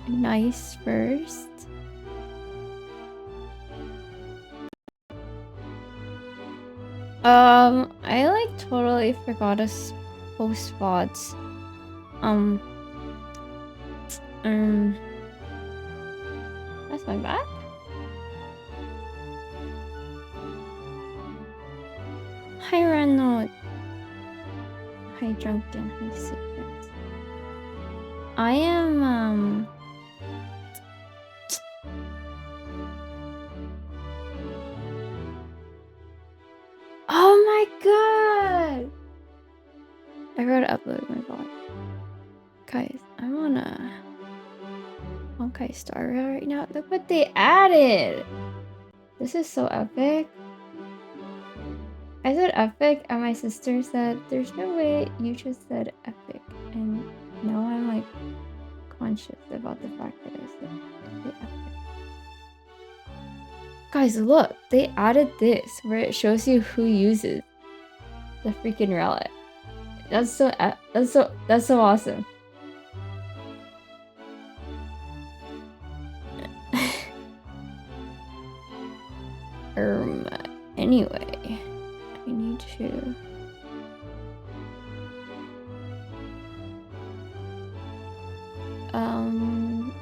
Nice first. I like totally forgot to post VODs. That's my bad. Hi Renaud. Hi Drunken. Hi Secrets. I am oh my god! I gotta upload my VOD. Guys, I'm on a Honkai Star Rail right now. Look what they added! This is so epic. I said epic and my sister said, there's no way you just said epic. And now I'm like conscious about the fact that I said epic. Guys, look, they added this where it shows you who uses the freaking relic. That's so awesome. Anyway, I need to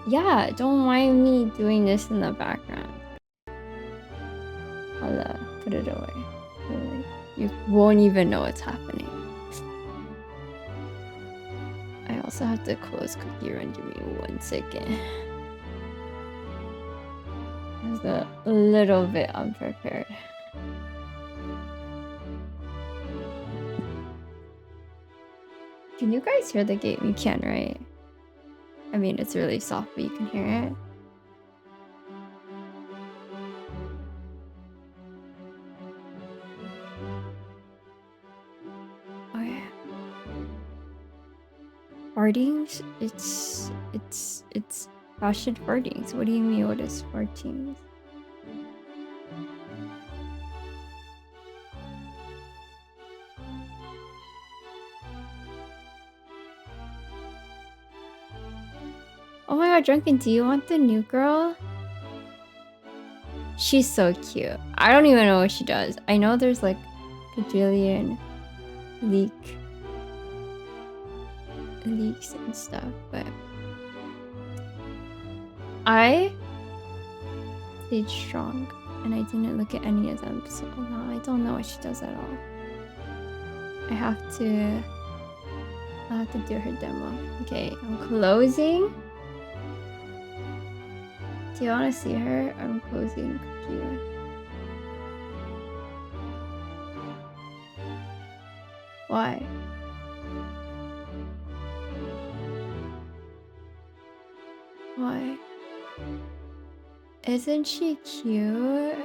yeah, don't mind me doing this in the background. I'll put it away. You won't even know what's happening. I also have to close Cookie Run. Give me 1 second. I was a little bit unprepared. Can you guys hear the game? You can, right? I mean, it's really soft, but you can hear it. Oh yeah. Fartings? It's fashion fartings. What do you mean? What is fartings? Oh my god, Drunken, do you want the new girl? She's so cute. I don't even know what she does. I know there's like gajillion leaks and stuff, but I stayed strong and I didn't look at any of them, so no, I don't know what she does at all. I'll have to do her demo. Okay, I'm closing. Do you want to see her? I'm closing Cookie. Why? Why? Isn't she cute?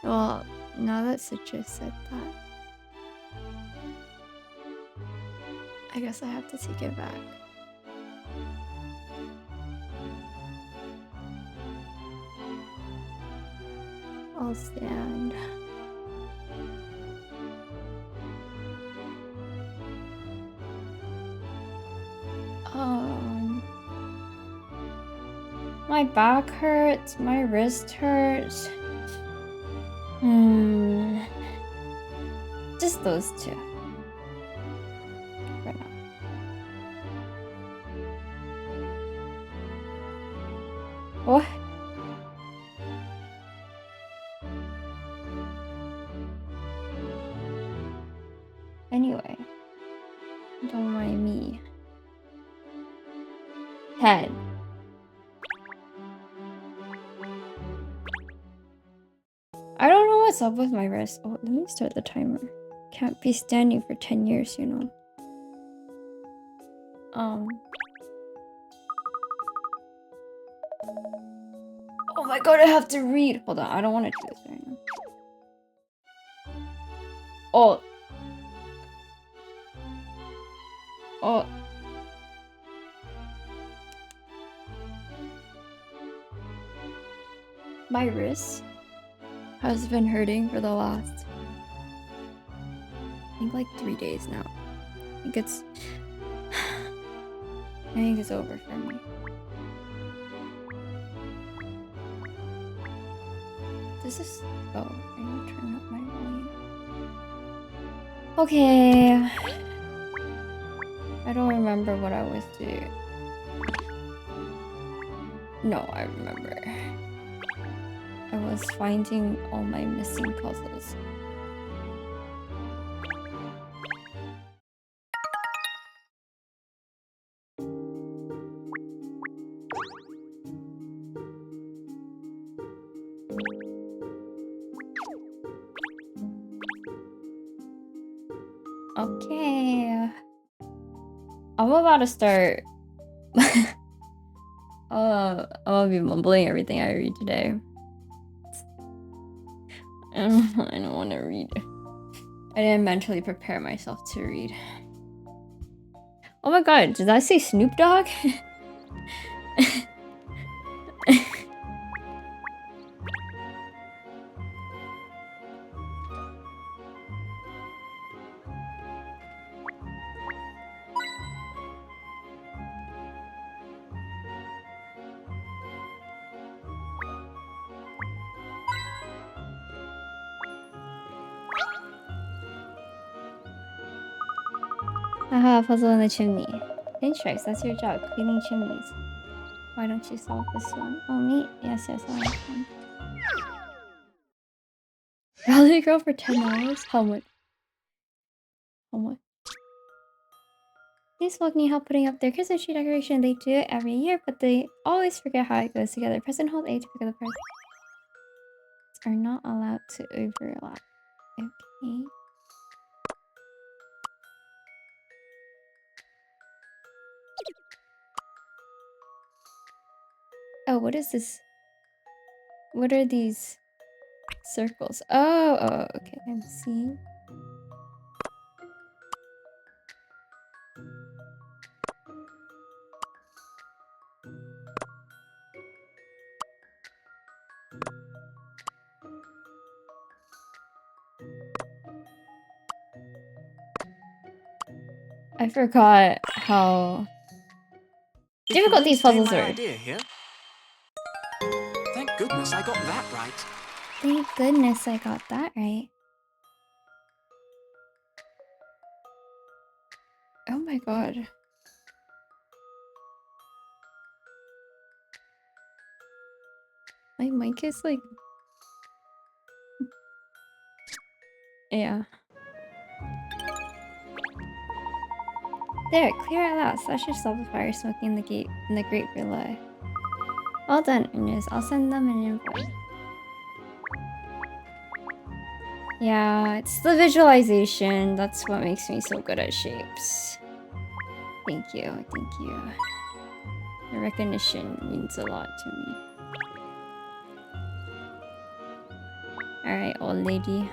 Well, now that Citrus said that, I guess I have to take it back. I'll stand. My back hurts, my wrist hurts. Just those two. For now. What? Anyway, don't mind me. 10. I don't know what's up with my wrist. Oh, let me start the timer. Can't be standing for 10 years, you know. Oh my god, I have to read. Hold on, I don't want to do this right now. Oh. Oh. My wrist has been hurting for the last, I think, like 3 days now. I think it's over for me. Does this... Oh, I need to turn up my volume. Okay. I don't remember what I was doing. No, I remember. I was finding all my missing puzzles. Okay. I'm about to start. I'll be mumbling everything I read today. I don't want to read. I didn't mentally prepare myself to read. Oh my god, did I say Snoop Dogg? Haha, puzzle in the chimney. Pinstripes, that's your job, cleaning chimneys. Why don't you solve this one? Oh, me? Yes, I'll solve this one. Rally girl for 10 hours? How much? How much? These folk need help putting up their Christmas tree decoration. They do it every year, but they always forget how it goes together. Press and hold A to pick up the parts. Are not allowed to overlap. Okay. Oh, what is this? What are these circles? Oh, okay, I'm seeing. I forgot how difficult these puzzles are. Thank goodness I got that right. Thank goodness I got that right. Oh my god. My mic is like... Yeah. There, clear at last. That should stop the fire smoking in the grate below. Well done, Ernest. I'll send them an invoice. Yeah, it's the visualization. That's what makes me so good at shapes. Thank you, thank you. The recognition means a lot to me. Alright, old lady.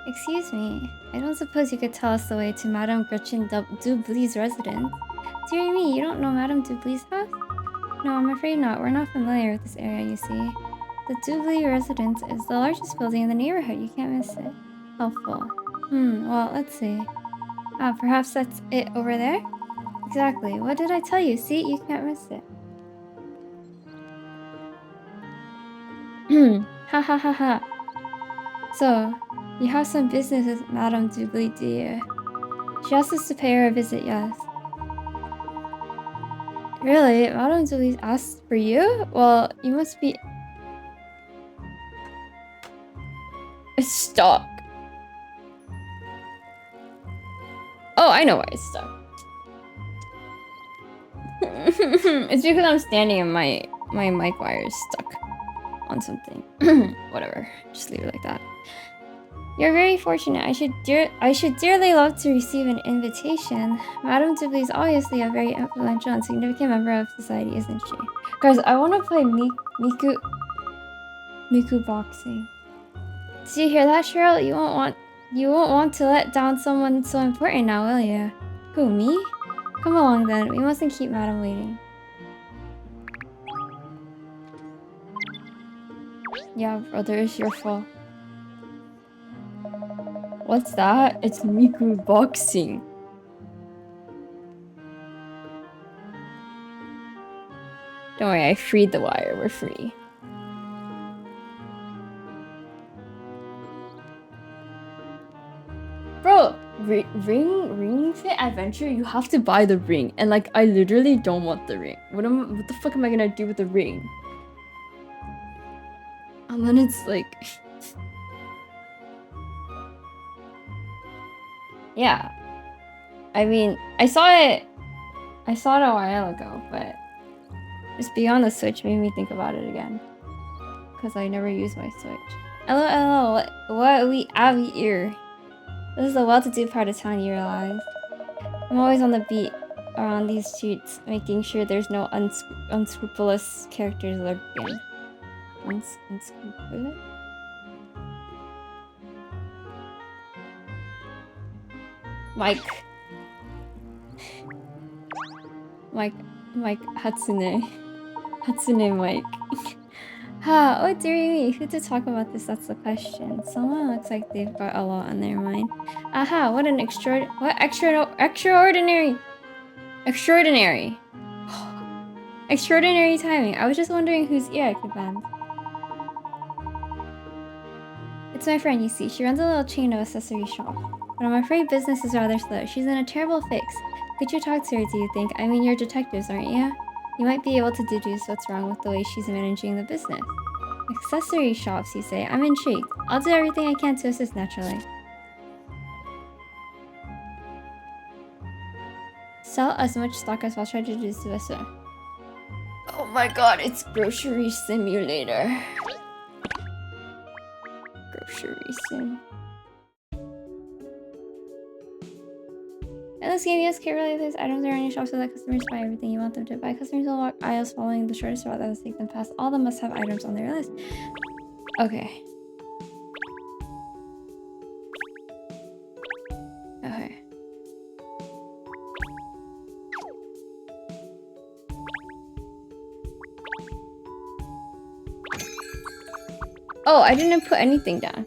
Excuse me, I don't suppose you could tell us the way to Madame Gretchen Dubly's residence? Dear me, you don't know Madame Dubly's house? No, I'm afraid not. We're not familiar with this area, you see. The Dubly residence is the largest building in the neighborhood. You can't miss it. Helpful. Well, let's see. Ah, perhaps that's it over there? Exactly. What did I tell you? See, you can't miss it. Ha ha ha ha. So, you have some business with Madame Dubly, do you? She asked us to pay her a visit, yes. Really? Madame Dubly asked for you? Well, you must be... It's stuck. Oh, I know why it's stuck. It's because I'm standing and my mic wire is stuck on something. Whatever. Just leave it like that. You're very fortunate. I should dearly love to receive an invitation. Madame Dibley is obviously a very influential and significant member of society, isn't she? Guys, I want to play Miku boxing. Did you hear that, Cheryl? You won't want to let down someone so important now, will you? Who, me? Come along then. We mustn't keep Madame waiting. Yeah, brother, it's your fault. What's that? It's Miku boxing. Don't worry, I freed the wire. We're free. Bro, ring fit adventure, you have to buy the ring. And like, I literally don't want the ring. What the fuck am I gonna do with the ring? And then it's like... yeah. I mean, I saw it a while ago, but just being on the Switch made me think about it again. Because I never use my Switch. Hello, what we have here? This is a well-to-do part of town, you realize. I'm always on the beat around these streets, making sure there's no unscrupulous characters lurking. Unscrupulous? Mike Hatsune Mike. Ha, oh dearie me, who to talk about this, that's the question. Someone looks like they've got a lot on their mind. Aha, what an extraordinary timing. I was just wondering whose ear I could bend. It's my friend, you see. She runs a little chain of accessory shops. But I'm afraid business is rather slow. She's in a terrible fix. Could you talk to her, do you think? I mean, you're detectives, aren't you? You might be able to deduce what's wrong with the way she's managing the business. Accessory shops, you say? I'm intrigued. I'll do everything I can to assist, naturally. Sell as much stock as possible to reduce the best. Oh my god, it's Grocery Simulator. Grocery Sim. In this game, yes, can't really place items or any shops so that customers buy everything you want them to buy. Customers will walk aisles following the shortest route that will take them past all the must-have items on their list. Okay. Okay. Oh, I didn't put anything down.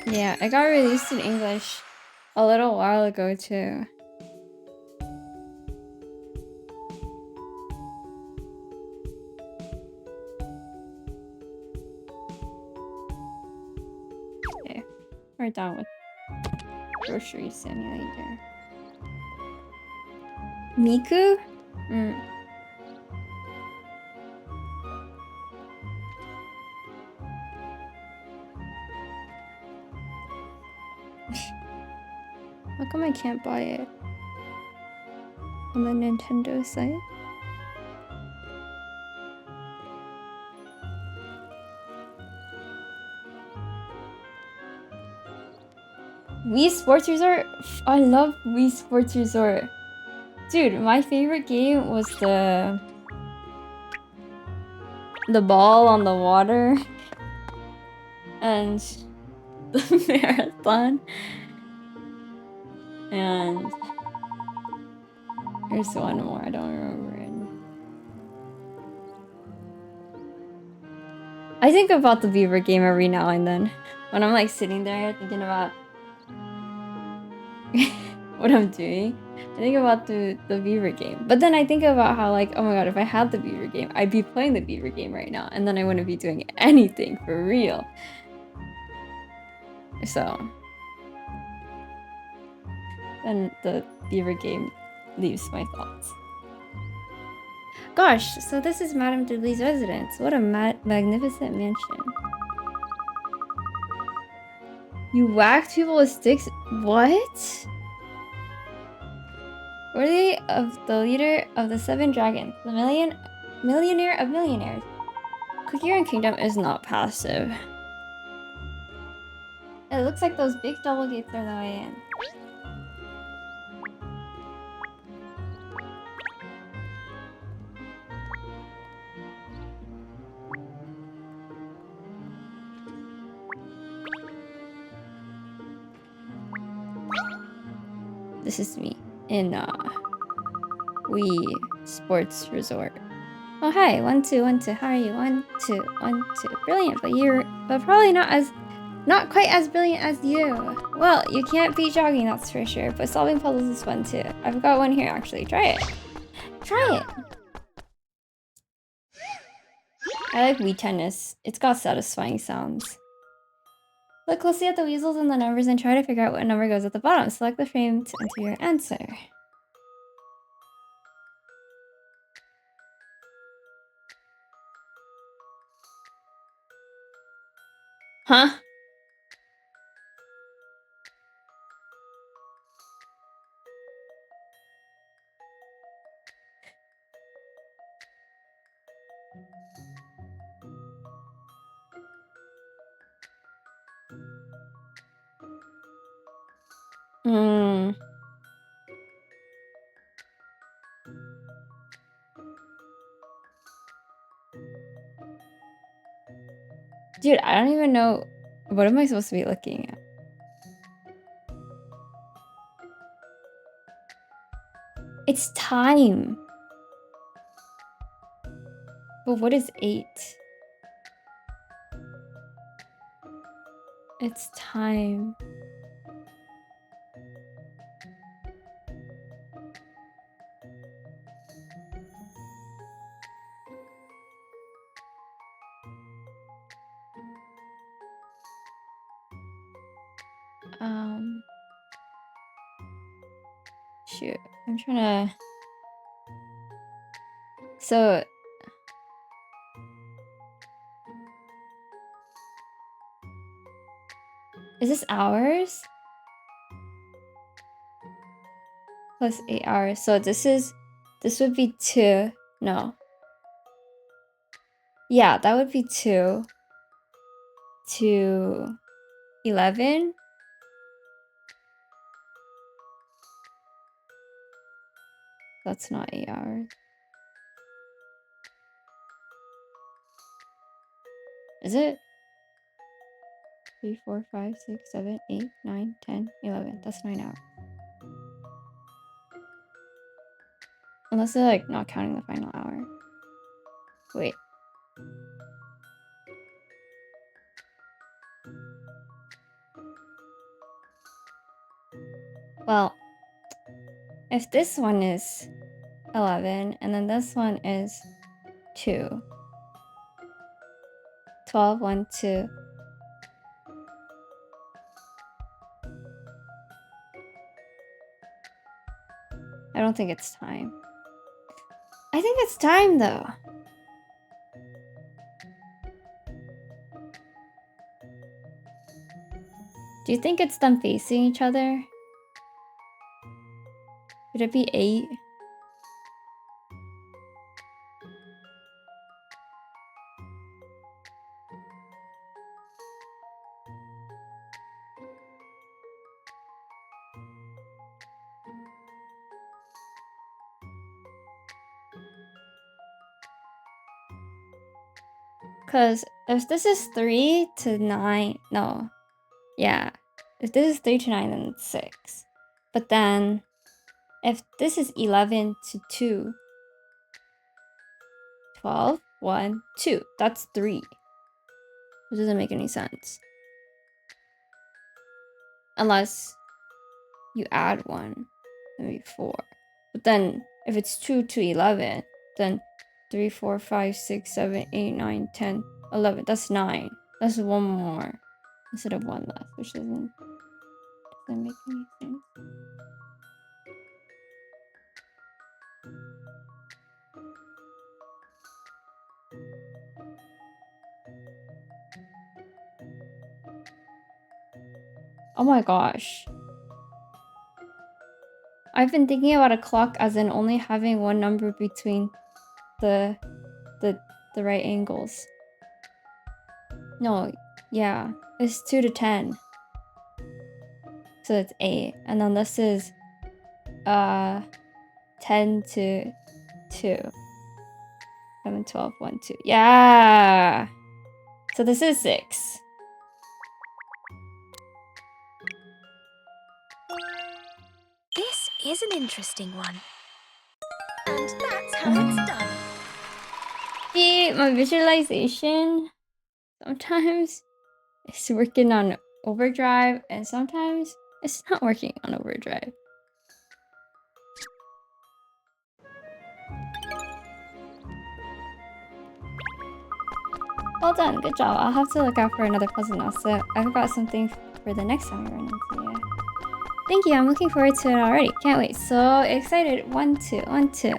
Yeah, it got released in English a little while ago too. Okay, we're done with Grocery Simulator. Miku? How come I can't buy it on the Nintendo site? Wii Sports Resort? I love Wii Sports Resort. Dude, my favorite game was the ball on the water and the marathon. And there's one more, I don't remember it. I think about the Beaver game every now and then. When I'm like sitting there thinking about what I'm doing, I think about the Beaver game. But then I think about how like, oh my god, if I had the Beaver game, I'd be playing the Beaver game right now. And then I wouldn't be doing anything for real. So then the Beaver game leaves my thoughts. Gosh, so this is Madame Dudley's residence. What a magnificent mansion. You whacked people with sticks? What? Worthy of the leader of the 7 dragons, the millionaire of millionaires. Cookie Kingdom is not passive. It looks like those big double gates are the way in. This is me in Wii Sports Resort. Oh hi, 1 2 1 2. How are you? 1 2 1 2. Brilliant, but probably not quite as brilliant as you. Well, you can't beat jogging, that's for sure. But solving puzzles is fun too. I've got one here actually. Try it. Try it. I like Wii tennis. It's got satisfying sounds. Look closely at the weasels and the numbers and try to figure out what number goes at the bottom. Select the frame to enter your answer. Huh? Hmm. Dude, I don't even know. What am I supposed to be looking at? It's time. But what is 8? It's time. Shoot. I'm trying to... So... Is this hours? Plus 8 hours. So this would be 2. No. Yeah, that would be 2 to 11. That's not 8 hours. Is it? 3, 4, 5, 6, 7, 8, 9, 10, 11. That's 9 hours. Unless they're like not counting the final hour. Wait. Well, if this one is 11 and then this one is 2. 12, 1, 2. I don't think it's time. I think it's time though. Do you think it's them facing each other? Could it be 8? Because if this is 3 to 9, no. Yeah. If this is 3 to 9, then it's 6. But then, if this is 11 to 2, 12, 1, 2. That's 3. It doesn't make any sense. Unless you add 1, then be 4. But then, if it's 2 to 11, then 3, 4, 5, 6, 7, 8, 9, 10, 11. That's 9. That's 1 more instead of 1 less, which doesn't make any sense. Oh my gosh. I've been thinking about a clock as in only having one number between the right angles. No, yeah. It's 2 to 10. So it's 8. And then this is 10 to 2. 7, 12, 1, 2. Yeah! So this is 6. This is an interesting one. And that's how it's done. See, my visualization sometimes it's working on overdrive and sometimes it's not working on overdrive. Well done, good job. I'll have to look out for another puzzle now, so I've got something for the next time we run into you. Thank you, I'm looking forward to it already. Can't wait. So excited. 1, 2, 1, 2.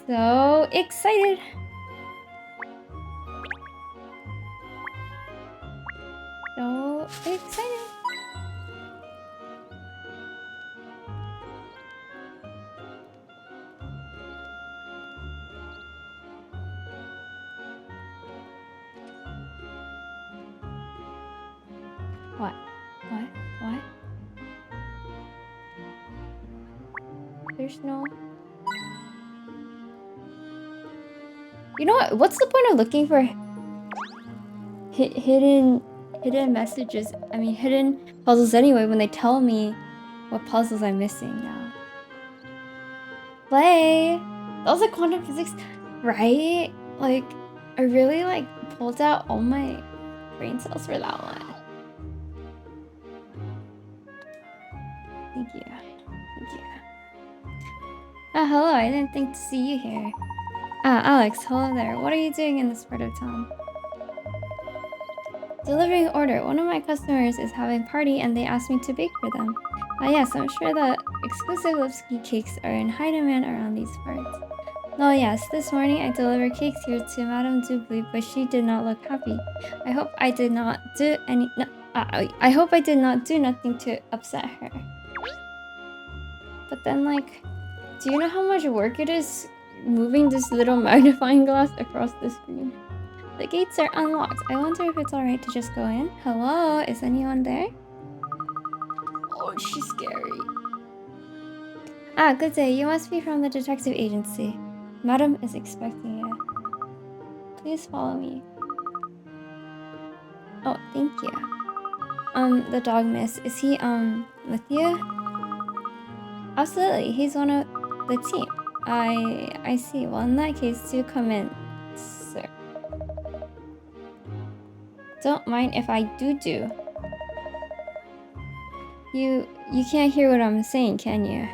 So excited. So excited. What? What? What? There's no... You know what? What's the point of looking for hidden messages? I mean, hidden puzzles anyway when they tell me what puzzles I'm missing now. Play! That was like quantum physics, right? Like, I really like pulled out all my brain cells for that one. Thank you. Thank you. Ah, hello, I didn't think to see you here. Ah, Alex, hello there. What are you doing in this part of town? Delivering order. One of my customers is having a party and they asked me to bake for them. Ah yes, I'm sure the exclusive Lipsky cakes are in high demand around these parts. Oh yes, this morning I delivered cakes here to Madame Dubley, but she did not look happy. I hope I did not do I hope I did not do nothing to upset her. But then, like, do you know how much work it is moving this little magnifying glass across the screen? The gates are unlocked. I wonder if it's alright to just go in. Hello? Is anyone there? Oh, she's scary. Ah, good day. You must be from the detective agency. Madam is expecting you. Please follow me. Oh, thank you. The dog miss. Is he, with you? Absolutely. He's one of the team. I see. Well, in that case, do come in, sir. Don't mind if I do. You can't hear what I'm saying, can you?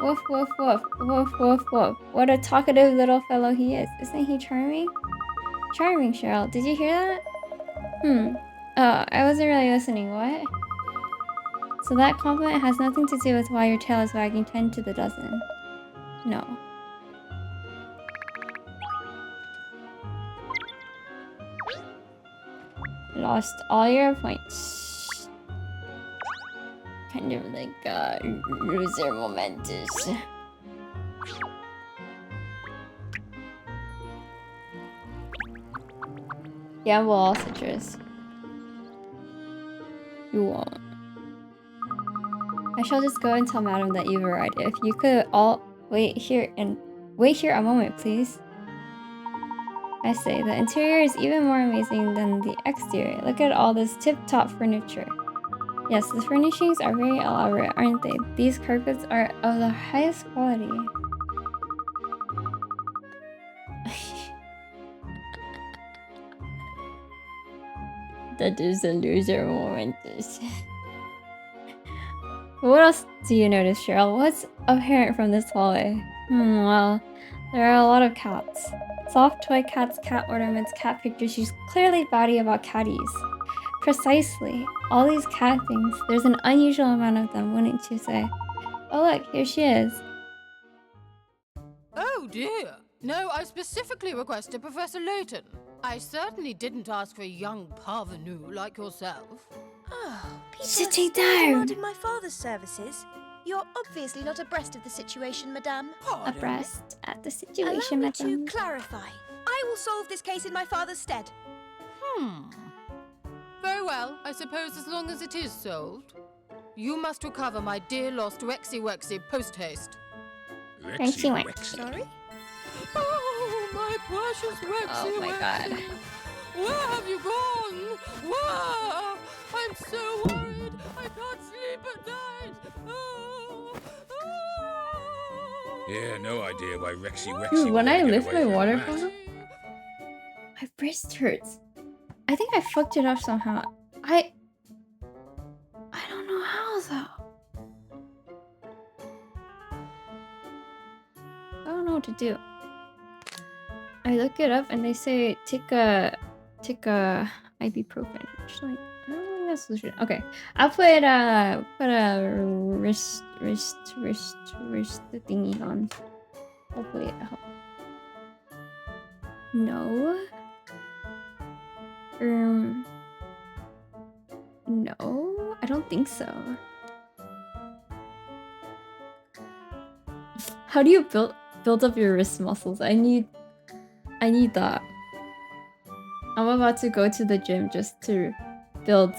Woof, woof, woof, woof, woof, woof. What a talkative little fellow he is. Isn't he charming? Charming, Cheryl. Did you hear that? Oh, I wasn't really listening. What? So that compliment has nothing to do with why your tail is wagging 10 to the dozen. No. Lost all your points. Kind of like loser momentous. Gamble all citrus. You won't. I shall just go and tell Madam that you've arrived. If you could all wait here a moment, please. I say, the interior is even more amazing than the exterior. Look at all this tip-top furniture. Yes, the furnishings are very elaborate, aren't they? These carpets are of the highest quality. That is a loser momentous. What else do you notice, Cheryl? What's apparent from this hallway? Well, there are a lot of cats. Soft toy cats, cat ornaments, cat pictures. She's clearly batty about catties. Precisely. All these cat things. There's an unusual amount of them, wouldn't you say? Oh look, here she is. Oh dear. No, I specifically requested Professor Layton. I certainly didn't ask for a young parvenu like yourself. Oh, people Sitting are still down. demanding my father's services. You're obviously not abreast of the situation, madame. Abreast at the Allow situation, me to madam. clarify. I will solve this case in my father's stead. Very well, I suppose as long as it is solved. You must recover my dear lost Rexy Wexy post-haste. Rexy Wexy. Sorry? Oh, my precious Rexy Oh my god. Where have you gone? Where? I'm so worried. I can't sleep at night. Oh. Yeah, no idea why Rexy Wexy Dude, would when ever I get lift away my from water that. bottle, my wrist hurts. I think I fucked it up somehow. I don't know how though. I don't know what to do. I look it up and they say take a ibuprofen. Which, like, I don't know that's solution. Okay, I'll put a wrist thingy on. Hopefully it helps. No. No, I don't think so. How do you build up your wrist muscles? I need that. I'm about to go to the gym just to build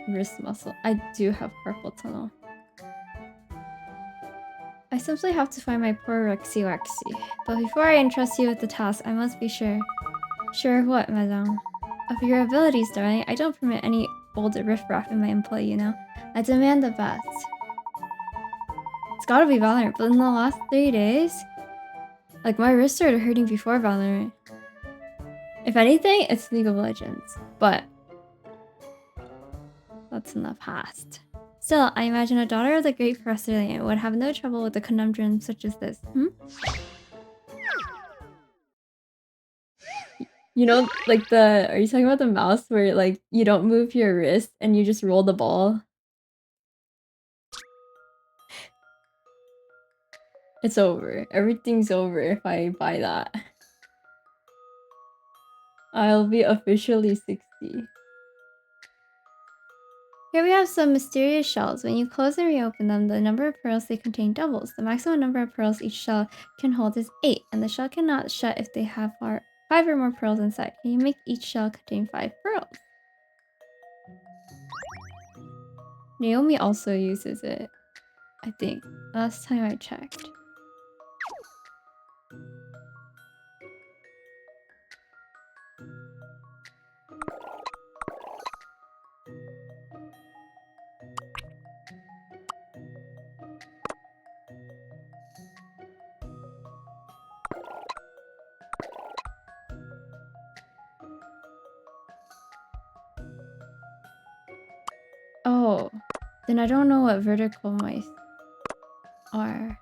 wrist muscle. I do have carpal tunnel. I simply have to find my poor Rexy Wexy. But before I entrust you with the task, I must be sure. Sure of what, madame? Of your abilities, darling. I don't permit any old riffraff in my employ, you know. I demand the best. It's gotta be Valorant, but in the last 3 days, like my wrists started hurting before Valorant. If anything, it's League of Legends, but that's in the past. Still, I imagine a daughter of the great Professor Lian would have no trouble with a conundrum such as this. You know, like are you talking about the mouse where like you don't move your wrist and you just roll the ball? It's over. Everything's over if I buy that. I'll be officially 60. Here we have some mysterious shells. When you close and reopen them, the number of pearls they contain doubles. The maximum number of pearls each shell can hold is 8, and the shell cannot shut if they have 5 or more pearls inside. Can you make each shell contain 5 pearls? Naomi also uses it, I think. Last time I checked. Oh, then I don't know what vertical mice are.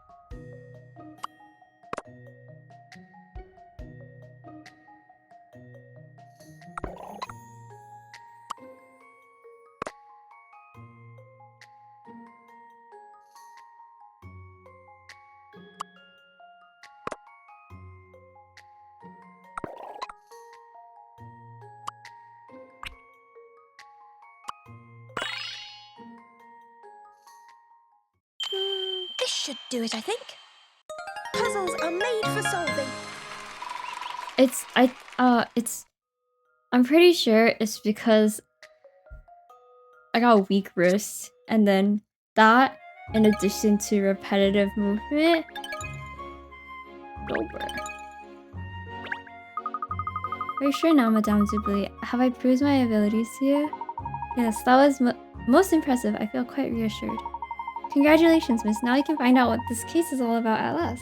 This should do it, I think. Puzzles are made for solving. I'm pretty sure it's because I got weak wrists, and then that, in addition to repetitive movement, over. Are you sure now, Madame Dubly? Have I proved my abilities to you? Yes, that was most impressive. I feel quite reassured. Congratulations, miss. Now you can find out what this case is all about at last.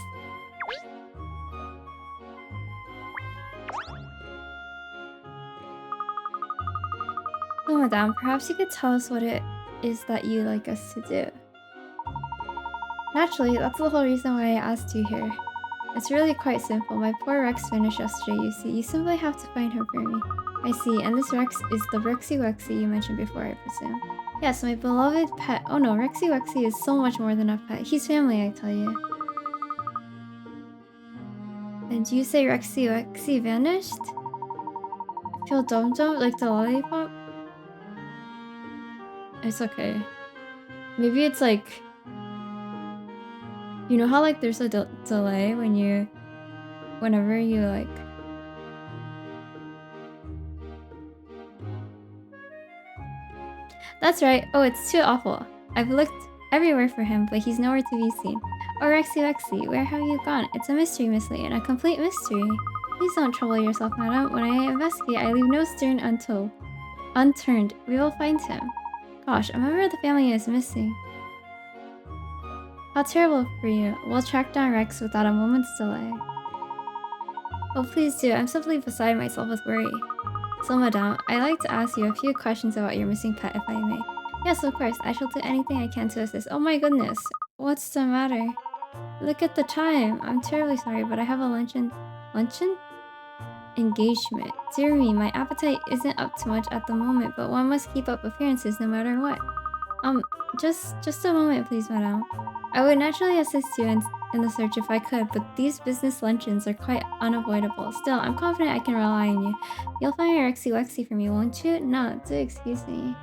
Oh, Madame, perhaps you could tell us what it is that you'd like us to do. Naturally, that's the whole reason why I asked you here. It's really quite simple. My poor Rex vanished yesterday, you see. You simply have to find her for me. I see, and this Rex is the Rexy Wexy you mentioned before, I presume. Yes, my beloved pet. Oh no, Rexy Wexy is so much more than a pet. He's family, I tell you. And you say Rexy Wexy vanished? Feel Dum Dum like the lollipop? It's okay. Maybe it's like, you know how like there's a delay whenever you like. That's right. Oh, it's too awful. I've looked everywhere for him, but he's nowhere to be seen. Oh, Rexy Wexy, where have you gone? It's a mystery, Miss Lee, and a complete mystery. Please don't trouble yourself, madam. When I investigate, I leave no stone unturned. We will find him. Gosh, a member of the family is missing. How terrible for you. We'll track down Rex without a moment's delay. Oh, please do. I'm simply beside myself with worry. So, madame, I'd like to ask you a few questions about your missing pet, if I may. Yes, of course. I shall do anything I can to assist. Oh my goodness. What's the matter? Look at the time. I'm terribly sorry, but I have a luncheon engagement. Dear me, my appetite isn't up to much at the moment, but one must keep up appearances no matter what. Just a moment, please, madame. I would naturally assist you in the search if I could, but these business luncheons are quite unavoidable. Still, I'm confident I can rely on you. You'll find your Rexy Wexy for me, won't you? No, do excuse me.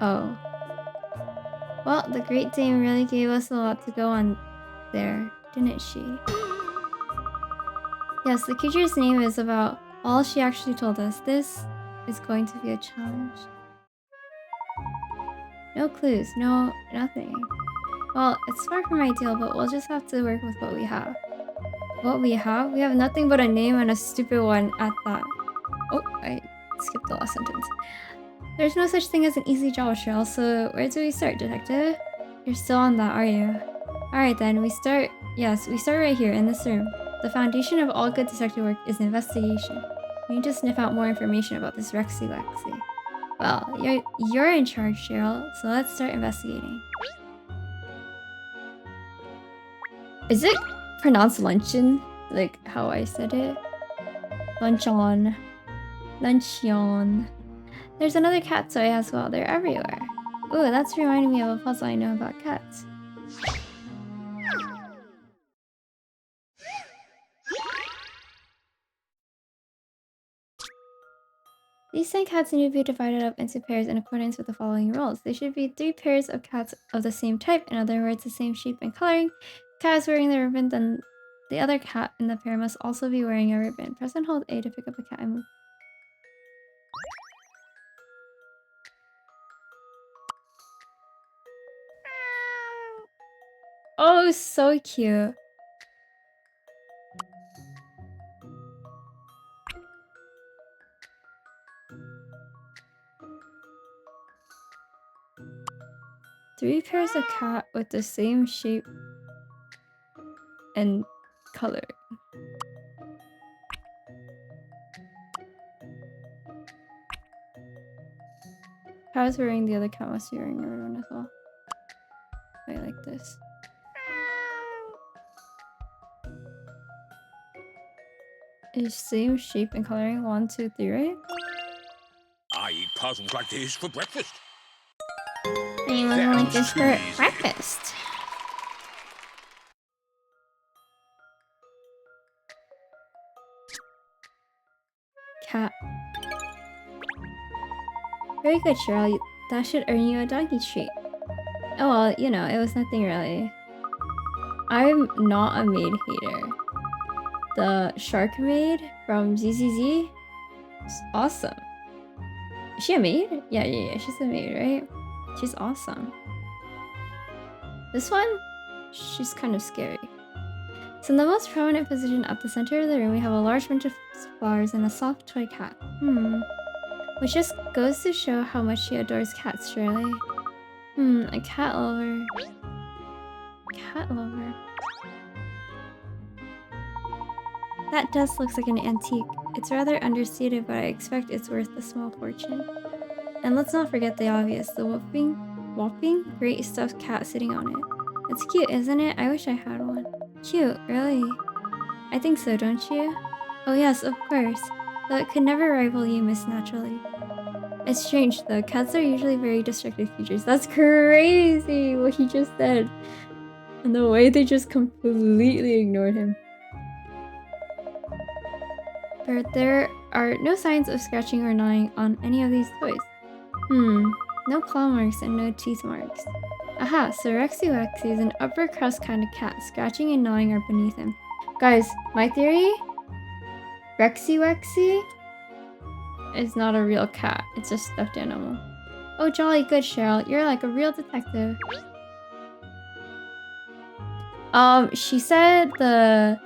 Oh. Well, the Great Dame really gave us a lot to go on there, didn't she? Yes, the creature's name is about all she actually told us. This is going to be a challenge. No clues, nothing. Well, it's far from ideal, but we'll just have to work with what we have. What we have? We have nothing but a name and a stupid one at that. Oh, I skipped the last sentence. There's no such thing as an easy job, Cheryl, so where do we start, detective? You're still on that, are you? Alright then, we start right here, in this room. The foundation of all good detective work is investigation. We need to sniff out more information about this Rexy Wexy. Well, you're in charge, Cheryl, so let's start investigating. Is it pronounced luncheon? Like how I said it? Luncheon. Luncheon. There's another cat toy as well. They're everywhere. Ooh, that's reminding me of a puzzle I know about cats. These 10 cats need to be divided up into pairs in accordance with the following rules. They should be 3 pairs of cats of the same type, in other words, the same shape and coloring. If the cat is wearing the ribbon, then the other cat in the pair must also be wearing a ribbon. Press and hold A to pick up a cat and move. Oh, so cute. Three pairs of cat with the same shape and color. Cat is wearing the other cat must be wearing a red one as well. I like this. Is same shape and coloring 1, 2, 3, right? I eat puzzles like this for breakfast. Anyone like this for breakfast? Cat. Very good, Cheryl. That should earn you a doggy treat. Oh well, you know, it was nothing really. I'm not a maid hater. The shark maid from ZZZ is awesome. Is she a maid? Yeah, she's a maid, right? She's awesome. This one? She's kind of scary. So in the most prominent position at the center of the room, we have a large bunch of flowers and a soft toy cat. Which just goes to show how much she adores cats, surely. A cat lover. Cat lover. That desk looks like an antique. It's rather understated, but I expect it's worth a small fortune. And let's not forget the obvious, the whopping great stuffed cat sitting on it. It's cute, isn't it? I wish I had one. Cute, really? I think so, don't you? Oh yes, of course. Though it could never rival you, Miss Naturally. It's strange though, cats are usually very destructive creatures. That's crazy what he just said. And the way they just completely ignored him. But there are no signs of scratching or gnawing on any of these toys. No claw marks and no teeth marks. Aha, so Rexy Wexy is an upper crust kind of cat. Scratching and gnawing are beneath him. Guys, my theory? Rexy Wexy is not a real cat. It's a stuffed animal. Oh, jolly good, Cheryl. You're like a real detective. She said the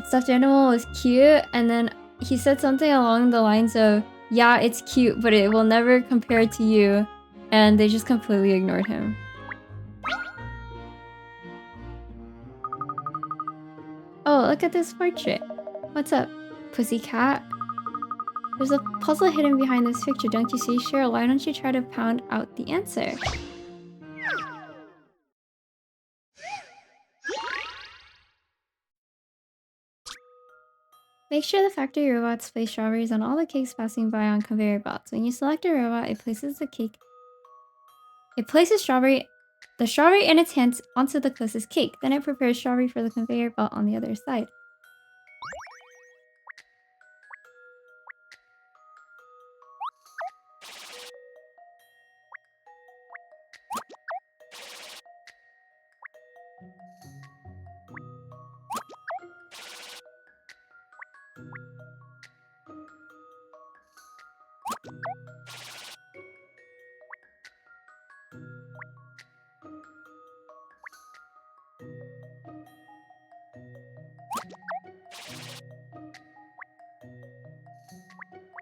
stuffed animal was cute, and then he said something along the lines of, yeah, it's cute, but it will never compare to you. And they just completely ignored him. Oh, look at this portrait. What's up, pussycat? There's a puzzle hidden behind this picture, don't you see, Cheryl? Why don't you try to pound out the answer? Make sure the factory robots place strawberries on all the cakes passing by on conveyor belts. When you select a robot, it places the strawberry in its hands onto the closest cake. Then it prepares strawberry for the conveyor belt on the other side.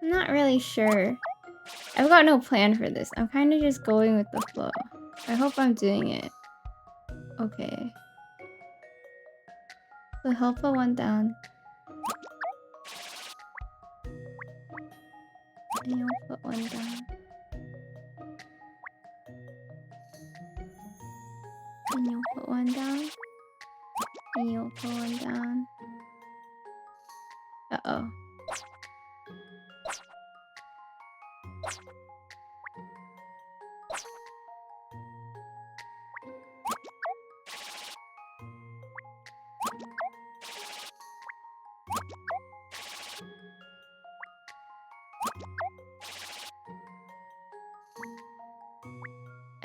I'm not really sure. I've got no plan for this. I'm kind of just going with the flow. I hope I'm doing it. Okay. So he'll put one down. And you'll put one down. And you'll put one down. And you'll put one down. Uh-oh.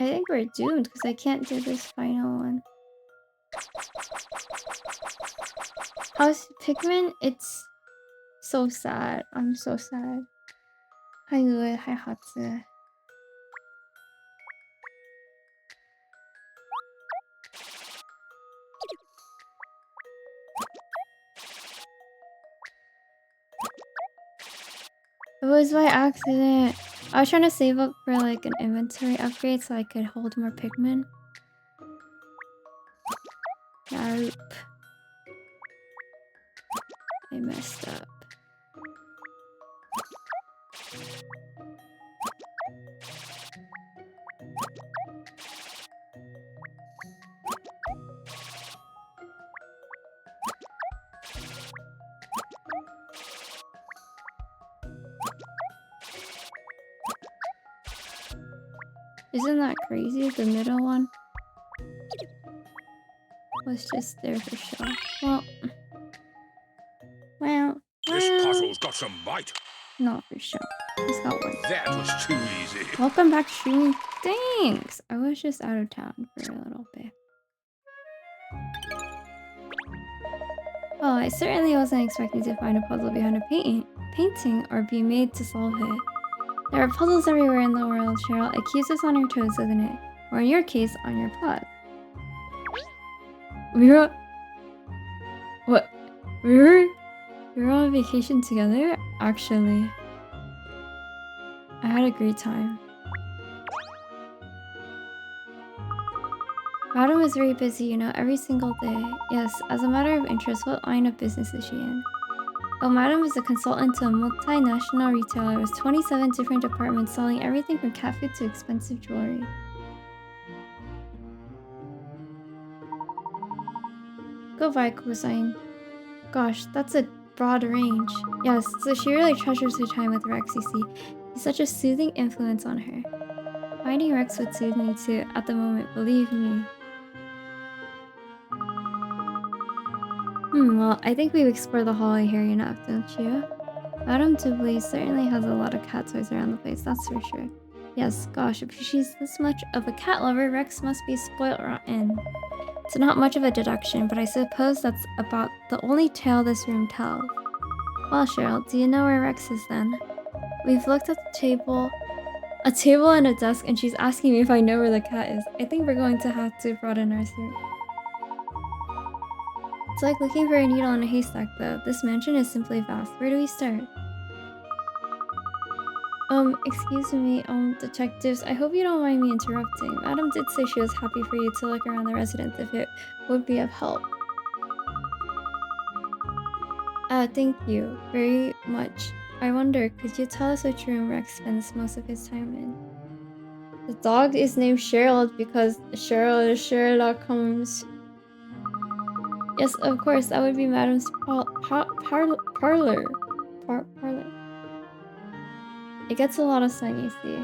I think we're doomed because I can't do this final one. How's Pikmin? It's so sad. I'm so sad. Hi Lue, hi Hatsu. It was by accident. I was trying to save up for like an inventory upgrade so I could hold more Pikmin. Nope. I messed up. Isn't that crazy? The middle one was just there for show. Well. This puzzle's got some bite. Not for show. He's got one. That was too easy. Welcome back, streaming. Thanks! I was just out of town for a little bit. Well, I certainly wasn't expecting to find a puzzle behind a painting or be made to solve it. There are puzzles everywhere in the world, Cheryl. It keeps us on our toes, doesn't it? Or in your case, on your paws. We were on vacation together, actually. I had a great time. Madam is very busy, you know, every single day. Yes, as a matter of interest, what line of business is she in? Oh, Madam is a consultant to a multinational retailer with 27 different departments selling everything from cat food to expensive jewelry. Goodbye, Cosine. Gosh, that's a broad range. Yes, so she really treasures her time with Rex, you see. He's such a soothing influence on her. Finding Rex would soothe me too, at the moment, believe me. Well, I think we've explored the hallway here enough, don't you? Madame Dubley certainly has a lot of cat toys around the place, that's for sure. Yes, gosh, if she's this much of a cat lover, Rex must be spoiled rotten. It's not much of a deduction, but I suppose that's about the only tale this room tells. Well, Cheryl, do you know where Rex is then? We've looked at the table, a table and a desk, and she's asking me if I know where the cat is. I think we're going to have to broaden our search. It's like looking for a needle in a haystack, though. This mansion is simply vast. Where do we start? Excuse me, detectives. I hope you don't mind me interrupting. Madam did say she was happy for you to look around the residence if it would be of help. Thank you very much. I wonder, could you tell us which room Rex spends most of his time in? The dog is named Cheryl because Cheryl is Sherlock Holmes. Yes, of course, that would be Madam's parlor. Parlor. It gets a lot of sun, you see.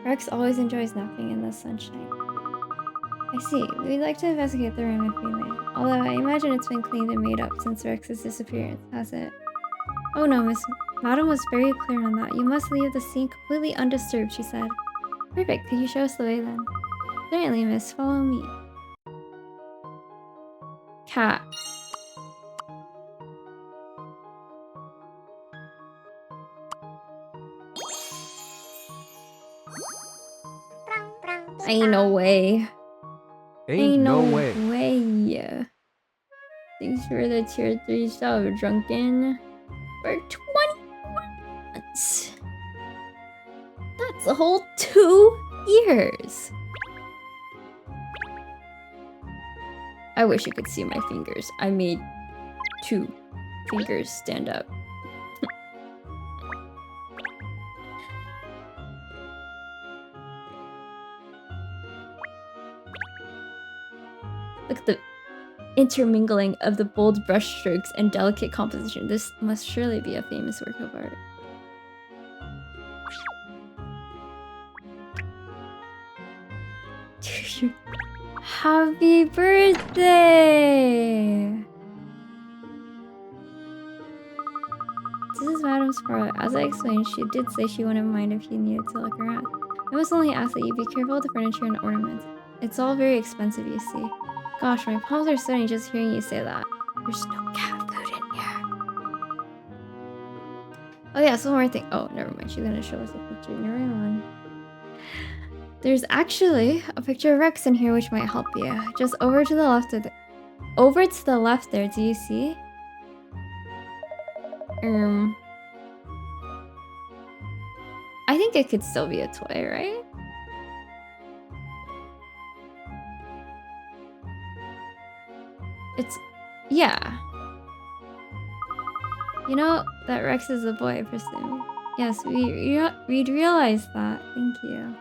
Rex always enjoys napping in the sunshine. I see. We'd like to investigate the room if we may. Although I imagine it's been cleaned and made up since Rex's disappearance, has it? Oh no, Miss. Madam was very clear on that. You must leave the scene completely undisturbed, she said. Perfect. Could you show us the way then? Certainly, miss. Follow me. Cat. Ain't no way. Ain't no way. way. Thanks for the tier 3 sub, Drunken. For 20 months. That's a whole 2 years. I wish you could see my fingers. I made 2 fingers stand up. Look at the intermingling of the bold brushstrokes and delicate composition. This must surely be a famous work of art. Happy birthday! This is Madam's parlor. As I explained, she did say she wouldn't mind if you needed to look around. I must only ask that you be careful with the furniture and ornaments. It's all very expensive, you see. Gosh, my palms are sweating just hearing you say that. There's no cat food in here. Oh yeah, so one more thing. Oh, never mind. She's gonna show us a picture. Never mind. There's actually a picture of Rex in here which might help you. Just over to the left of over to the left there, do you see? I think it could still be a toy, right? It's... yeah. You know that Rex is a boy, I presume. Yes, we'd realize that. Thank you.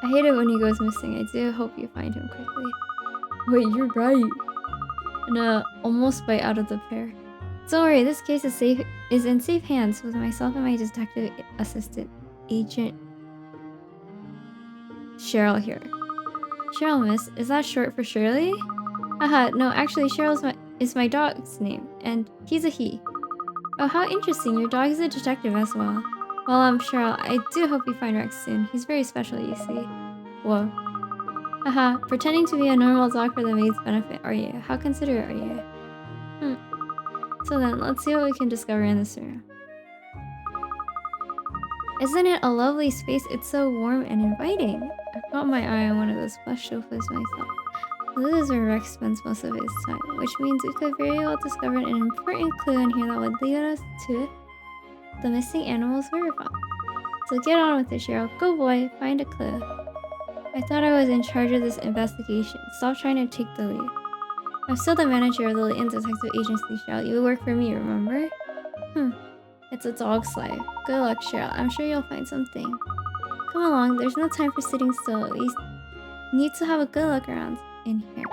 I hate it when he goes missing. I do hope you find him quickly. Wait, you're right. And almost bite out of the pair. Don't worry, this case is in safe hands with myself and my detective assistant, Agent Cheryl here. Cheryl, miss, is that short for Shirley? Haha, no, actually Cheryl is my dog's name, and he's a he. Oh, how interesting, your dog is a detective as well. Well, Cheryl, I do hope you find Rex soon. He's very special, you see. Whoa. Haha, pretending to be a normal dog for the maid's benefit, are you? How considerate are you? So then, let's see what we can discover in this room. Isn't it a lovely space? It's so warm and inviting. I've got my eye on one of those plush sofas myself. So this is where Rex spends most of his time, which means we could very well discover an important clue in here that would lead us to the missing animal's whereabouts. So get on with it, Cheryl. Go boy, find a clue. I thought I was in charge of this investigation. Stop trying to take the lead. I'm still the manager of the Leighton Detective Agency, Cheryl. You work for me, remember? It's a dog's life. Good luck, Cheryl. I'm sure you'll find something. Come along, there's no time for sitting still. We need to have a good look around in here.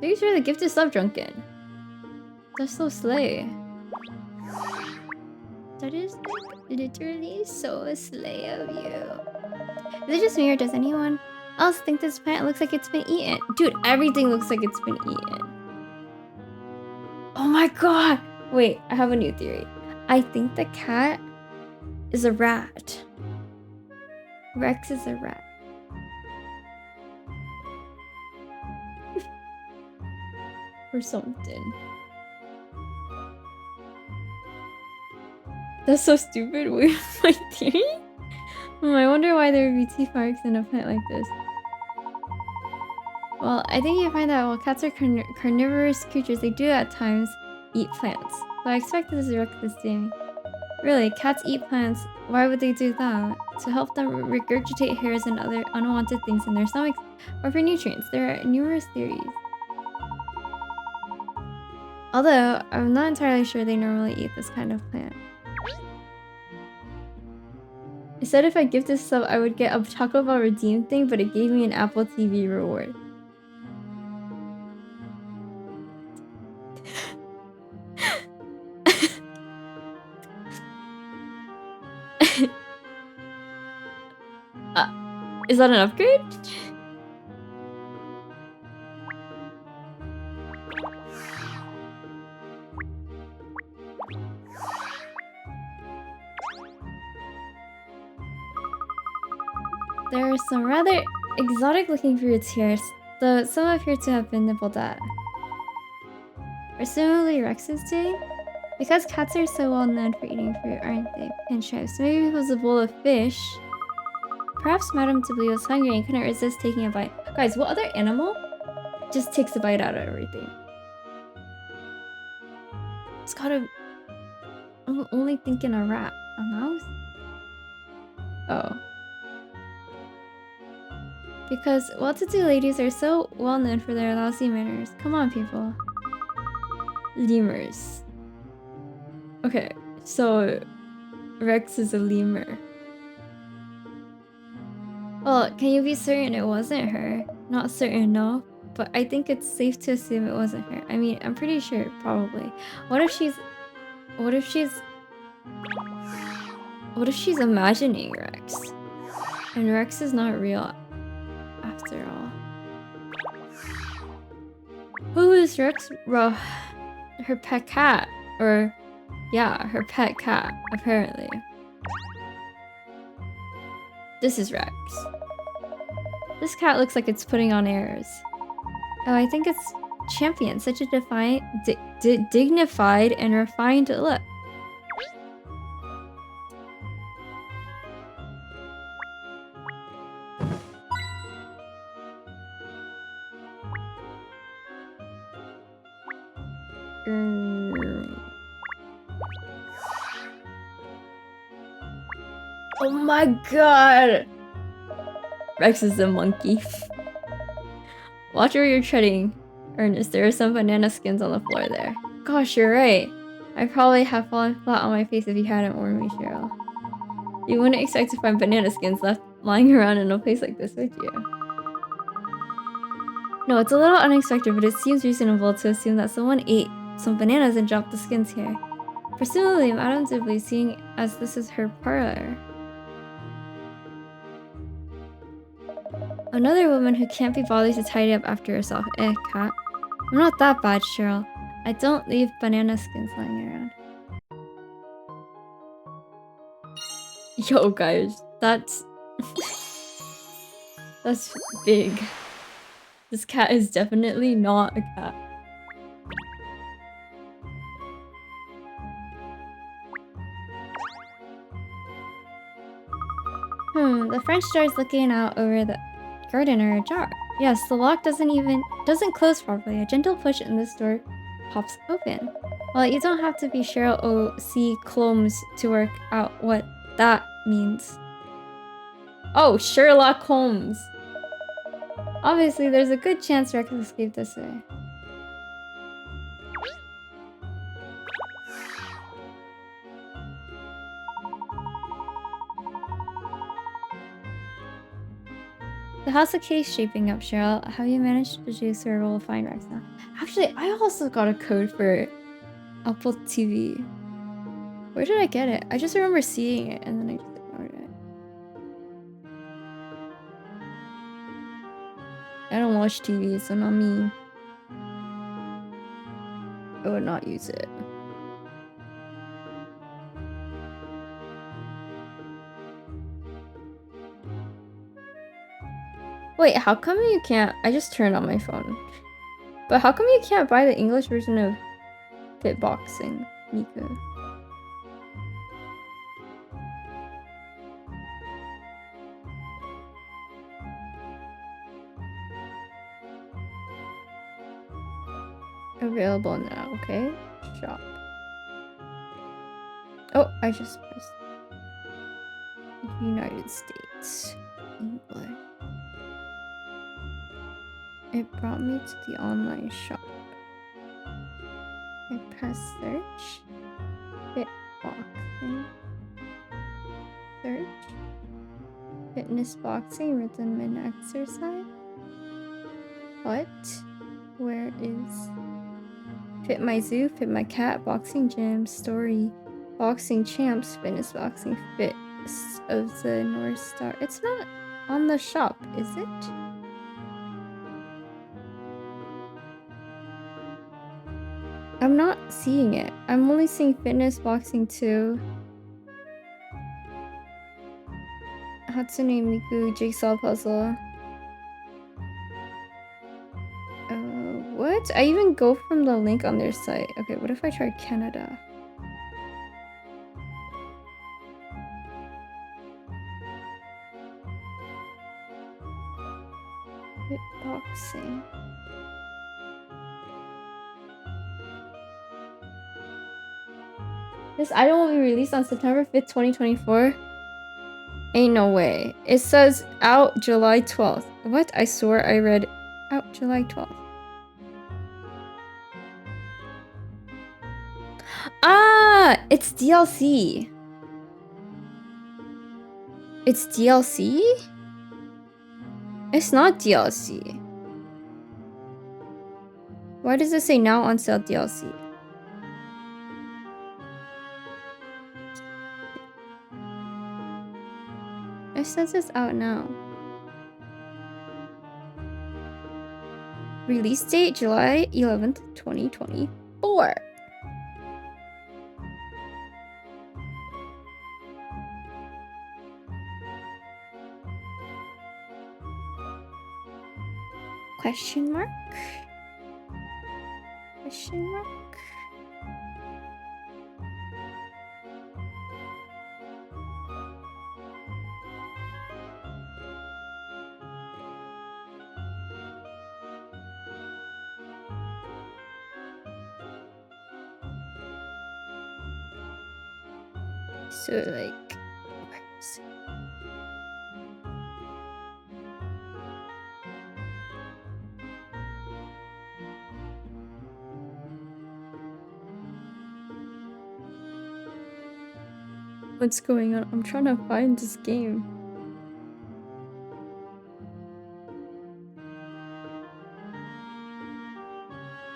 Thanks for the gifted sub, Drunken. They're so slay. That is like literally so slay of you. Is it just me or does anyone else think this plant looks like it's been eaten? Dude, everything looks like it's been eaten. Oh my god! Wait, I have a new theory. I think the cat is a rat. Rex is a rat. Or something. That's so stupid. Wait, my theory? I wonder why there would be teeth marks in a plant like this. Well, I think you find that while cats are carnivorous creatures, they do at times eat plants. So I expect this is Rex's doing. Really, cats eat plants. Why would they do that? To help them regurgitate hairs and other unwanted things in their stomachs, or for nutrients. There are numerous theories. Although, I'm not entirely sure they normally eat this kind of plant. It said if I give this sub, I would get a Taco Bell redeem thing, but it gave me an Apple TV reward. Is that an upgrade? There are some rather exotic looking fruits here, though some appear to have been nibbled at. Presumably Rex's day? Because cats are so well known for eating fruit, aren't they? Pinchos. Maybe it was a bowl of fish. Perhaps Madame Deblis was hungry and couldn't resist taking a bite. Guys, what other animal just takes a bite out of everything? It's gotta... I'm only thinking a rat. A mouse? Oh. Because well-to-do ladies are so well known for their lousy manners. Come on, people. Lemurs. Okay, so Rex is a lemur. Well, can you be certain it wasn't her? Not certain, no. But I think it's safe to assume it wasn't her. I mean, I'm pretty sure, probably. What if she's imagining Rex? And Rex is not real after all. Who is Rex? Her pet cat. Or, yeah, her pet cat, apparently. This is Rex. This cat looks like it's putting on airs. Oh, I think it's Champion. Such a dignified and refined look. Oh my god! Rex is a monkey. Watch where you're treading, Ernest. There are some banana skins on the floor there. Gosh, you're right. I probably have fallen flat on my face if you hadn't warned me, Cheryl. You wouldn't expect to find banana skins left lying around in a place like this, would you? No, it's a little unexpected, but it seems reasonable to assume that someone ate some bananas and dropped the skins here. Presumably, Madame Deblis, seeing as this is her parlor. Another woman who can't be bothered to tidy up after herself. Eh, cat. I'm not that bad, Cheryl. I don't leave banana skins lying around. Yo, guys. That's... that's big. This cat is definitely not a cat. The French door is looking out over the garden or ajar. Yes, the lock doesn't close properly. A gentle push and this door pops open. Well, you don't have to be Cheryl O.C. Clomes to work out what that means. Oh, Sherlock Holmes! Obviously, there's a good chance Rex escaped this way. So how's the case shaping up, Cheryl? Have you managed to deduce where we'll find Rex now? Actually, I also got a code for Apple TV. Where did I get it? I just remember seeing it and then I just ignored it. I don't watch TV, so not me. I would not use it. Wait, how come you can't? I just turned on my phone. But how come you can't buy the English version of Fitboxing, Miku? Available now, okay? Shop. Oh, I just pressed United States. English. It brought me to the online shop. I press search. Fitboxing. Search. Fitness boxing, rhythm and exercise. What? Where is Fit My Zoo, Fit My Cat, Boxing Gym, Story, Boxing Champs, Fitness Boxing, Fit of the North Star. It's not on the shop, is it? I'm not seeing it. I'm only seeing Fitness Boxing 2. Hatsune Miku Jigsaw Puzzle. What? I even go from the link on their site. Okay, what if I try Canada? Fitboxing. This item will be released on September 5th, 2024. Ain't no way. It says out July 12th. What? I swore I read out July 12th. Ah! It's DLC. It's DLC? It's not DLC. Why does it say now on sale DLC? It says it's out now. Release date July 11th, 2024. Question mark? Question mark? So like, where's what's going on? I'm trying to find this game.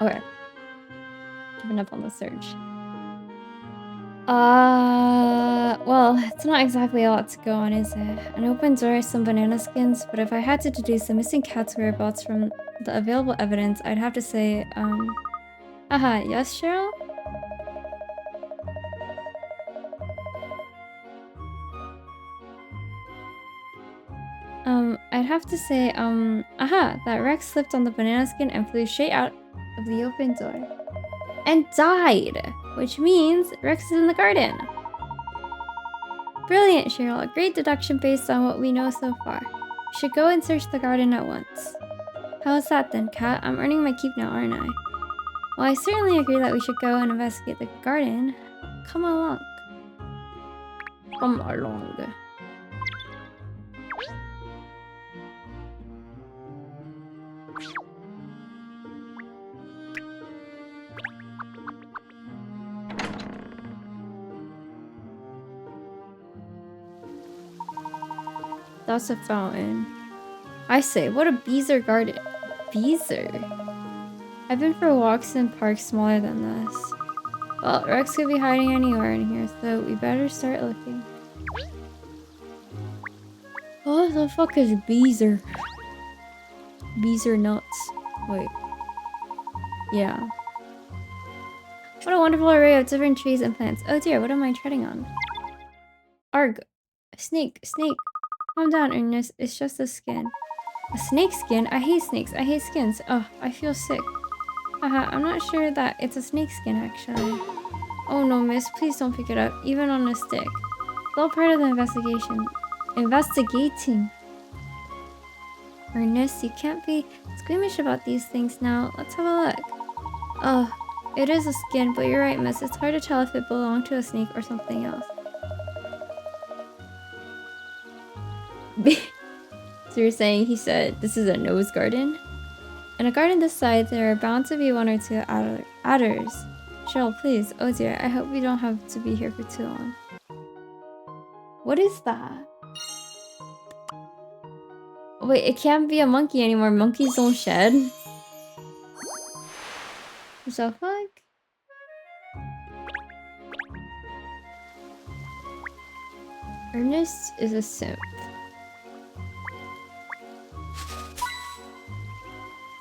Okay. Giving up on the search. Well, it's not exactly a lot to go on, is it? An open door, some banana skins, but if I had to deduce the missing cat's whereabouts from the available evidence, I'd have to say, haha, yes, Cheryl? I'd have to say, aha, that Rex slipped on the banana skin and flew straight out of the open door. And died! Which means Rex is in the garden. Brilliant, Cheryl. A great deduction based on what we know so far. We should go and search the garden at once. How is that then, Kat? I'm earning my keep now, aren't I? Well, I certainly agree that we should go and investigate the garden. Come along. Come along. That's a fountain. I say, what a beezer garden. Beezer? I've been for walks in parks smaller than this. Well, Rex could be hiding anywhere in here, so we better start looking. What the fuck is Beezer? Beezer nuts. Wait. Yeah. What a wonderful array of different trees and plants. Oh dear, what am I treading on? Arg. Snake. Snake. Calm down, Ernest. It's just a skin. A snake skin? I hate snakes. I hate skins. Oh, I feel sick. Haha, I'm not sure that it's a snake skin, actually. Oh no, miss. Please don't pick it up, even on a stick. It's all part of the investigation. Investigating. Ernest, you can't be squeamish about these things now. Let's have a look. Oh, it is a skin, but you're right, miss. It's hard to tell if it belonged to a snake or something else. So you're saying he said this is a nose garden? In a garden this size, there are bound to be one or two adders. Cheryl, please. Oh dear, I hope we don't have to be here for too long. What is that? Wait, it can't be a monkey anymore. Monkeys don't shed. What the fuck? Ernest is a simp.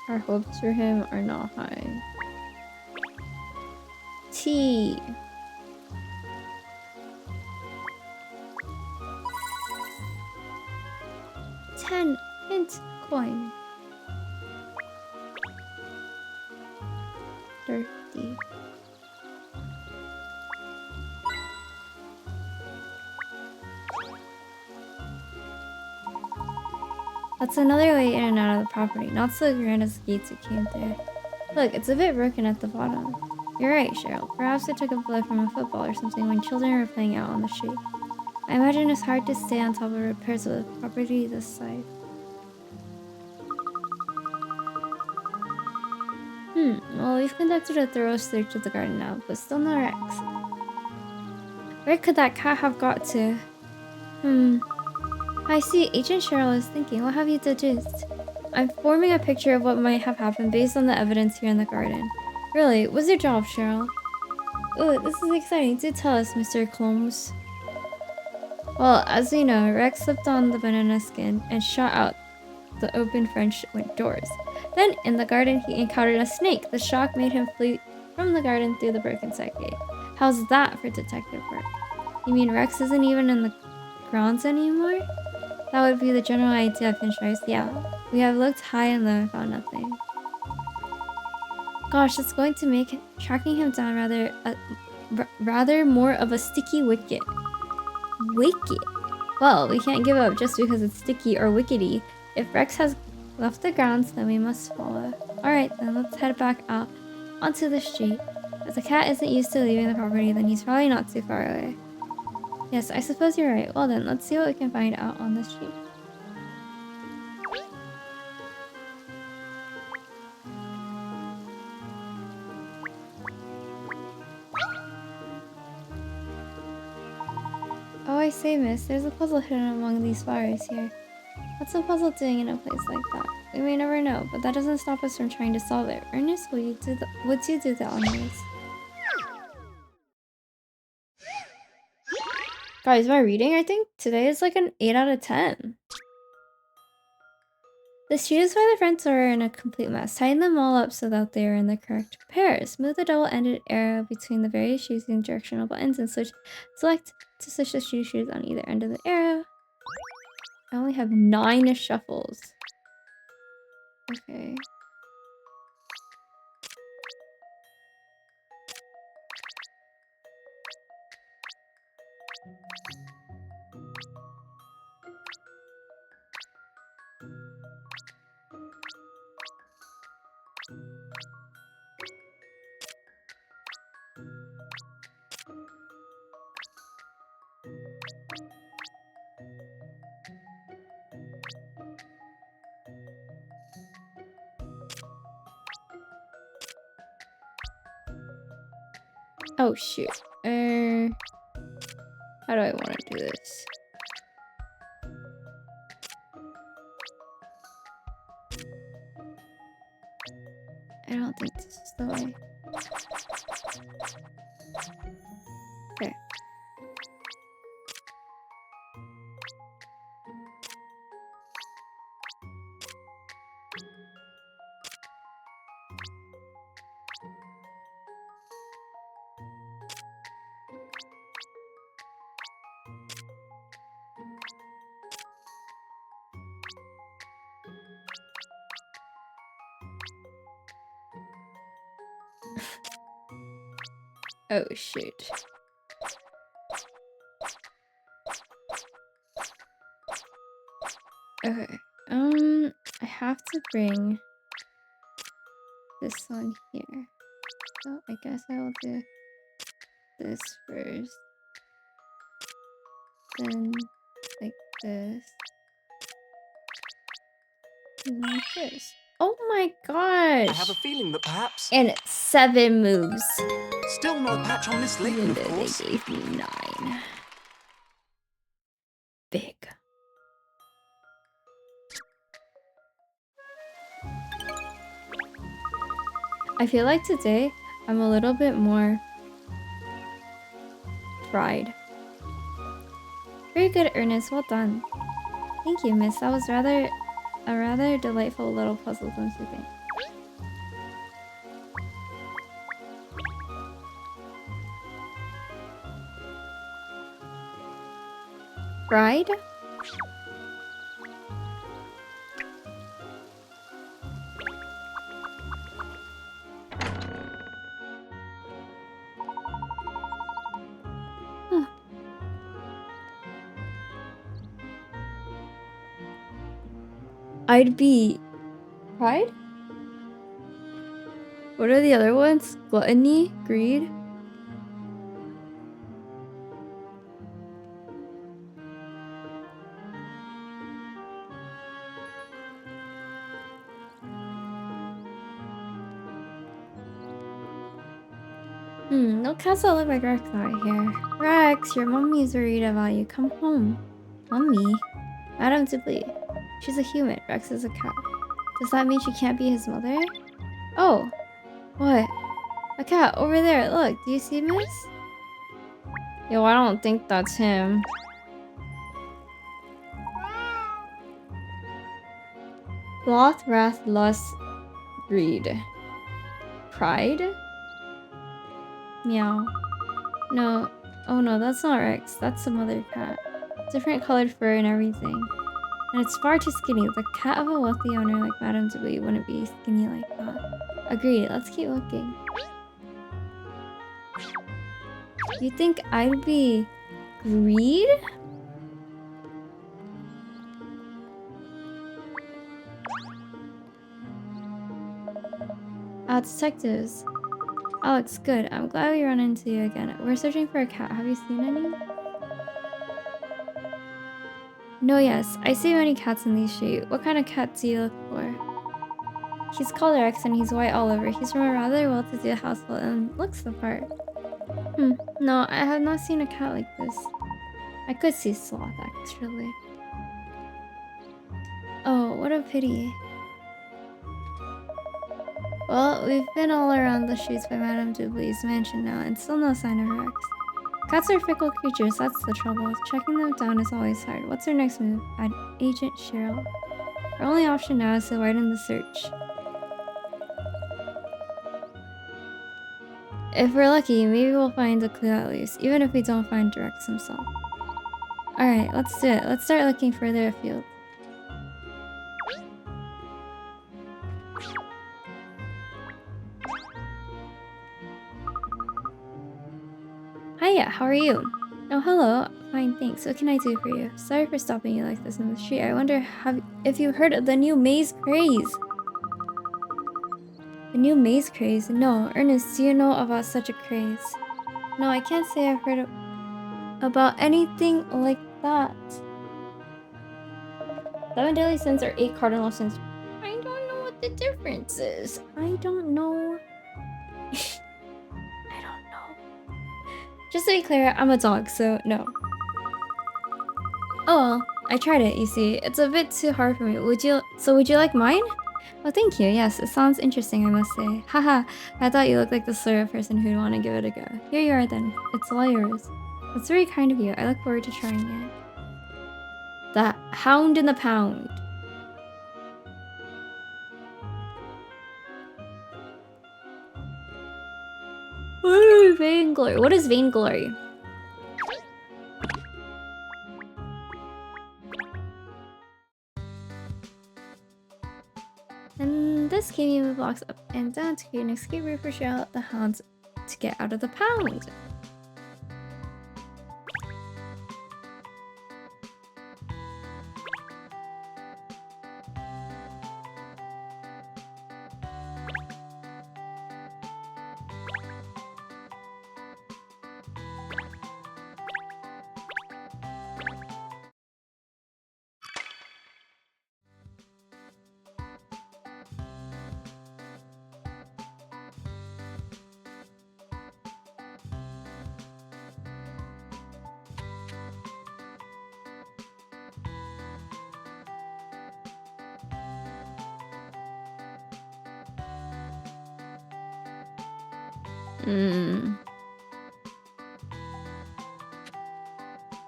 Our hopes for him are not high. T. $10 hint coin. 30. That's another way in and out of the property, not so grand as the gates it came through. Look, it's a bit broken at the bottom. You're right, Cheryl. Perhaps it took a blow from a football or something when children were playing out on the street. I imagine it's hard to stay on top of repairs of a property this size. Well, we've conducted a thorough search of the garden now, but still no Rex. Where could that cat have got to? I see. Agent Cheryl is thinking. What have you deduced? I'm forming a picture of what might have happened based on the evidence here in the garden. Really? What's your job, Cheryl? Ooh, this is exciting. Do tell us, Mr. Clombs. Well, as we know, Rex slipped on the banana skin and shot out the open French doors. Then, in the garden, he encountered a snake. The shock made him flee from the garden through the broken side gate. How's that for detective work? You mean Rex isn't even in the grounds anymore? That would be the general idea of Pinterest. Yeah, we have looked high and low and found nothing. Gosh, it's going to make tracking him down rather more of a sticky wicket. Wicket? Well, we can't give up just because it's sticky or wickety. If Rex has left the grounds, then we must follow. Alright, then let's head back out onto the street. If the cat isn't used to leaving the property, then he's probably not too far away. Yes, I suppose you're right. Well then, let's see what we can find out on the street. Oh, I say, miss, there's a puzzle hidden among these flowers here. What's a puzzle doing in a place like that? We may never know, but that doesn't stop us from trying to solve it. Ernest, would you do the honors? Guys, my reading, I think today is like an 8 out of 10. The streets by the front door are in a complete mess. Tighten them all up so that they are in the correct pairs. Move the double-ended arrow between the various shoes using directional buttons and select to switch the shoes on either end of the arrow. I only have 9 shuffles. Okay. Oh shoot. How do I want to do this? I don't think this is the way. Oh shoot. Okay. I have to bring this one here. So I guess I will do this first. Then like this. And like this. Oh my I have a gosh! feeling that perhaps... And 7 moves. Still no patch on Miss Layton, Even of though they course. gave me 9. Big. I feel like today I'm a little bit more fried. Very good, Ernest. Well done. Thank you, miss. That was a rather delightful little puzzle, don't you think? Fried? Huh. I'd be pride? What are the other ones? Gluttony? Greed? No cats that look like Rex out here. Rex, your mummy's worried about you. Come home. Mummy? Madame Dibley. She's a human. Rex is a cat. Does that mean she can't be his mother? Oh. What? A cat over there. Look, do you see, miss? Yo, I don't think that's him. Sloth, wrath, lust, greed. Pride? Meow. No. Oh no, that's not Rex. That's some other cat. Different colored fur and everything. And it's far too skinny. The cat of a wealthy owner like Madame Dewey wouldn't be skinny like that. Agreed. Let's keep looking. You think I'd be greed? Detectives. Alex, good. I'm glad we run into you again. We're searching for a cat. Have you seen any? No, yes. I see many cats in these streets. What kind of cat do you look for? He's called Rex and he's white all over. He's from a rather well-to-do household and looks the part. No, I have not seen a cat like this. I could see Sloth, actually. Oh, what a pity. Well, we've been all around the streets by Madame Dubley's mansion now, and still no sign of Rex. Cats are fickle creatures, that's the trouble. Tracking them down is always hard. What's our next move? Add Agent Cheryl. Our only option now is to widen the search. If we're lucky, maybe we'll find a clue at least, even if we don't find Rex himself. Alright, let's do it. Let's start looking further afield. Hiya, how are you? Oh, hello. Fine, thanks. What can I do for you? Sorry for stopping you like this in the street. I wonder if you heard of the new maze craze. The new maze craze? No. Ernest, do you know about such a craze? No, I can't say I've heard about anything like that. 7 deadly sins or 8 cardinal sins? I don't know what the difference is. I don't know. I don't know. Just to be clear, I'm a dog, so no. Oh well, I tried it, you see. It's a bit too hard for me. Would you like mine? Oh, thank you. Yes, it sounds interesting, I must say. Haha, I thought you looked like the sort of person who'd want to give it a go. Here you are then. It's all yours. That's very kind of you. I look forward to trying it. The Hound in the Pound. Ooh, vainglory. What is vainglory? In this game, you move blocks up and down to create an escape route for Cheryl the Hound's to get out of the pound.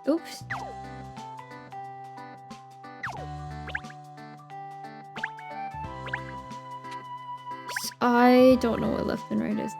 Oops. I don't know what left and right is.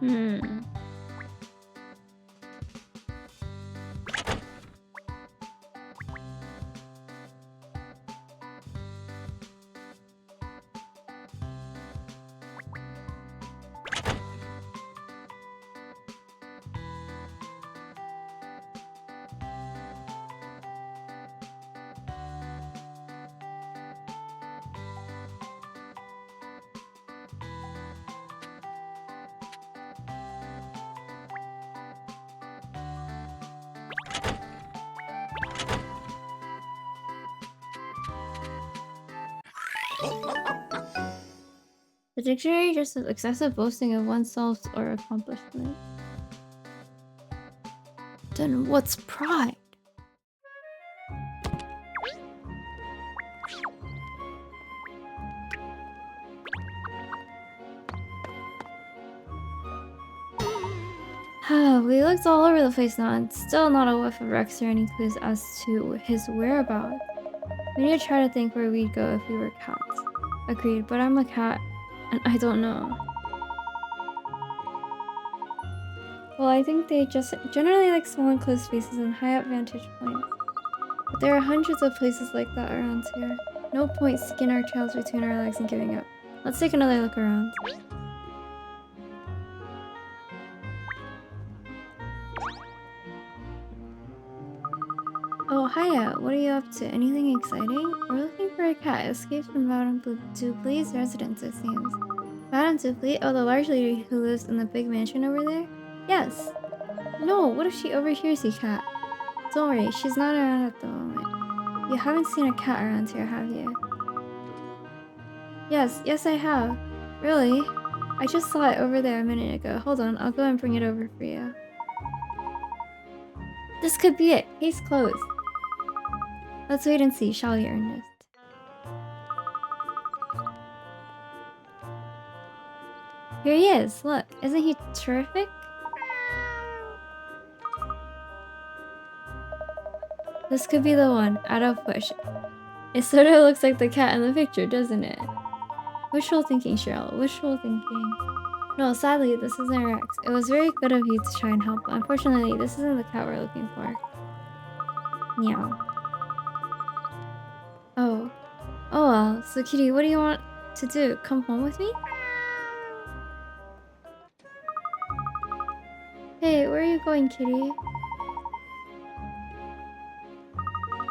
Okay. The dictionary just says excessive boasting of oneself or accomplishment. Then what's pride? We looked all over the place now and still not a whiff of Rex or any clues as to his whereabouts. We need to try to think where we'd go if we were cats. Agreed, but I'm a cat and I don't know. Well, I think they just generally like small enclosed spaces and high up vantage points. But there are hundreds of places like that around here. No point sticking our tails between our legs and giving up. Let's take another look around. Oh, hiya. What are you up to? Anything exciting? We're looking for a cat. Escaped from Madame Dupley's residence, it seems. Madame Dupley? Oh, the large lady who lives in the big mansion over there? Yes. No, what if she overhears you, cat? Don't worry, she's not around at the moment. You haven't seen a cat around here, have you? Yes, I have. Really? I just saw it over there a minute ago. Hold on, I'll go and bring it over for you. This could be it. Case closed. Let's wait and see, shall we, Ernest? Here he is. Look, isn't he terrific? This could be the one. Out of push. It sort of looks like the cat in the picture, doesn't it? Wishful thinking, Cheryl. Wishful thinking. No, sadly, this isn't Rex. It was very good of you to try and help, but unfortunately, this isn't the cat we're looking for. Meow. Oh. Oh well. So, Kitty, what do you want to do? Come home with me? Hey, where are you going, Kitty?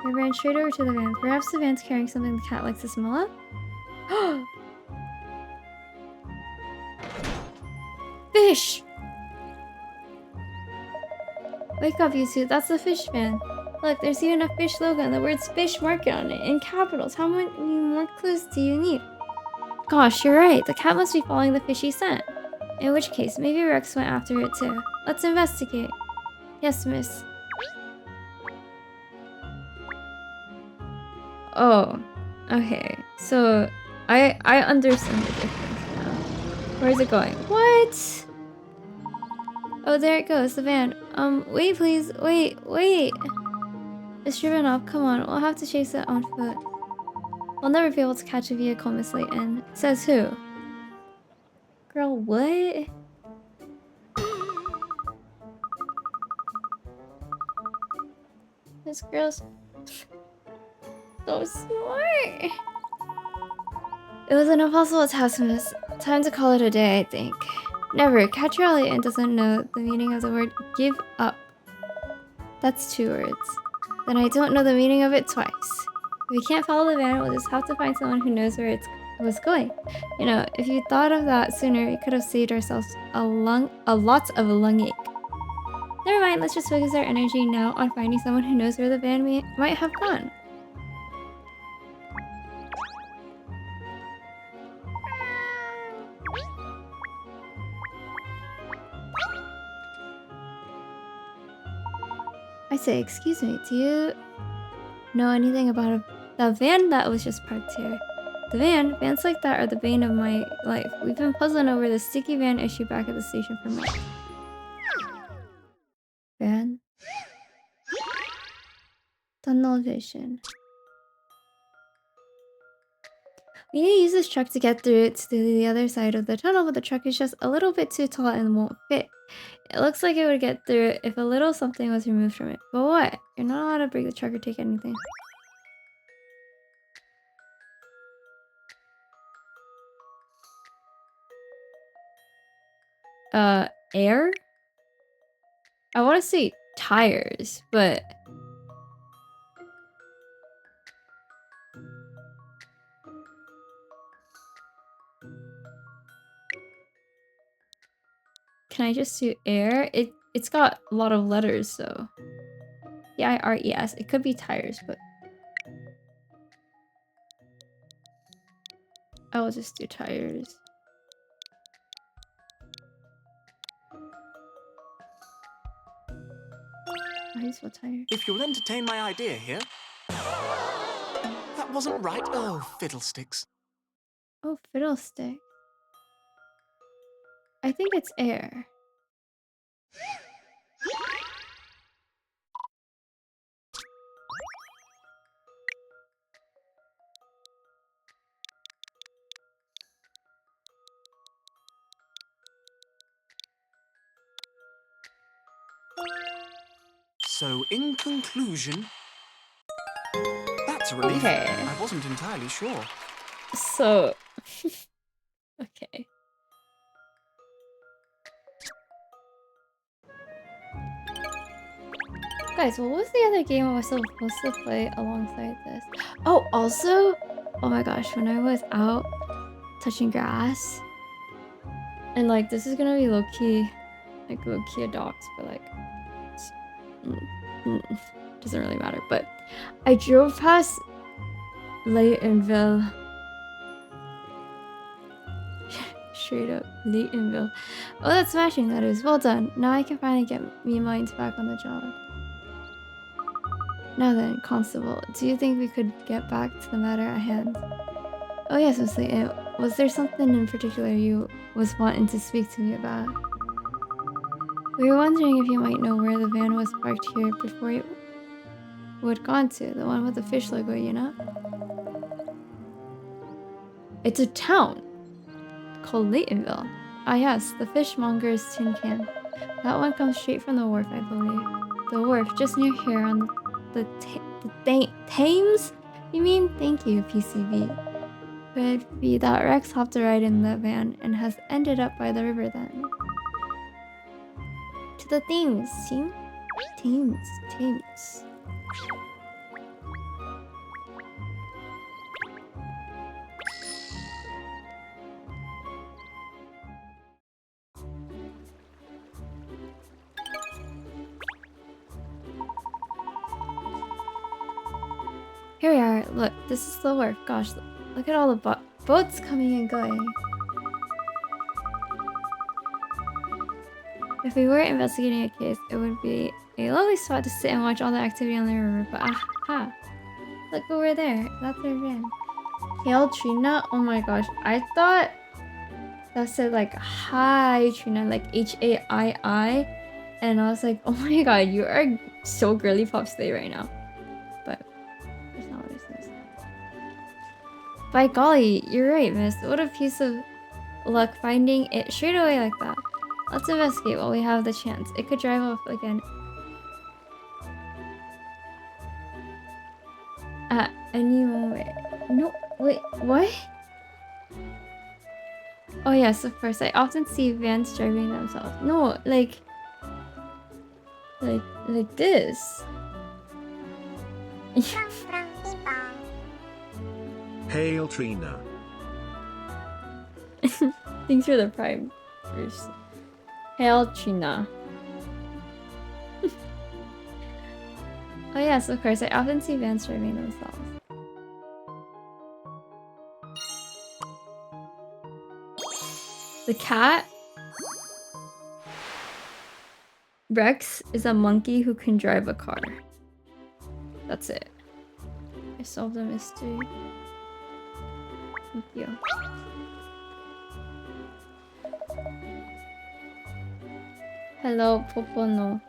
I ran straight over to the van. Perhaps the van's carrying something the cat likes to smell of? Fish! Wake up, you two. That's the fish van. Look, there's even a fish logo and the words Fish Market on it in capitals. How many more clues do you need? Gosh, you're right. The cat must be following the fishy scent. In which case, maybe Rex went after it too. Let's investigate. Yes, miss. Oh, okay. So I understand the difference now. Where is it going? What? Oh, there it goes, the van. Wait, please. Wait. It's driven off. Come on, we'll have to chase it on foot. We'll never be able to catch a vehicle, Miss Layton. Says who? Girl, what? This girl's so smart. It was an impossible task, Miss. Time to call it a day, I think. Never. Catch her Layton doesn't know the meaning of the word give up. That's 2 words. Then I don't know the meaning of it twice. If we can't follow the van, we'll just have to find someone who knows where it was going. You know, if you thought of that sooner, we could have saved ourselves a lot of lung ache. Never mind, let's just focus our energy now on finding someone who knows where the van might have gone. I say, excuse me, do you know anything about the van that was just parked here? The vans like that are the bane of my life. We've been puzzling over the sticky van issue back at the station for months. Van? Tunnel vision. We need to use this truck to get through to the other side of the tunnel, but the truck is just a little bit too tall and won't fit. It looks like it would get through it if a little something was removed from it. But what? You're not allowed to break the truck or take anything. Air? I want to say tires, but... Can I just do air? It's got a lot of letters, so... T-I-R-E-S. It could be tires, but... I will just do tires. Might as well tires. If you'll entertain my idea here. That wasn't right. Oh, fiddlesticks. Oh, fiddlestick. I think it's air. So, in conclusion... That's a relief. Okay. I wasn't entirely sure. So... okay. Guys, what was the other game I was supposed to play alongside this? Oh, also... Oh my gosh, when I was out touching grass... And like, this is gonna be low-key... Like, low-key a dox, but like... doesn't really matter, but... I drove past Laytonville. Straight up, Laytonville. Oh, that's smashing, that is. Well done. Now I can finally get me and mine back on the job. Now then, Constable, do you think we could get back to the matter at hand? Oh yes, Miss Layton. Was there something in particular you was wanting to speak to me about? We were wondering if you might know where the van was parked here before it would gone to. The one with the fish logo, you know? It's a town called Laytonville. Ah yes, the fishmonger's tin can. That one comes straight from the wharf, I believe. The wharf, just near here on the Thames? You mean? Thank you, PCB. Could be that Rex hopped a ride in the van and has ended up by the river then. To the Thames, team? Thames. Here we are. Look, this is the wharf. Gosh, look at all the boats coming and going. If we weren't investigating a case, it would be a lovely spot to sit and watch all the activity on the river. But aha! Look over there. That's our van. Hail Trina? Oh my gosh. I thought that said like hi Trina, like H-A-I-I. And I was like, oh my god, you are so girly pop today right now. But that's not what it says. By golly, you're right, miss. What a piece of luck finding it straight away like that. Let's investigate while we have the chance. It could drive off again at any moment. No, wait, what? Oh yes, of course. I often see vans driving themselves. No, like this. Hail Trina. Thanks for the prime. First. Hail Trina. Oh yes, of course. I often see vans driving themselves. The cat Rex is a monkey who can drive a car. That's it. I solved the mystery. Thank you. Hello, Popono.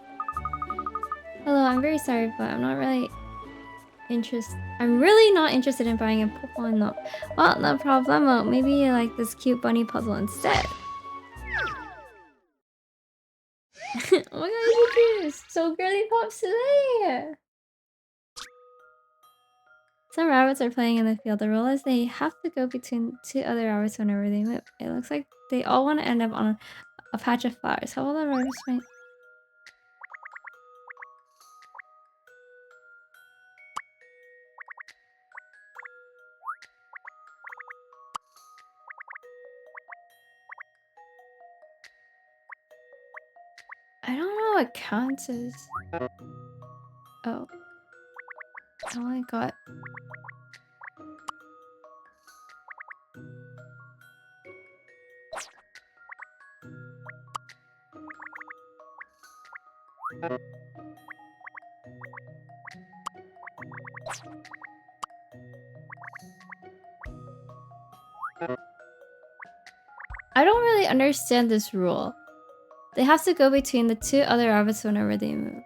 Hello, I'm very sorry, but I'm not really interested. I'm really not interested in buying a Popono. Well, no problem. Maybe you like this cute bunny puzzle instead. Oh my god, you do so girly pops today. Some rabbits are playing in the field. The rule is they have to go between two other rabbits whenever they move. It looks like they all want to end up on a patch of flowers. How will the rabbits might... I don't know what counts as... Oh. I only got... I don't really understand this rule. They have to go between the two other rabbits whenever they move.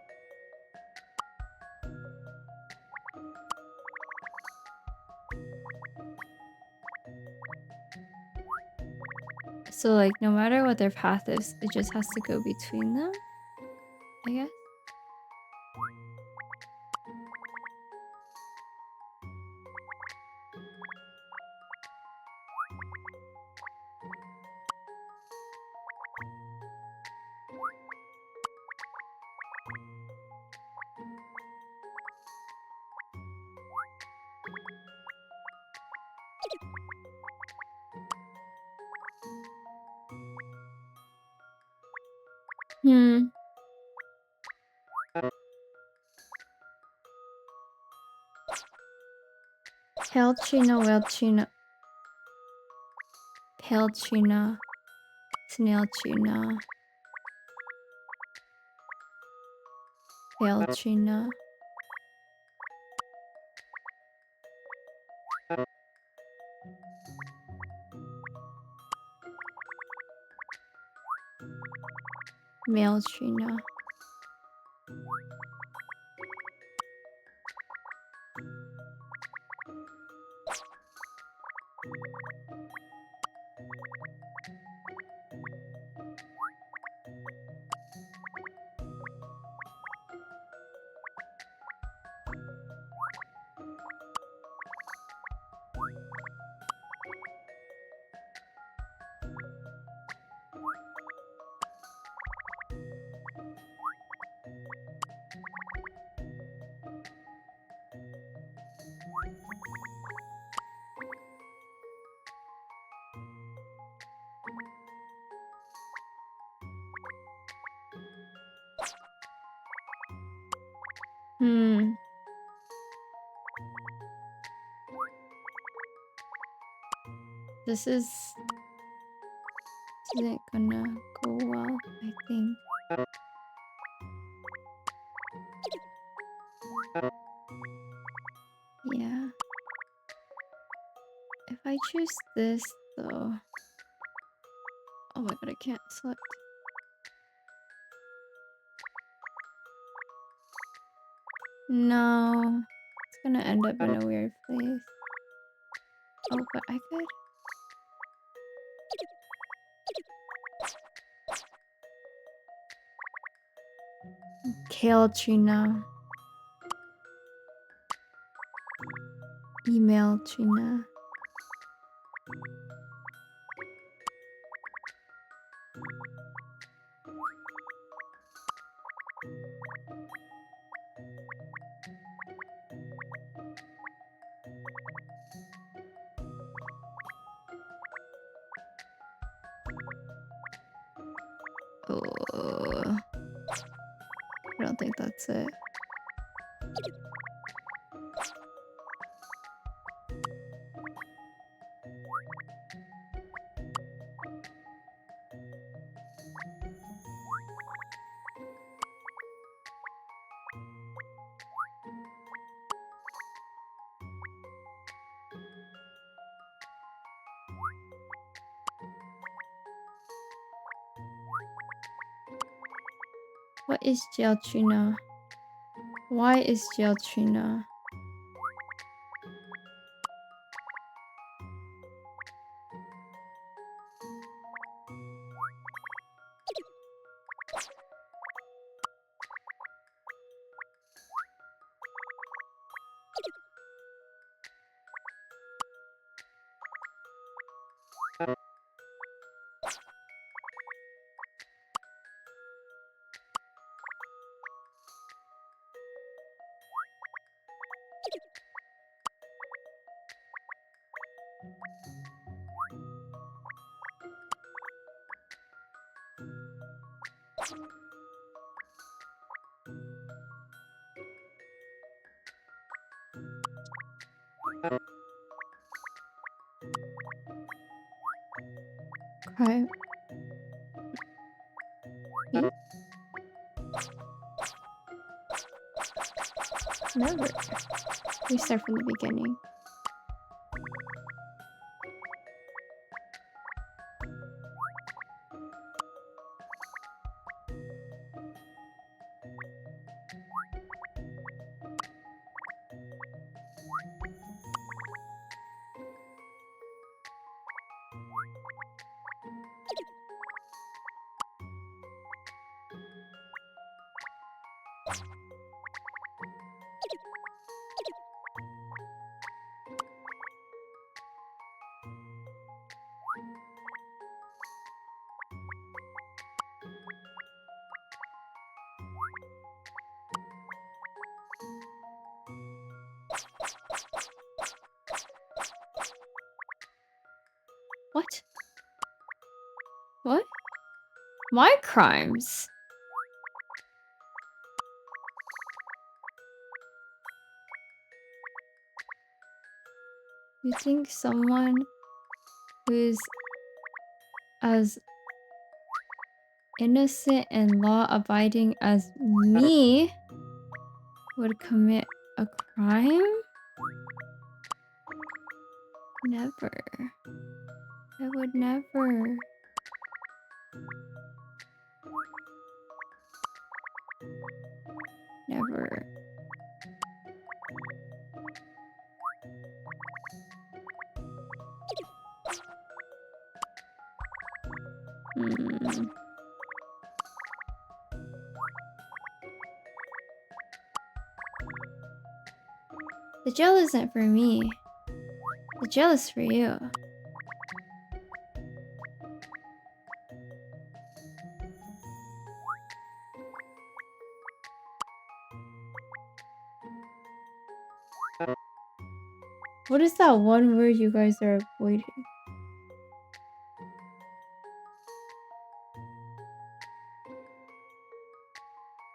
So like no matter what their path is, it just has to go between them, I guess. Pale tuna, whale tuna, pale tuna, snail tuna, pale tuna. Male tuna. This isn't gonna go well, I think. Yeah. If I choose this, though... Oh my god, I can't select. No. It's gonna end up in a weird place. Oh, but I could... Kale tuna. Email tuna. Oh, I don't think that's it. What is jail tuna? Why is jail tuna? Crime. Never. We start from the beginning. What? What? My crimes? You think someone who's as innocent and law-abiding as me would commit a crime? Never. I would never. Never. Hmm. The jail isn't for me. The jail is for you. What is that one word you guys are avoiding?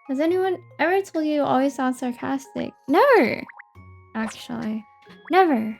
Has anyone ever told you always sound sarcastic? Never! Actually. Never.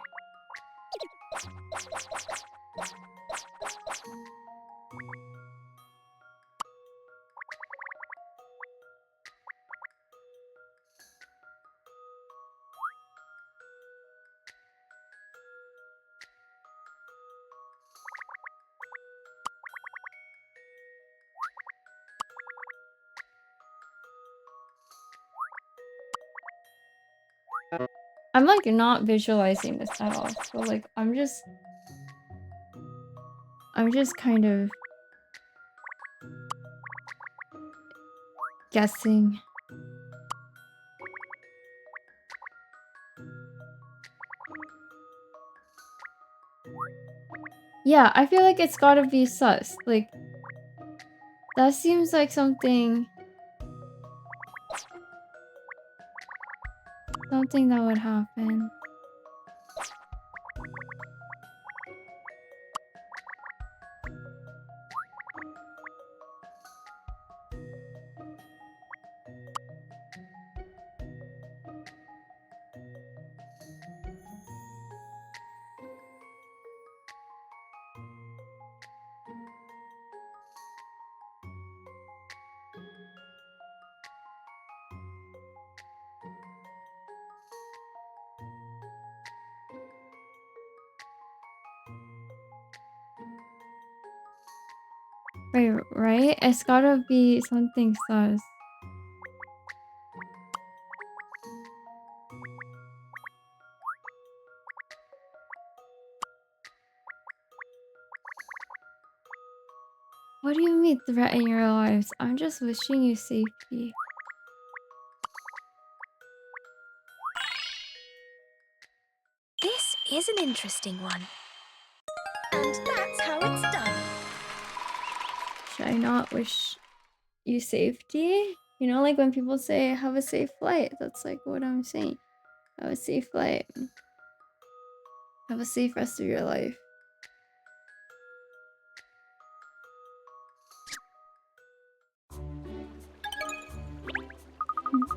I'm like not visualizing this at all. So like I'm just kind of guessing. Yeah, I feel like it's gotta be sus. Like, that seems like something that would happen. Right? It's gotta be something sus. What do you mean threat in your lives? I'm just wishing you safety. This is an interesting one. And that's how it's done. Should I not wish you safety? You know, like when people say, have a safe flight. That's like what I'm saying. Have a safe flight. Have a safe rest of your life.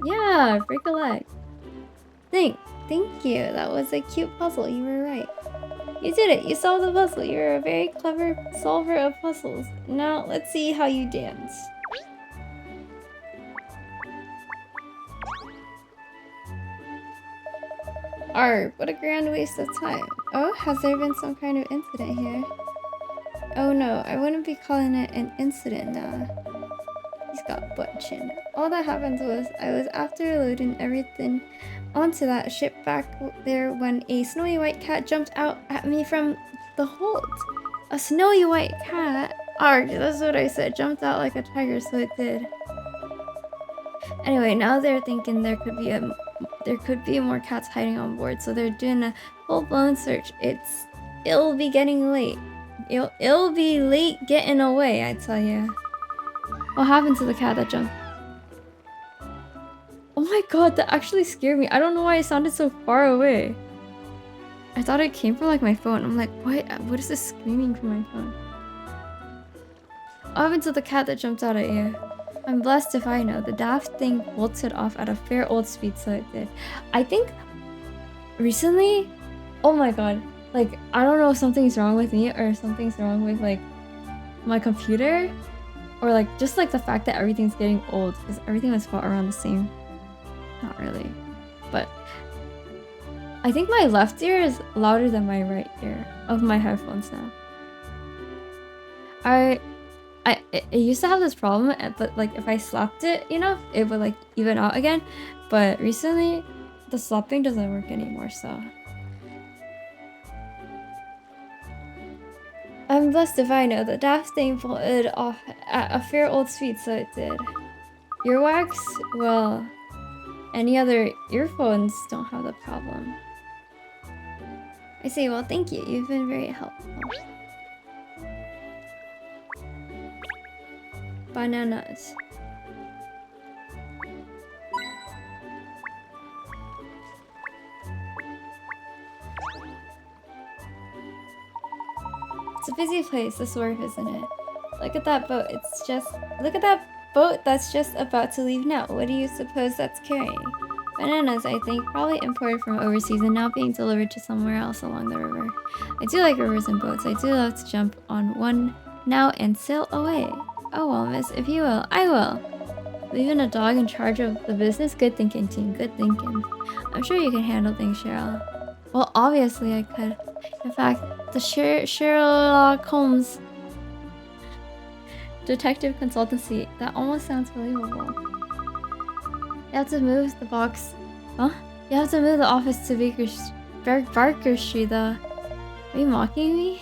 Yeah, break a leg. Thank you. That was a cute puzzle. You were right. You did it. You solved the puzzle. You're a very clever solver of puzzles. Now, let's see how you dance. Arr, what a grand waste of time. Oh, has there been some kind of incident here? Oh no, I wouldn't be calling it an incident now. He's got butt chin. All that happened was I was after loading everything onto that ship back there when a snowy white cat jumped out at me from the hold. A snowy white cat? Arg, that's what I said. Jumped out like a tiger, so it did. Anyway, now they're thinking there could be more cats hiding on board, so they're doing a full-blown search. It'll be getting late. It'll be late getting away, I tell you. What happened to the cat that jumped? Oh my god, that actually scared me. I don't know why it sounded so far away. I thought it came from like my phone. I'm like, what is this screaming from my phone? What happened to the cat that jumped out at you? I'm blessed if I know. The daft thing bolted off at a fair old speed, so it did. I think recently, oh my god, like I don't know if something's wrong with me or something's wrong with like my computer, or like just like the fact that everything's getting old because everything was fought around the same. Not really, but I think my left ear is louder than my right ear of my headphones now. It used to have this problem, but like if I slapped it, you know, it would like even out again. But recently, the slapping doesn't work anymore, so. I'm blessed if I know. The daft thing bolted off at a fair old speed, so it did. Earwax? Well, any other earphones don't have the problem. I say, well, thank you. You've been very helpful. Bananas. It's a busy place, this wharf, isn't it? Look at that boat. Look at that boat that's just about to leave now. What do you suppose that's carrying? Bananas, I think, probably imported from overseas and now being delivered to somewhere else along the river. I do like rivers and boats. I do love to jump on one now and sail away. Oh well, miss, if you will, I will. Leaving a dog in charge of the business? Good thinking, team. Good thinking. I'm sure you can handle things, Cheryl. Well, obviously I could. In fact, the Sherlock Holmes detective consultancy, that almost sounds believable. You have to move the box. Huh? You have to move the office to Barker Street, though. Are you mocking me?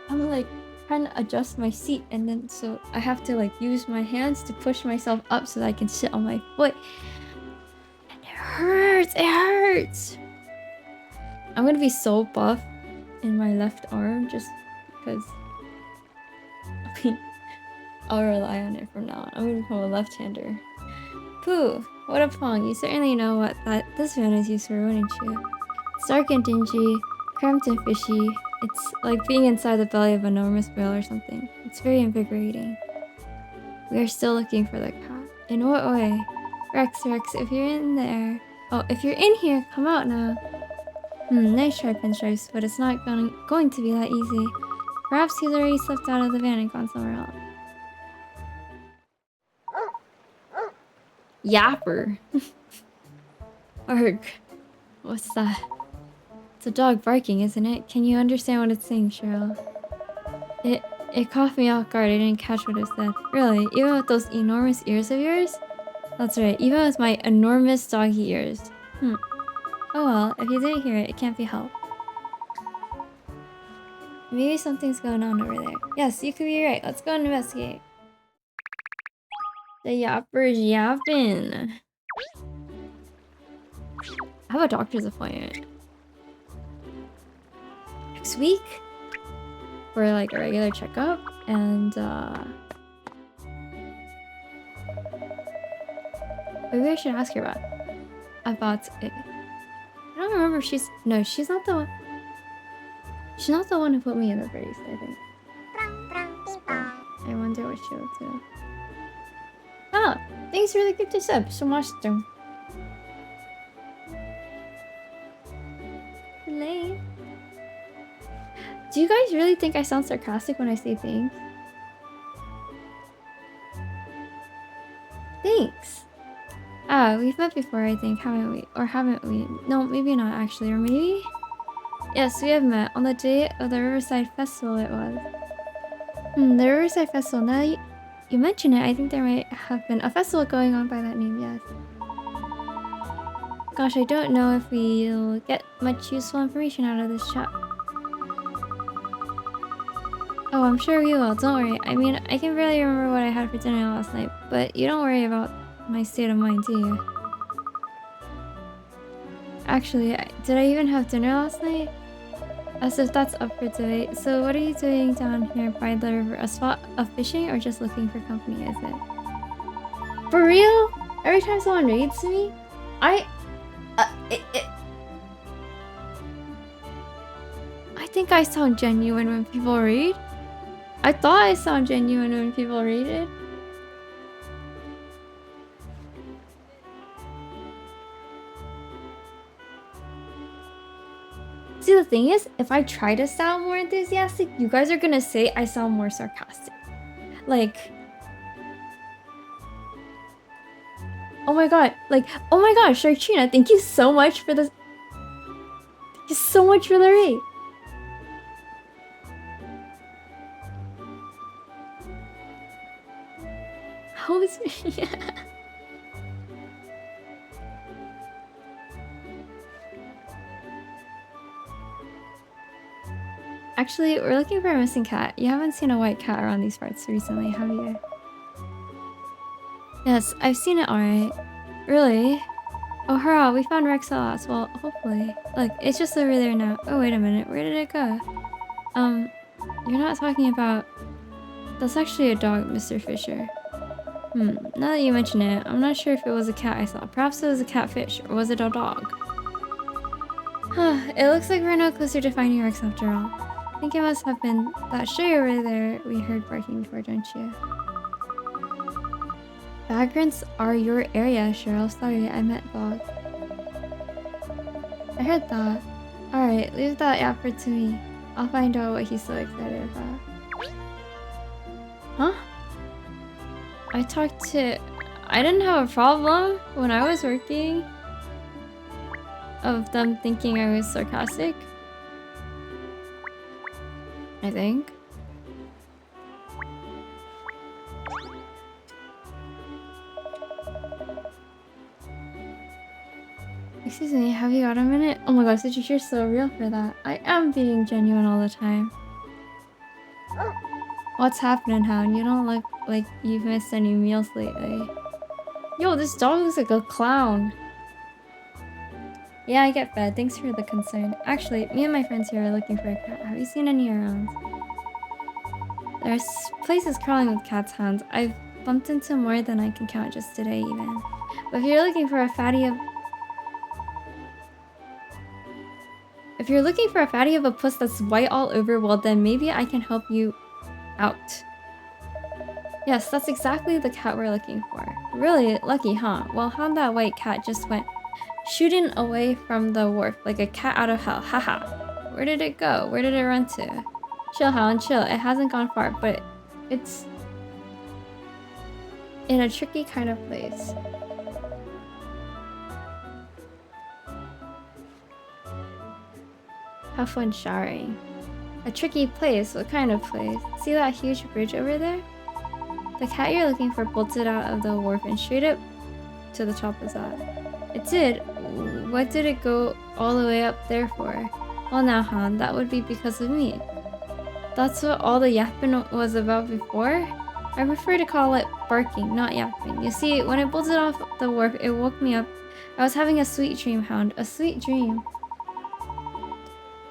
I'm like trying to adjust my seat, and then so I have to like use my hands to push myself up so that I can sit on my foot. And it hurts. It hurts. I'm gonna be so buff in my left arm just because. I mean, I'll rely on it from now on. I'm gonna become a left-hander. Pooh, what a pong. You certainly know what this van is used for, wouldn't you? It's dark and dingy, cramped and fishy. It's like being inside the belly of an enormous whale or something. It's very invigorating. We are still looking for the cat. In what way? Rex, if you're in there... Oh, if you're in here, come out now. Nice try, Pinstripes, but it's not going to be that easy. Perhaps he's already slipped out of the van and gone somewhere else. Yapper. Arg. What's that? It's a dog barking, isn't it? Can you understand what it's saying, Cheryl? It caught me off guard. I didn't catch what it said. Really? Even with those enormous ears of yours? That's right. Even with my enormous doggy ears. Oh well, if you didn't hear it, it can't be helped. Maybe something's going on over there. Yes, you could be right. Let's go and investigate. The yapper's yapping. I have a doctor's appointment next week for like a regular checkup, and maybe I should ask her about it. I don't remember if she's not the one. She's not the one who put me in the brace, I think. I wonder what she'll do. Oh, thanks for the gift of sub. So much to Lame. Do you guys really think I sound sarcastic when I say things? Thanks. Ah, we've met before, I think, haven't we? Or haven't we? No, maybe not actually, or maybe? Yes, we have met. On the day of the Riverside Festival it was. The Riverside Festival. Now you mention it, I think there might have been a festival going on by that name, yes. Gosh, I don't know if we'll get much useful information out of this chat. Oh, I'm sure we will, don't worry. I mean, I can barely remember what I had for dinner last night, but you don't worry about my state of mind, do you? Actually, did I even have dinner last night? As if that's up for debate. So what are you doing down here by the river? A spot of fishing or just looking for company, is it? For real? Every time someone reads me, I think I sound genuine when people read. I thought I sound genuine when people read it. See, the thing is, if I try to sound more enthusiastic, you guys are gonna say I sound more sarcastic. Like, oh my god, Sharchina, thank you so much for this. Thank you so much for the raid. How is me? Actually, we're looking for a missing cat. You haven't seen a white cat around these parts recently, have you? Yes, I've seen it alright. Really? Oh, hurrah, we found Rex at last. Well, hopefully. Look, it's just over there now. Oh, wait a minute. Where did it go? You're not talking about... That's actually a dog, Mr. Fisher. Now that you mention it, I'm not sure if it was a cat I saw. Perhaps it was a catfish, or was it a dog? It looks like we're no closer to finding Rex after all. I think it must have been that stray over there we heard barking before, don't you? Vagrants are your area, Cheryl. Sorry, I meant dog. I heard that. Alright, leave that yapper to me. I'll find out what he's so excited about. Huh? I didn't have a problem when I was working of them thinking I was sarcastic. I think. Excuse me, have you got a minute? Oh my gosh, Citrus, you're so real for that. I am being genuine all the time. What's happening, Hound? You don't look like you've missed any meals lately. Yo, this dog looks like a clown. Yeah, I get fed. Thanks for the concern. Actually, me and my friends here are looking for a cat. Have you seen any around? There's places crawling with cats, Hound. I've bumped into more than I can count just today, even. But if you're looking for a fatty of... If you're looking for a fatty of a puss that's white all over, well then maybe I can help you out. Yes, that's exactly the cat we're looking for. Really lucky, huh? Well, how'd that white cat just went shooting away from the wharf like a cat out of hell. Haha. Where did it go? Where did it run to? Chill, Hound, chill. It hasn't gone far, but it's in a tricky kind of place. Have fun showering. A tricky place? What kind of place? See that huge bridge over there? The cat you're looking for bolted out of the wharf and straight up to the top of that. It did? What did it go all the way up there for? Well now, Hound, that would be because of me. That's what all the yapping was about before? I prefer to call it barking, not yapping. You see, when it bolted off the wharf, it woke me up. I was having a sweet dream, Hound. A sweet dream.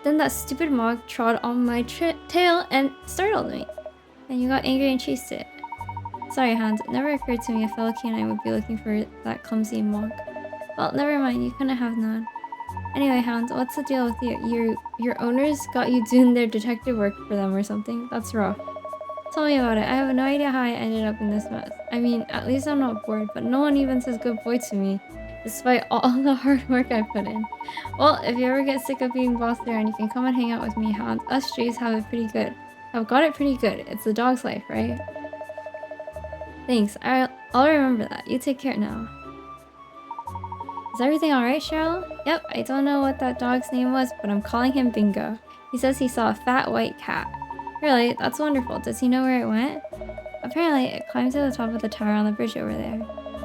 Then that stupid mog trod on my tail and startled me. And you got angry and chased it. Sorry, Hound. It never occurred to me a fellow canine would be looking for that clumsy mog. Well, never mind. You couldn't have known. Anyway, Hound, what's the deal with you? Your owners got you doing their detective work for them or something? That's rough. Tell me about it. I have no idea how I ended up in this mess. I mean, at least I'm not bored, but no one even says good boy to me, despite all the hard work I put in. Well, if you ever get sick of being bossed around, you can come and hang out with me, Hound. Us strays have it pretty good. I've got it pretty good. It's the dog's life, right? Thanks. I'll remember that. You take care now. Is everything alright, Cheryl? Yep, I don't know what that dog's name was, but I'm calling him Bingo. He says he saw a fat white cat. Really? That's wonderful. Does he know where it went? Apparently, it climbed to the top of the tower on the bridge over there.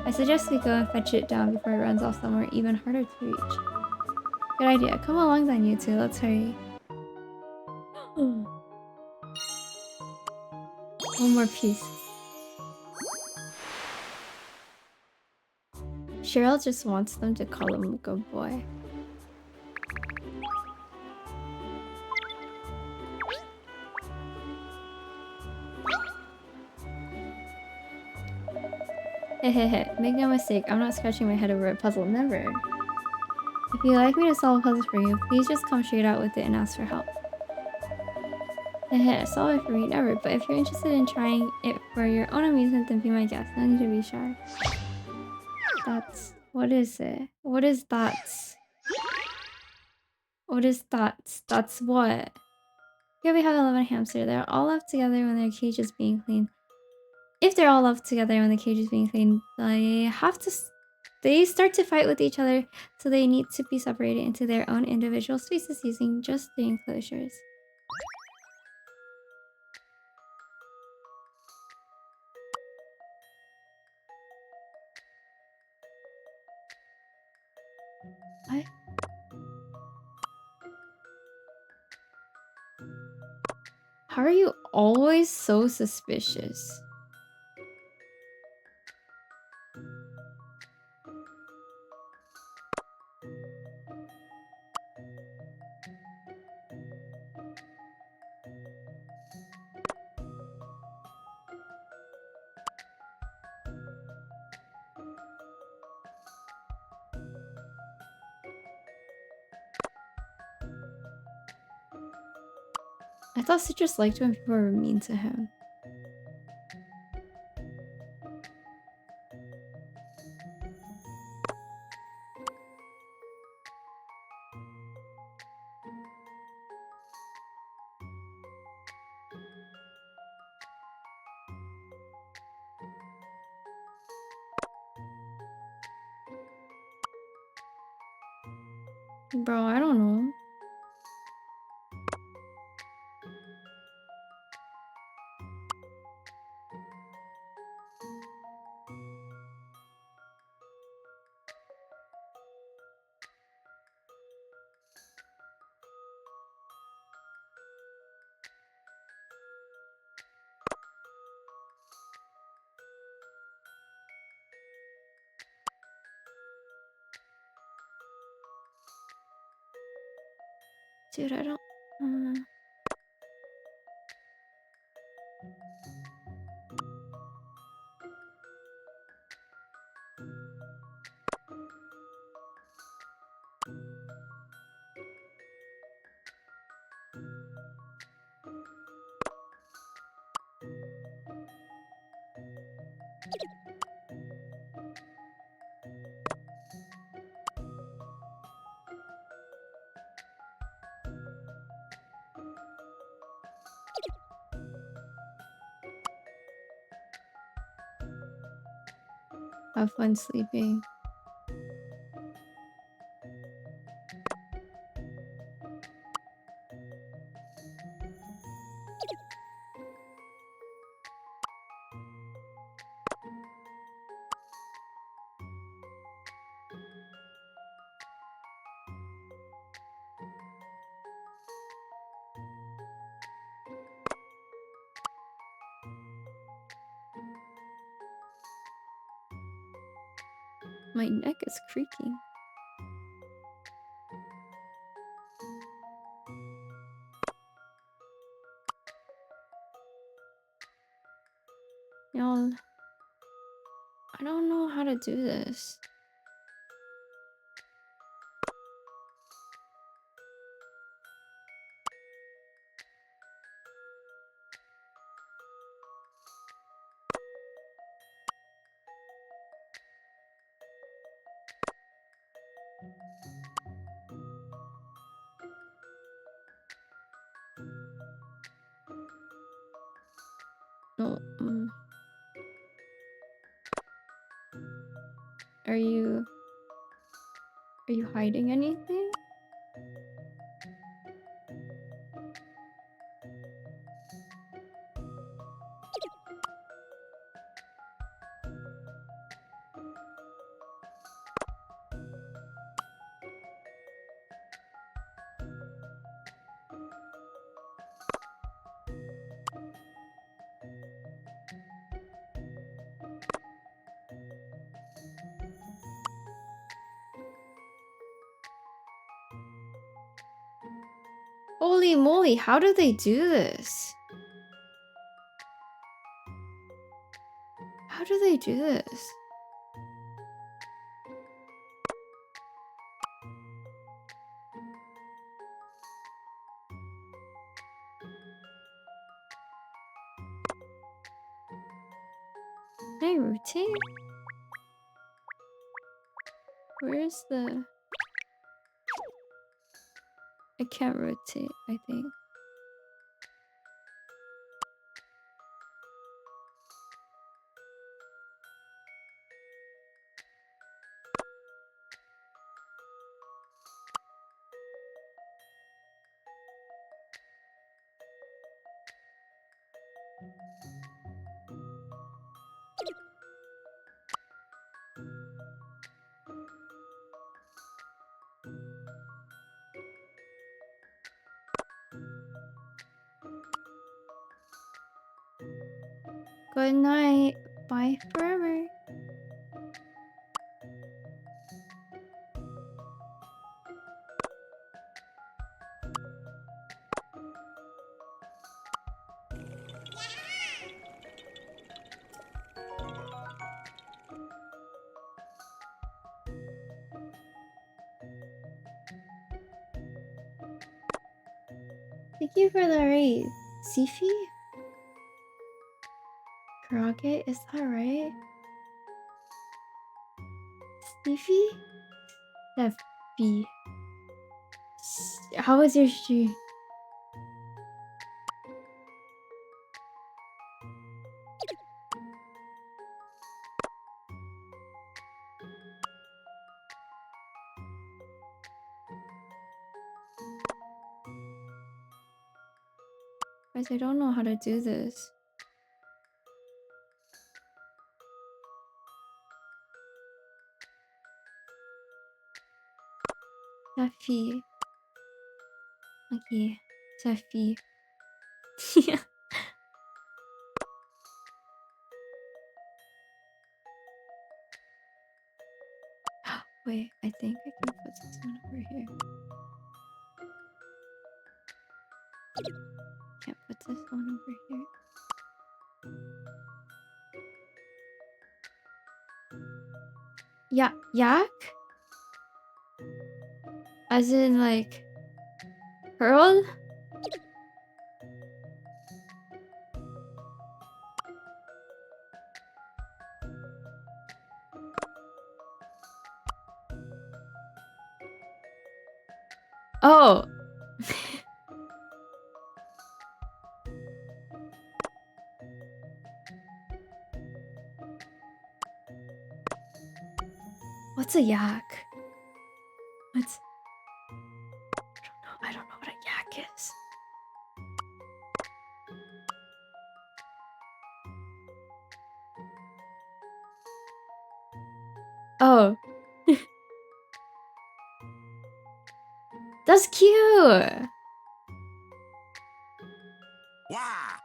I suggest we go and fetch it down before it runs off somewhere even harder to reach. Good idea. Come along then, you two. Let's hurry. One more piece. Cheryl just wants them to call him a good boy. Hehehe, make no mistake, I'm not scratching my head over a puzzle, never. If you'd like me to solve a puzzle for you, please just come straight out with it and ask for help. Hehe, solve it for me, never, but if you're interested in trying it for your own amusement, then be my guest, no need to be shy. What is it? What is that? What is that? That's what? Here we have 11 hamsters. They're all left together when their cage is being cleaned. If they're all left together when the cage is being cleaned, they start to fight with each other, so they need to be separated into their own individual spaces using just the enclosures. What? How are you always so suspicious? I thought Citrus liked when people were mean to him. Bro, I don't know. Dude, I don't. Have fun sleeping. My neck is creaking. Y'all, I don't know how to do this. No, Are you hiding anything? Holy moly, how do they do this? How do they do this? Can I rotate? Where's the... I can't rotate, I think. Good night. Bye forever. Thank you for the raid. Sifi? Karage, is that right? Sifi? Steffi. How was your stream? Guys, I don't know how to do this. Steffi. Okay. Steffi. Yeah. Wait, I think I can put this one over here. Can't put this one over here. Yeah, yak? As in like pearl? Oh. What's a yak? What's... I don't know what a yak is. Oh. That's cute! Wah!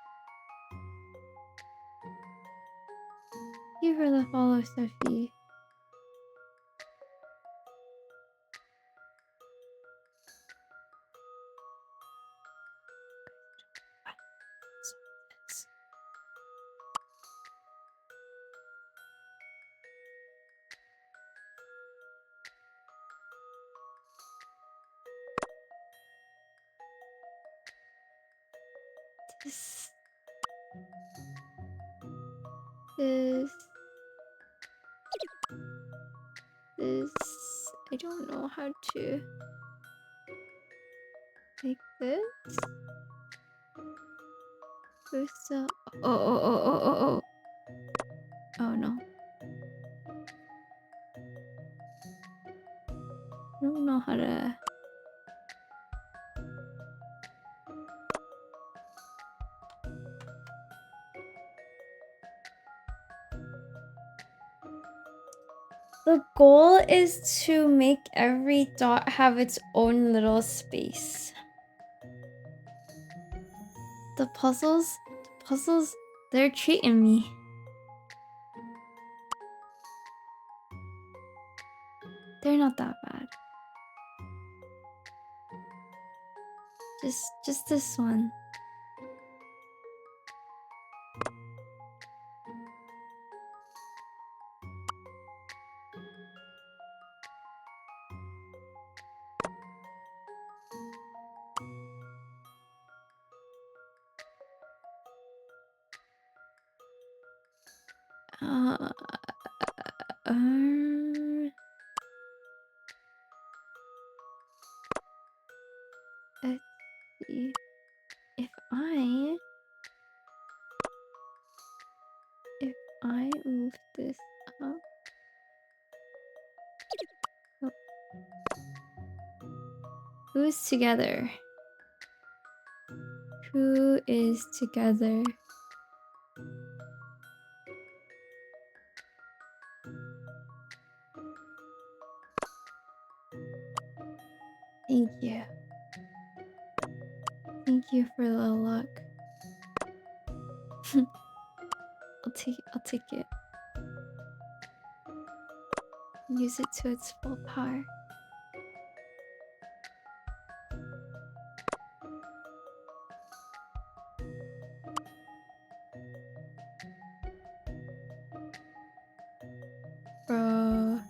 Thank you for the follow, Sophie. This... This... This... I don't know how to... Like this? This, oh. Oh no. I don't know how to... The goal is to make every dot have its own little space. The puzzles, they're treating me. They're not that bad. Just this one. Let's see. If I move this up. Oh. Who's together? Who is together? Thank you. Thank you for the luck. I'll take it. Use it to its full power. Bro.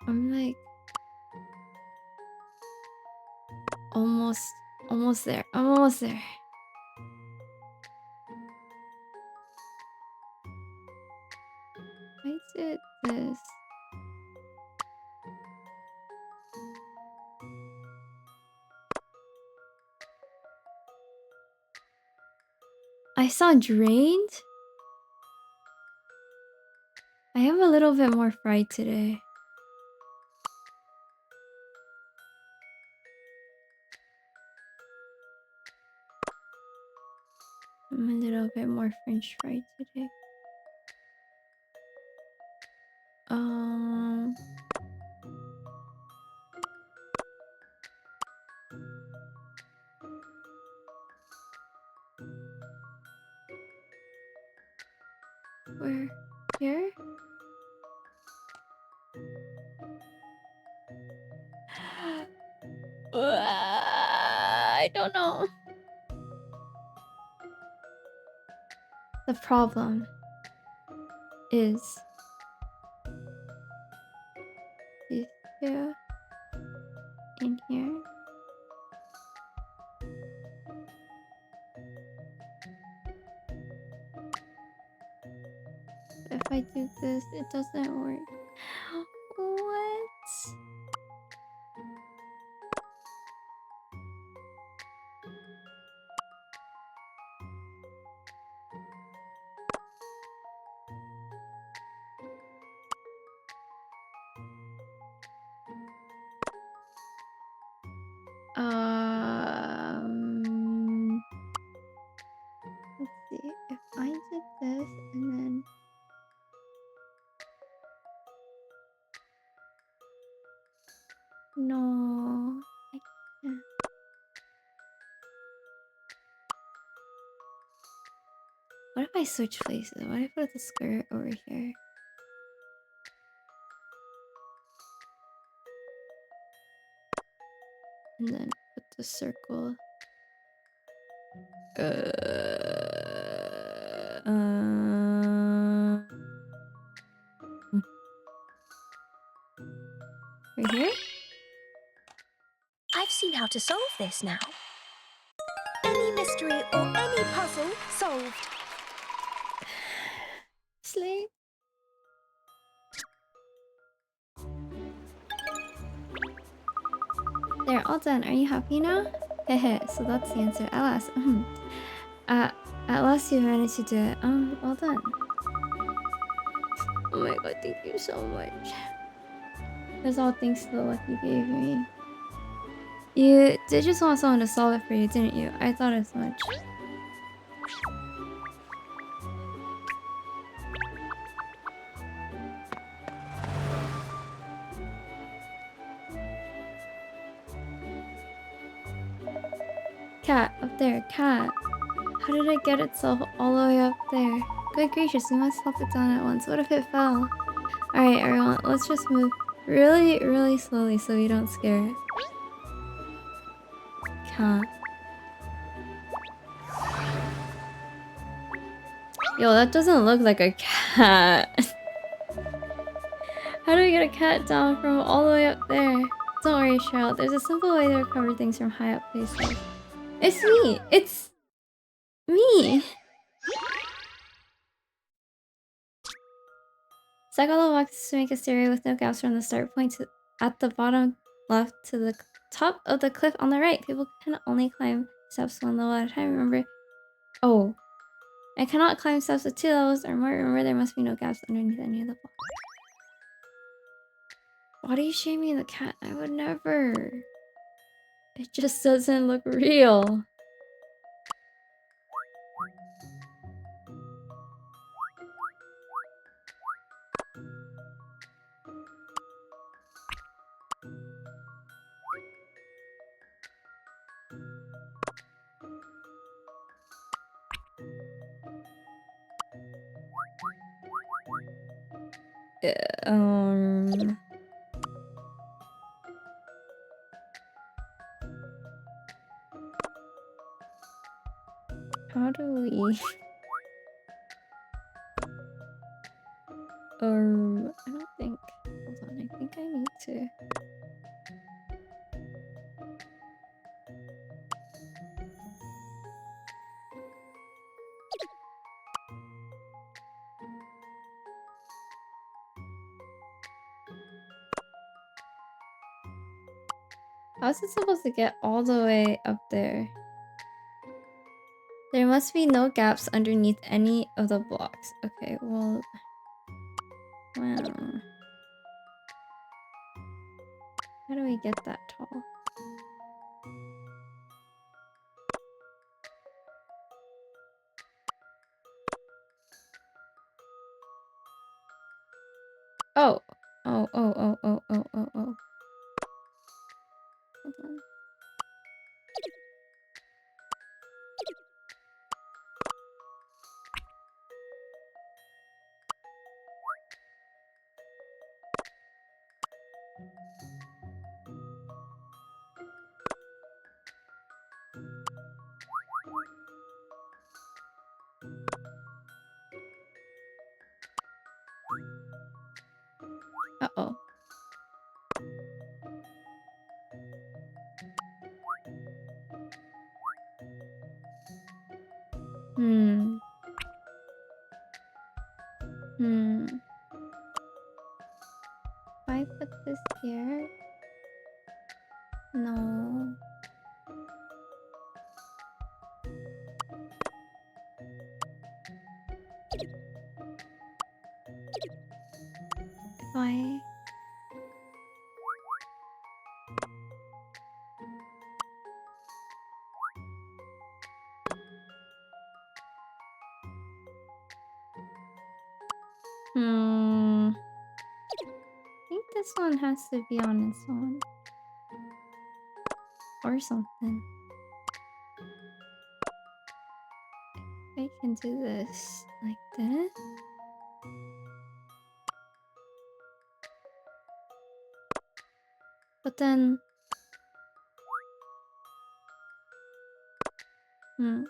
I'm like almost there. I'm almost there. Why is it this? I saw drained. I have a little bit more fried today. I'm a little bit more French fried today. Where? I don't know. The problem is these two in here. If I do this, it doesn't work. What? Let's see. If I did this and then no, I can't. What if I switch places? What if I put the skirt over here? And then put the circle. Right here? I've seen how to solve this now. Any mystery or any puzzle solved. Slay. They're all done. Are you happy now? Hehe, so that's the answer. At last. At last you managed to do it. Well done. Oh my god, thank you so much. It's all thanks to the luck you gave me. You did just want someone to solve it for you, didn't you? I thought as much. Cat, up there, cat. How did it get itself all the way up there? Good gracious, we must help it down at once. What if it fell? Alright, everyone, let's just move really, really slowly so we don't scare it. Cat. Yo, that doesn't look like a cat. How do we get a cat down from all the way up there? Don't worry, Cheryl. There's a simple way to recover things from high up places. It's me! It's me! Stack all the boxes to make a stairway with no gaps from the start point to at the bottom left to the top of the cliff on the right. People can only climb steps one level at a time. Remember? Oh. I cannot climb steps with 2 levels or more. Remember, there must be no gaps underneath any of the blocks. Body shaming the cat? I would never. It just doesn't look real. Um... How do we... I don't think... Hold on, I think I need to... How's it supposed to get all the way up there? There must be no gaps underneath any of the blocks. Okay, well... Wow. How do we get that tall? Oh! Oh, oh, oh, oh, oh, oh, oh. Hold on. Uh-oh. Hmm. Hmm. If I put this here? No. If I... Hmm. I think this one has to be on its own. Or something. I can do this like this. But then... Hmm.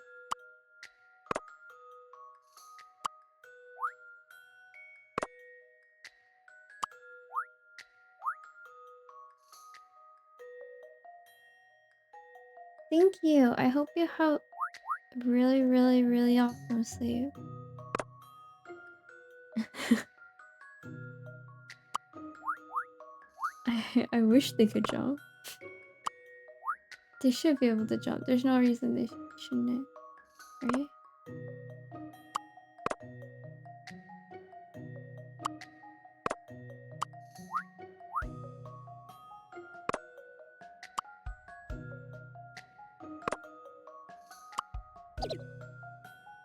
Thank you. I hope you have really, really, really awesome sleep. I wish they could jump. They should be able to jump. There's no reason they shouldn't, right?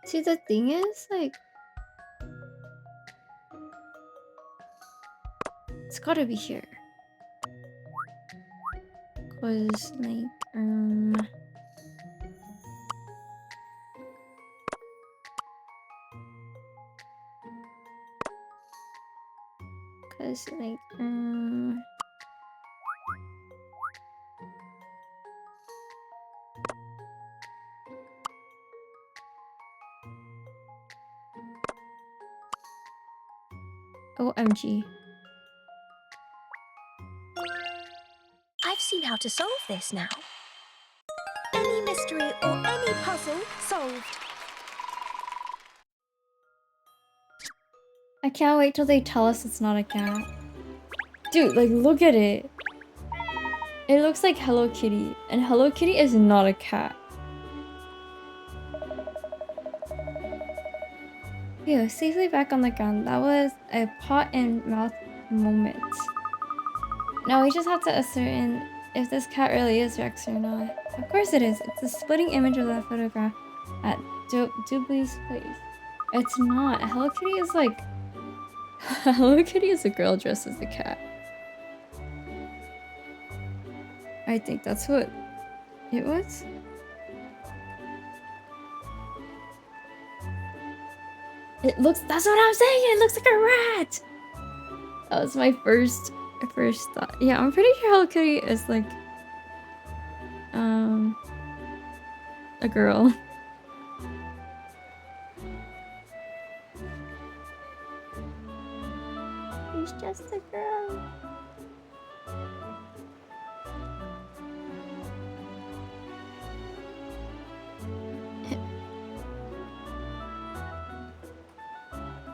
See, the thing is, like, it's gotta be here. Cause, like, cause, like, OMG. I've seen how to solve this now. Any mystery or any puzzle solved. I can't wait till they tell us it's not a cat. Dude, like, look at it. It looks like Hello Kitty, and Hello Kitty is not a cat. Phew, safely back on the ground. That was a paw and mouth moment. Now we just have to ascertain if this cat really is Rex or not. Of course it is. It's a splitting image of that photograph at Dubley's place. It's not. Hello Kitty is like... Hello Kitty is a girl dressed as a cat. I think that's what it was. It looks... That's what I'm saying! It looks like a rat! That was my first thought. Yeah, I'm pretty sure Hello Kitty is like... a girl. She's just a girl.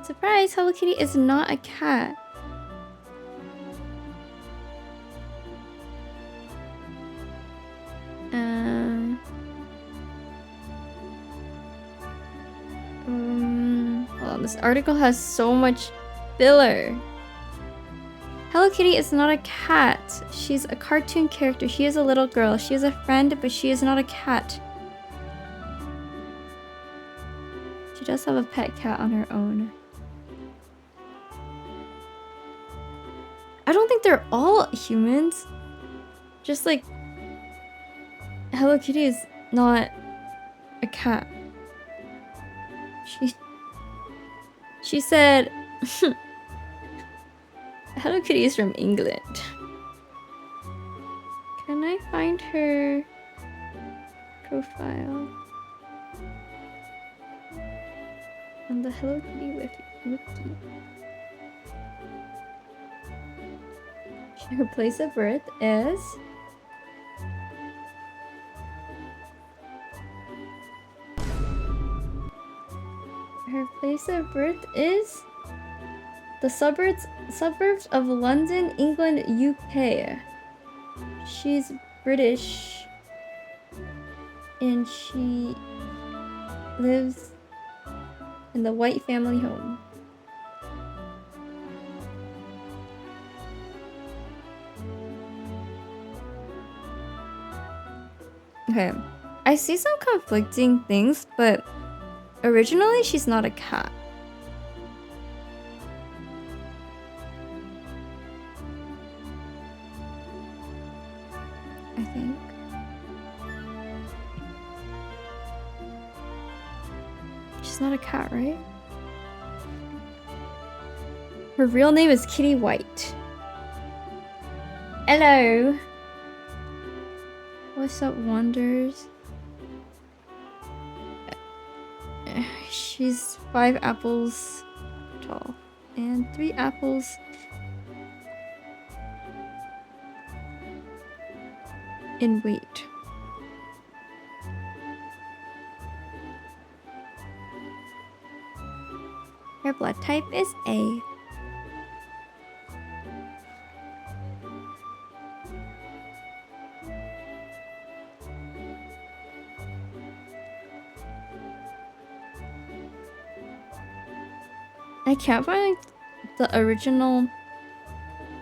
Surprise! Hello Kitty is not a cat. Hold on, this article has so much filler. Hello Kitty is not a cat. She's a cartoon character. She is a little girl. She is a friend, but she is not a cat. She does have a pet cat on her own. I don't think they're all humans. Just like... Hello Kitty is not a cat. She said... Hello Kitty is from England. Can I find her profile on the Hello Kitty wiki? Her place of birth is the suburbs of London, England, UK. She's British and she lives in the White family home. Okay, I see some conflicting things, but originally she's not a cat. I think. She's not a cat, right? Her real name is Kitty White. Hello. What's up, Wonders? She's 5 apples tall and 3 apples in weight. Her blood type is A. I can't find the original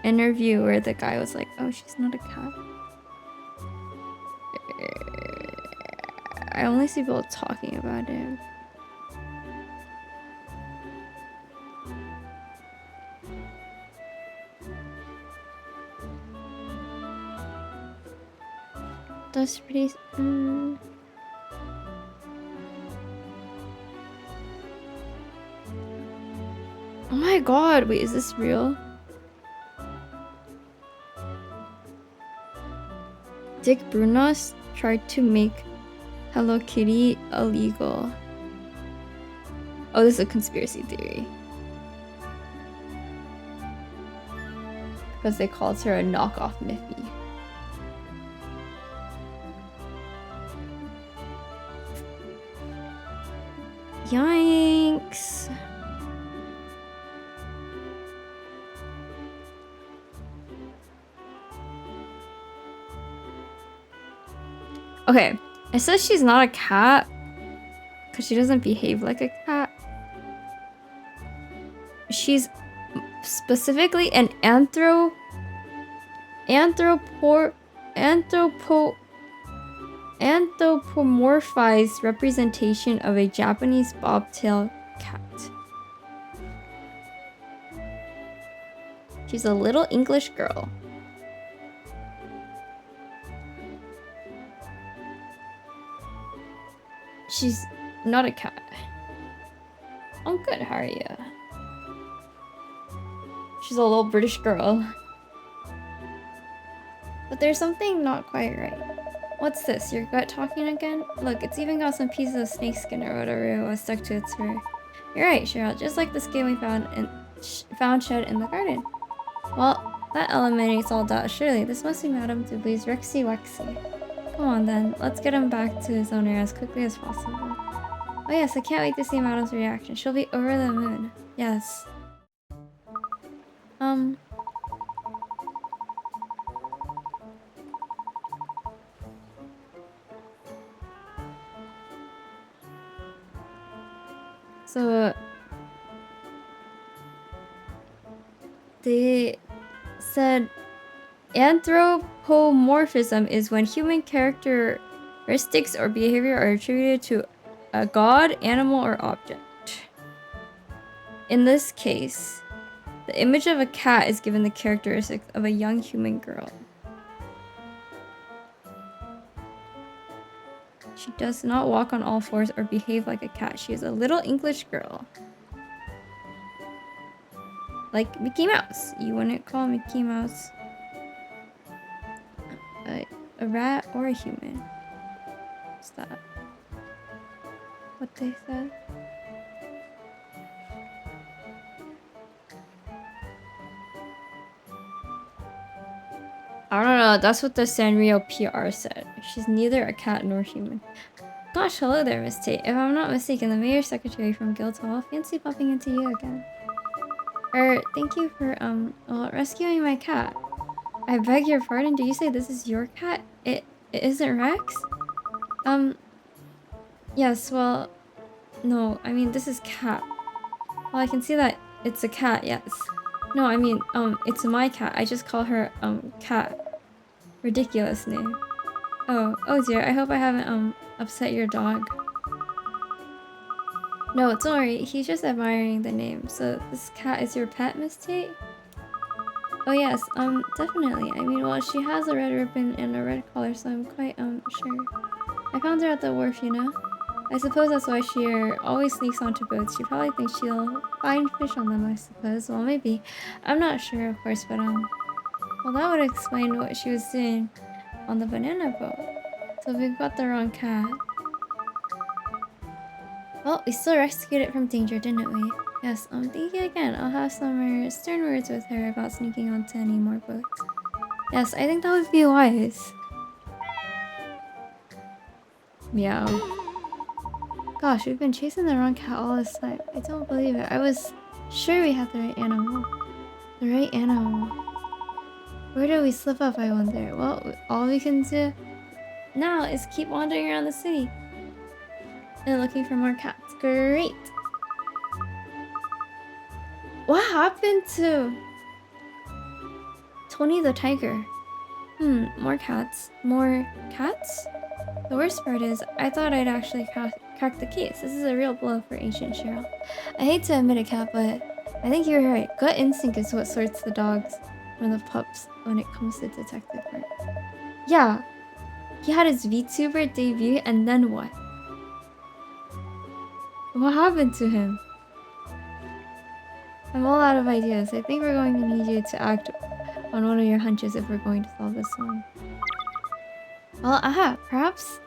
interview where the guy was like, oh, she's not a cat. I only see people talking about it. That's pretty... Oh my god, wait, is this real? Dick Brunos tried to make Hello Kitty illegal. Oh, this is a conspiracy theory. Because they called her a knockoff Miffy. Yikes. Okay, it says she's not a cat because she doesn't behave like a cat. She's specifically an anthropomorphized representation of a Japanese bobtail cat. She's a little English girl. She's not a cat. I'm good, how are you? She's a little British girl. But there's something not quite right. What's this? Your gut talking again? Look, it's even got some pieces of snakeskin or whatever it was stuck to its fur. You're right, Cheryl. Just like the skin we found shed in the garden. Well, that eliminates all doubt. Surely, this must be Madame Dublay's Rexy Wexy. Come on then, let's get him back to his owner as quickly as possible. Oh yes, I can't wait to see Madame's reaction. She'll be over the moon. Yes. So they said anthropomorphism is when human characteristics or behavior are attributed to a god, animal, or object. In this case, the image of a cat is given the characteristics of a young human girl. She does not walk on all fours or behave like a cat. She is a little English girl. Like Mickey Mouse. You wouldn't call Mickey Mouse a rat or a human. What's that? What they said? I don't know, that's what the Sanrio PR said. She's neither a cat nor human. Gosh, hello there, Miss Tate. If I'm not mistaken, the mayor's secretary from Guildhall. Fancy bumping into you again. Thank you for, well, rescuing my cat. I beg your pardon, do you say this is your cat? It isn't Rex? Yes, well, no, I mean, this is Cat. Well, I can see that it's a cat, yes. No, I mean, it's my cat. I just call her, Cat. Ridiculous name. Oh dear, I hope I haven't, upset your dog. No, don't worry, he's just admiring the name. So, this cat is your pet, Miss Tate? Oh yes, definitely. I mean, well, she has a red ribbon and a red collar, so I'm quite, sure. I found her at the wharf, you know? I suppose that's why she always sneaks onto boats. She probably thinks she'll find fish on them, I suppose. Well, maybe. I'm not sure, of course, but, well, that would explain what she was doing on the banana boat. So we've got the wrong cat. Well, we still rescued it from danger, didn't we? Yes, thank you again. I'll have some more stern words with her about sneaking onto any more boats. Yes, I think that would be wise. Meow. Gosh, we've been chasing the wrong cat all this time. I don't believe it. I was sure we had the right animal. The right animal. Where do we slip up, I wonder? Well, all we can do now is keep wandering around the city and looking for more cats. Great! What happened to Tony the Tiger? More cats. More cats? The worst part is, I thought I'd actually crack the case. This is a real blow for ancient Cheryl. I hate to admit it, Cat, but I think you're right. Gut instinct is what sorts the dogs from the pups when it comes to detective work. Yeah, he had his VTuber debut, and then what? What happened to him? I'm all out of ideas. I think we're going to need you to act on one of your hunches if we're going to solve this one. Well, perhaps?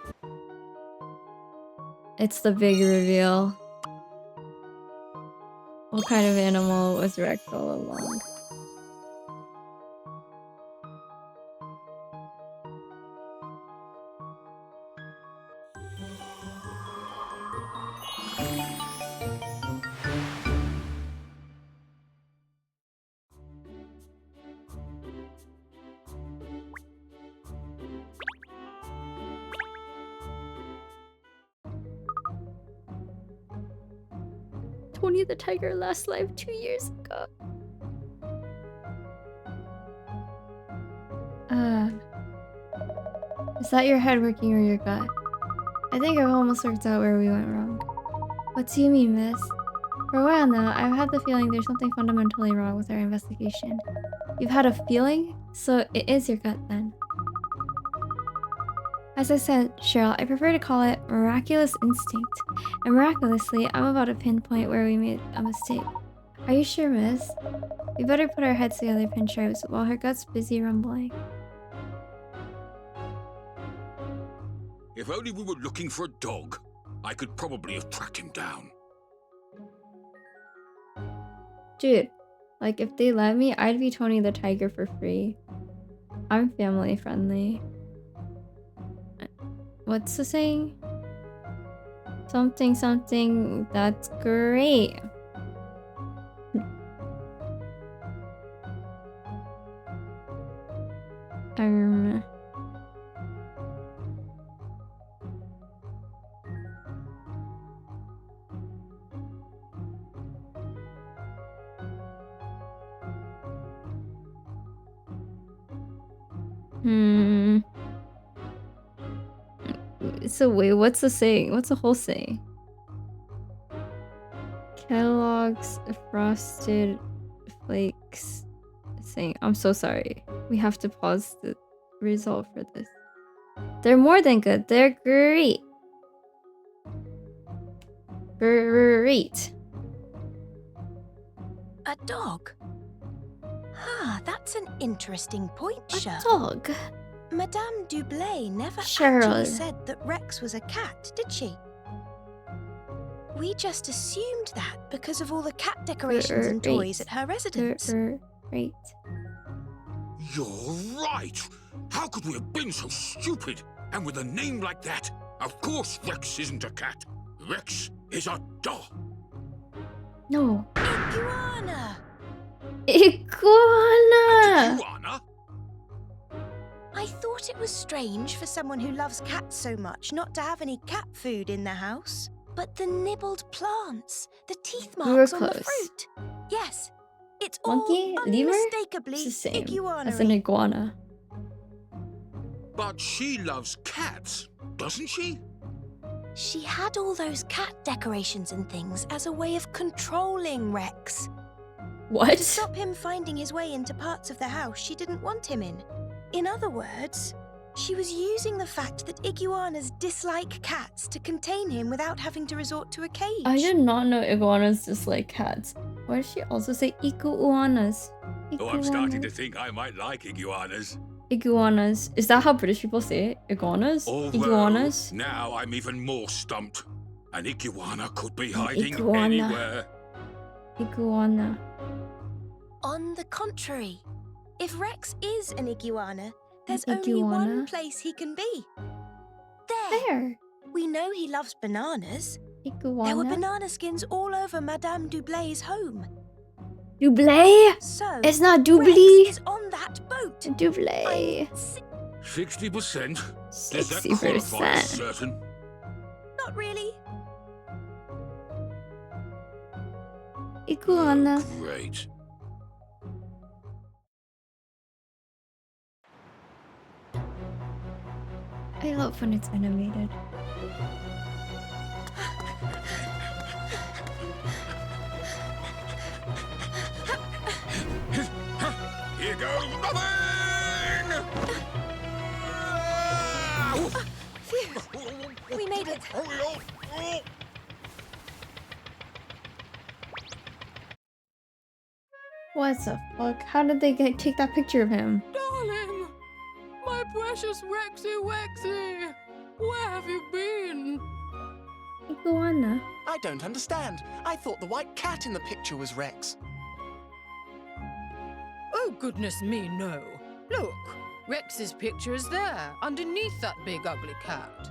It's the big reveal. What kind of animal was Rex all along? Tony the Tiger last live 2 years ago. Is that your head working or your gut? I think I've almost worked out where we went wrong. What do you mean, miss? For a while now, I've had the feeling there's something fundamentally wrong with our investigation. You've had a feeling? So it is your gut then. As I said, Cheryl, I prefer to call it miraculous instinct. And miraculously, I'm about to pinpoint where we made a mistake. Are you sure, miss? We better put our heads together, pinstripes, while her gut's busy rumbling. If only we were looking for a dog, I could probably have tracked him down. Dude, like if they let me, I'd be Tony the Tiger for free. I'm family friendly. What's the saying? Something, something, that's great. So wait, what's the saying? What's the whole saying? Kellogg's Frosted Flakes saying, I'm so sorry. We have to pause the result for this. They're more than good. They're great. Great. A dog? Ah, that's an interesting point, Cheryl. A dog? Madame Dublé never Cheryl. actually said that Rex was a cat, did she? We just assumed that because of all the cat decorations and toys at her residence. Right. You're right. How could we have been so stupid? And with a name like that, of course Rex isn't a cat. Rex is a dog. No. Iguana! Iguana! Iguana? I thought it was strange for someone who loves cats so much not to have any cat food in the house. But the nibbled plants, the teeth We were marks on the close. fruit. Yes, it's Monkey, all lemur? unmistakably It's the same iguana. as an iguana. But she loves cats, doesn't she? She had all those cat decorations and things as a way of controlling Rex. What? To stop him finding his way into parts of the house she didn't want him in. In other words, she was using the fact that iguanas dislike cats to contain him without having to resort to a cage. I did not know iguanas dislike cats. Why did she also say iguanas? Oh, I'm starting to think I might like iguanas. Iguanas. Is that how British people say it? Iguanas? Although, Iguanas? now I'm even more stumped. An iguana could be hiding iguana. anywhere. Iguana. On the contrary, if Rex is an iguana, there's An only iguana? one place he can be. There. There. We know he loves bananas. Iguana. There were banana skins all over Madame Dublay's home. Dublé? So, It's not Rex Dubly. is on that boat. Dublé. I'm 60%? Does that qualify as 60%. certain? not really. Iguana. Great. I love when it's animated. Here goes nothing! We made it. What the fuck? How did they take that picture of him? Darling! My precious Rexy Wexy! Where have you been? Iguana. I don't understand. I thought the white cat in the picture was Rex. Oh, goodness me, no. Look, Rex's picture is there, underneath that big ugly cat.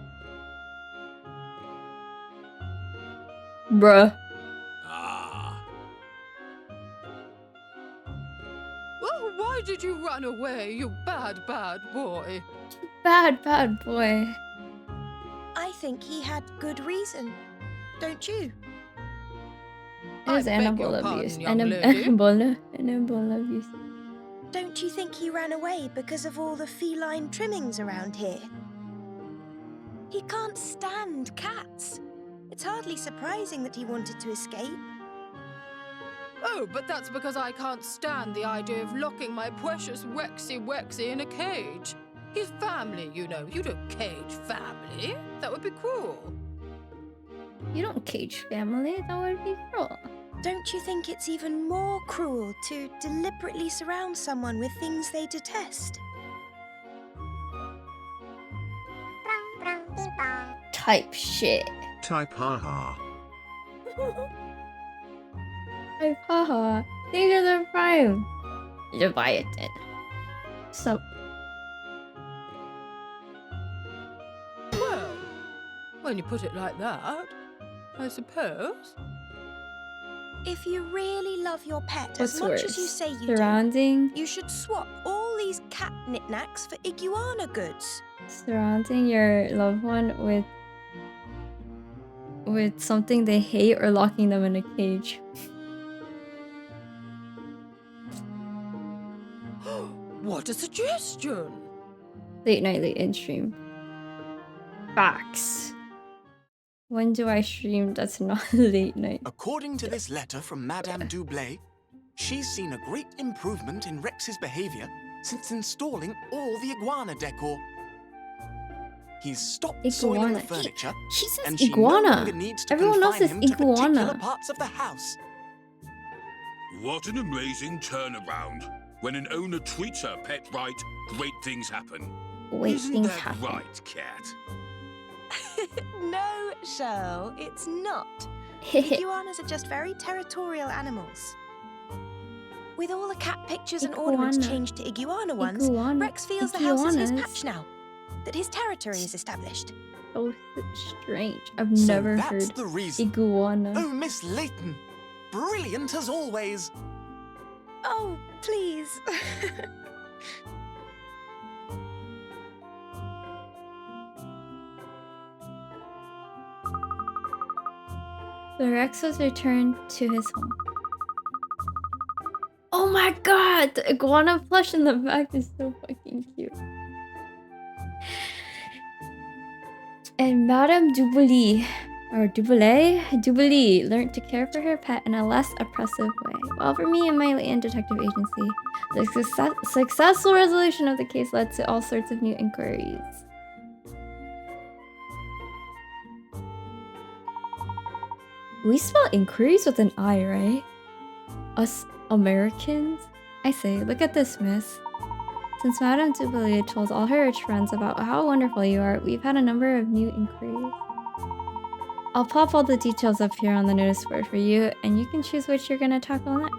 Bruh. Ah. Oh, why did you run away, you bad, bad boy? Bad, bad boy. I think he had good reason. Don't you? It was I beg animal your abuse. pardon, young lady. Animal abuse. Don't you think he ran away because of all the feline trimmings around here? He can't stand cats. It's hardly surprising that he wanted to escape. Oh, but that's because I can't stand the idea of locking my precious Wexy Wexy in a cage. He's family, you know. You don't cage family. That would be cruel. You don't cage family. That would be cruel. Don't you think it's even more cruel to deliberately surround someone with things they detest? Type shit. Type haha. Type haha. These are the prime. Leviathan. So Well, when you put it like that, I suppose. If you really love your pet what's as much worse? as you say you surrounding do, you should swap all these cat knickknacks for iguana goods. surrounding your loved one with something they hate or locking them in a cage. What a suggestion! Late night, late in stream. Facts. When do I stream? That's not late night. According to this letter from Madame Dublé, she's seen a great improvement in Rex's behavior since installing all the iguana decor. He's stopped soiling the Iguana. furniture, She says and she no iguana. longer needs to Everyone else confine says him to particular iguana. parts of the house. What an amazing turnaround. When an owner treats her pet right, great things happen. Wait, Isn't things that happen. right, Cat? No, Shirl, it's not. Iguanas are just very territorial animals. With all the cat pictures and ornaments Iguana. changed to iguana ones, Iguana. Rex feels the house is his Iguanas. patch now. That his territory is established. So strange. I've So never that's heard the reason. iguana. Oh, Miss Layton. Brilliant as always. Oh, please. The Rex was returned to his home. Oh my god! The iguana plush in the back is so fucking cute. And Madame Duboulay learned to care for her pet in a less oppressive way. Well, for me and my Layton detective agency, the successful resolution of the case led to all sorts of new inquiries. We spell inquiries with an I, right? Us Americans? I say, look at this, miss. Since Madame Duboulay told all her rich friends about how wonderful you are, we've had a number of new inquiries. I'll pop all the details up here on the notice board for you, and you can choose which you're gonna tackle next.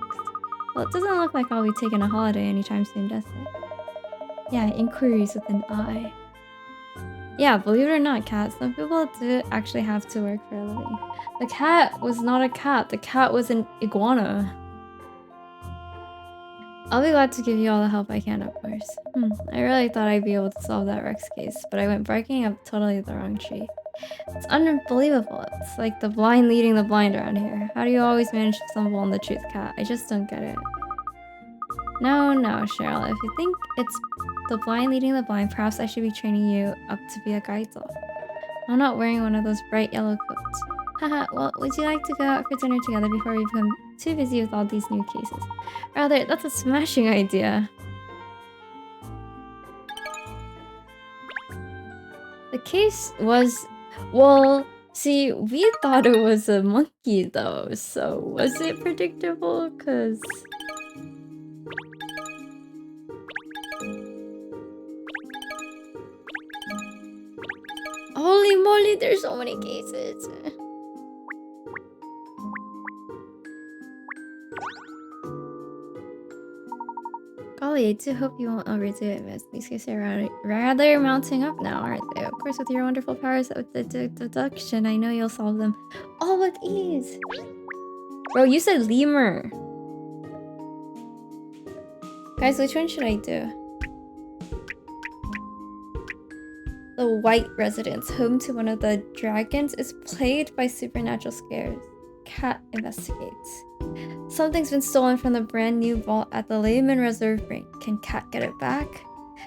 Well, it doesn't look like I'll be taking a holiday anytime soon, does it? Yeah, inquiries with an I. Yeah, believe it or not, Cat, some people do actually have to work for a living. The cat was not a cat, the cat was an iguana. I'll be glad to give you all the help I can, of course. I really thought I'd be able to solve that Rex case, but I went barking up totally the wrong tree. It's unbelievable. It's like the blind leading the blind around here. How do you always manage to stumble on the truth, Cat? I just don't get it. No, Cheryl. If you think it's the blind leading the blind, perhaps I should be training you up to be a guide dog. I'm not wearing one of those bright yellow coats. Haha, well, would you like to go out for dinner together before we become too busy with all these new cases? Rather, that's a smashing idea. The case was... Well, see, we thought it was a monkey though, so was it predictable? Cause... Holy moly, there's so many cases. Golly, I do hope you won't overdo it, miss. These cases are rather mounting up now, aren't they? Of course, with your wonderful powers with the deduction, I know you'll solve them all with ease. Bro, you said lemur. Guys, which one should I do? The White Residence, home to one of the dragons, is plagued by supernatural scares. Cat investigates. Something's been stolen from the brand new vault at the Lehman Reserve Bank. Can Cat get it back?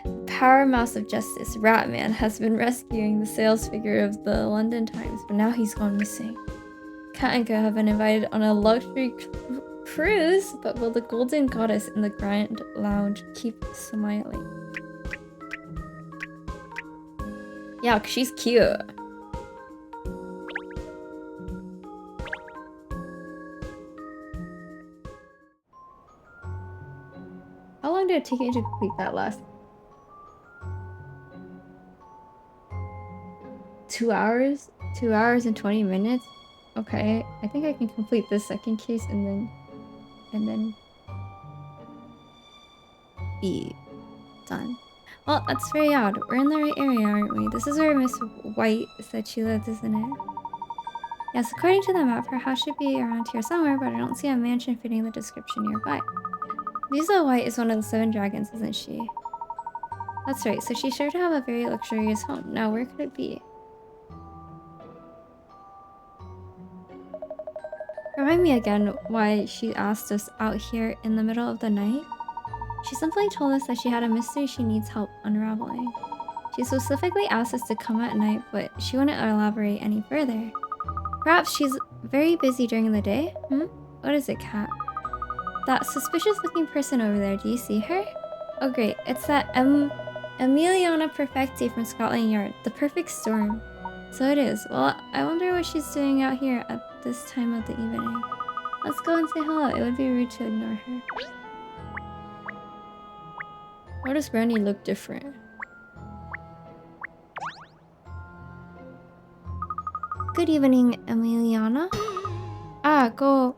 The Power Mouse of Justice, Ratman, has been rescuing the sales figure of the London Times, but now he's gone missing. Cat and Co have been invited on a luxury cruise, but will the Golden Goddess in the Grand Lounge keep smiling? Yeah, 'cause she's cute. How long did it take you to complete that last? 2 hours? 2 hours and 20 minutes? Okay, I think I can complete this second case and then be done. Well, that's very odd. We're in the right area, aren't we? This is where Miss White said she lived, isn't it? Yes, according to the map, her house should be around here somewhere, but I don't see a mansion fitting the description nearby. Lisa White is one of the 7 dragons, isn't she? That's right, so she's sure to have a very luxurious home. Now, where could it be? Remind me again why she asked us out here in the middle of the night? She simply told us that she had a mystery she needs help unraveling. She specifically asked us to come at night, but she wouldn't elaborate any further. Perhaps she's very busy during the day? What is it, Cat? That suspicious-looking person over there, do you see her? Oh great, it's that Emiliana Perfecti from Scotland Yard, the perfect storm. So it is. Well, I wonder what she's doing out here at this time of the evening. Let's go and say hello, it would be rude to ignore her. Why does Granny look different? Good evening, Emiliana. Ah, go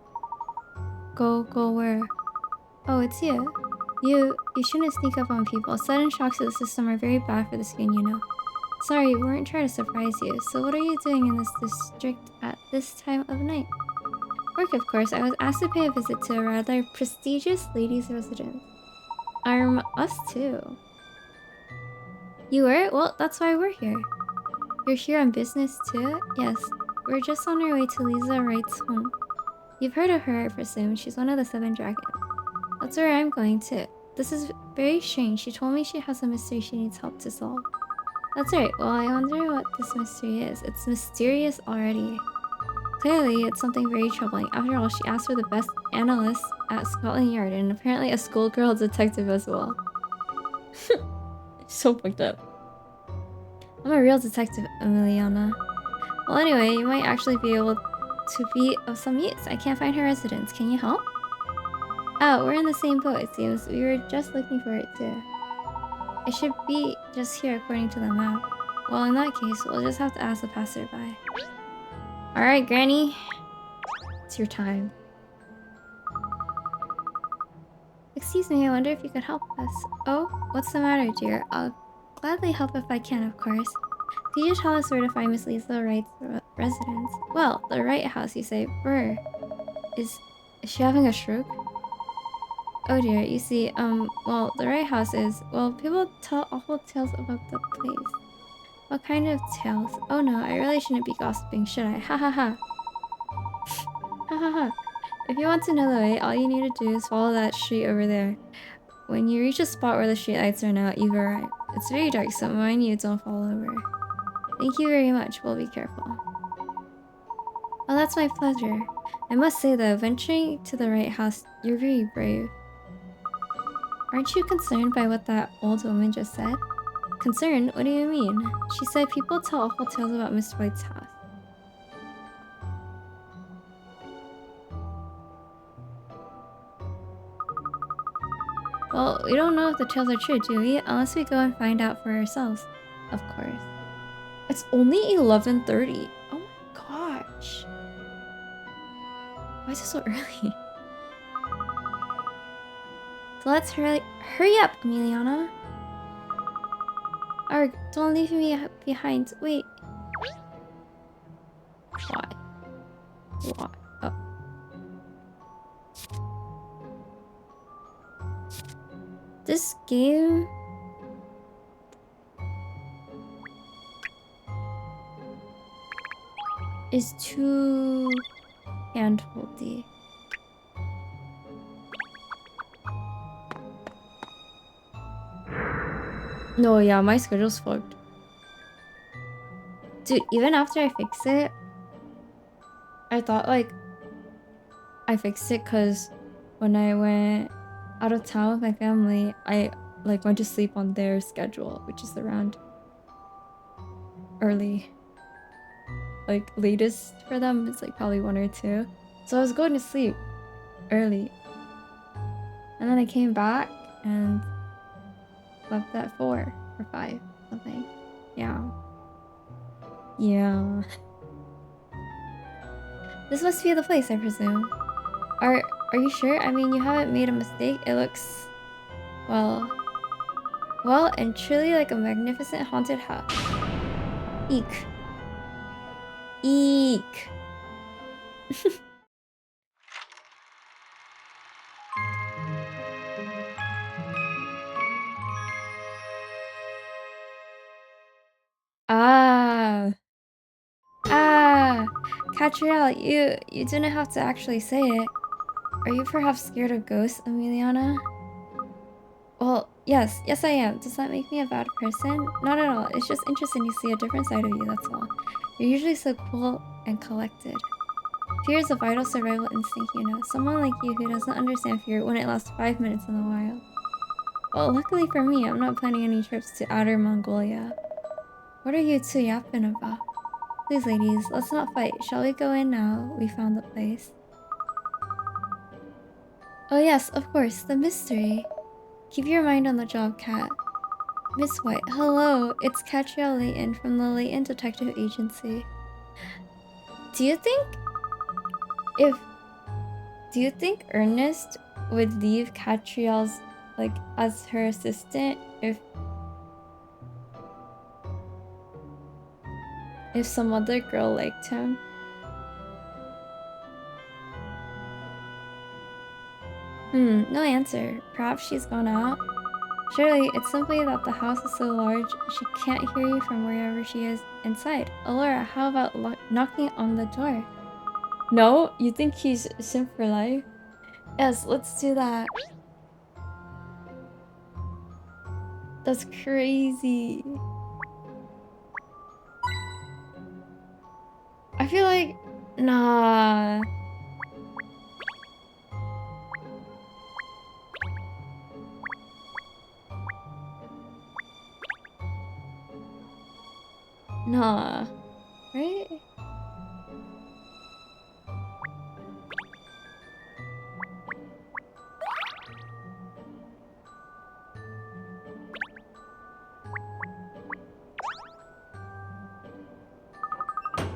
where? Oh, it's you. You shouldn't sneak up on people. Sudden shocks to the system are very bad for the skin, you know. Sorry, we weren't trying to surprise you. So what are you doing in this district at this time of night? Work, of course. I was asked to pay a visit to a rather prestigious ladies' residence. Us too. You were? Well, that's why we're here. You're here on business too? Yes. We're just on our way to Lisa Wright's home. You've heard of her, I presume. She's one of the 7 dragons. That's where I'm going too. This is very strange. She told me she has a mystery she needs help to solve. That's right. Well, I wonder what this mystery is. It's mysterious already. Clearly, it's something very troubling. After all, she asked for the best analyst at Scotland Yard and apparently a schoolgirl detective as well. So fucked up. I'm a real detective, Emiliana. Well, anyway, you might actually be able to be of some use. I can't find her residence. Can you help? Oh, we're in the same boat, it seems. We were just looking for it, too. It should be just here, according to the map. Well, in that case, we'll just have to ask the passerby. Alright, Granny. It's your time. Excuse me, I wonder if you could help us. Oh, what's the matter, dear? I'll gladly help if I can, of course. Could you tell us where to find Miss Lisa Wright's residence? Well, the Wright house, you say. Brr. Is she having a stroke? Oh dear, you see, well, the Wright house is... Well, people tell awful tales about the place. What kind of tales? Oh no, I really shouldn't be gossiping, should I? Ha ha ha. Ha ha ha. If you want to know the way, all you need to do is follow that street over there. When you reach a spot where the street lights are out, you've arrived. It's very dark, so mind you don't fall over. Thank you very much. We'll be careful. Oh, that's my pleasure. I must say though, venturing to the Wright house, you're very brave. Aren't you concerned by what that old woman just said? Concerned? What do you mean? She said people tell awful tales about Miss White's house. Well, we don't know if the tales are true, do we? Unless we go and find out for ourselves. Of course. It's only 11:30. Oh my gosh. Why is it so early? So let's hurry up, Emiliana. Arg, don't leave me behind. Wait. What? What? Oh. This game... is too handholdy. No, yeah, my schedule's fucked. Dude, even after I fix it, I thought like I fixed it because when I went out of town with my family, I like went to sleep on their schedule, which is around early. Like latest for them is like probably 1 or 2. So I was going to sleep early. And then I came back and slept at 4 or 5, something. Yeah. Yeah. This must be the place, I presume. Are you sure? I mean, you haven't made a mistake. It looks well and truly like a magnificent haunted house. Eek. Eek. Ah. Catriel, you didn't have to actually say it. Are you perhaps scared of ghosts, Emiliana? Well, yes I am. Does that make me a bad person? Not at all. It's just interesting to see a different side of you, that's all. You're usually so cool and collected. Fear is a vital survival instinct, you know. Someone like you who doesn't understand fear when it lasts 5 minutes in the wild. Well, luckily for me, I'm not planning any trips to outer Mongolia. What are you two yapping about? Please, ladies, let's not fight. Shall we go in now? We found the place. Oh yes, of course, the mystery. Keep your mind on the job, Cat. Miss White, hello. It's Catriel Layton from the Layton Detective Agency. Do you think if do you think Ernest would leave Catriel's like as her assistant if some other girl liked him? No answer. Perhaps she's gone out. Surely it's simply that the house is so large she can't hear you from wherever she is inside. Allura, how about knocking on the door? No? You think he's simp for life? Yes, let's do that. That's crazy. I feel like... Nah. Nah. Right?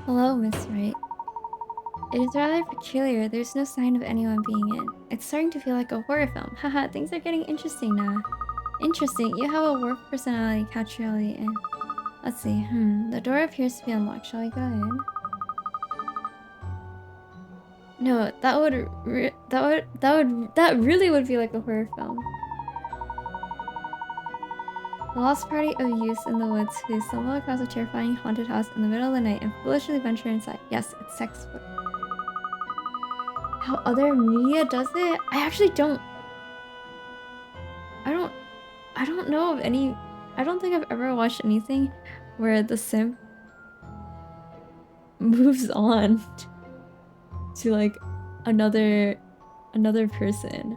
Hello, Miss Wright. It is rather peculiar. There's no sign of anyone being in. It's starting to feel like a horror film. Haha, things are getting interesting now. Interesting. You have a warped personality, Catrielli, and... Let's see. The door appears to be unlocked. Shall we go in? No, that really would be like a horror film. The lost party of youths in the woods who stumble across a terrifying haunted house in the middle of the night and foolishly venture inside. Yes, it's textbook. How other media does it? I actually don't... I don't know of any... I don't think I've ever watched anything where the simp moves on to like another person.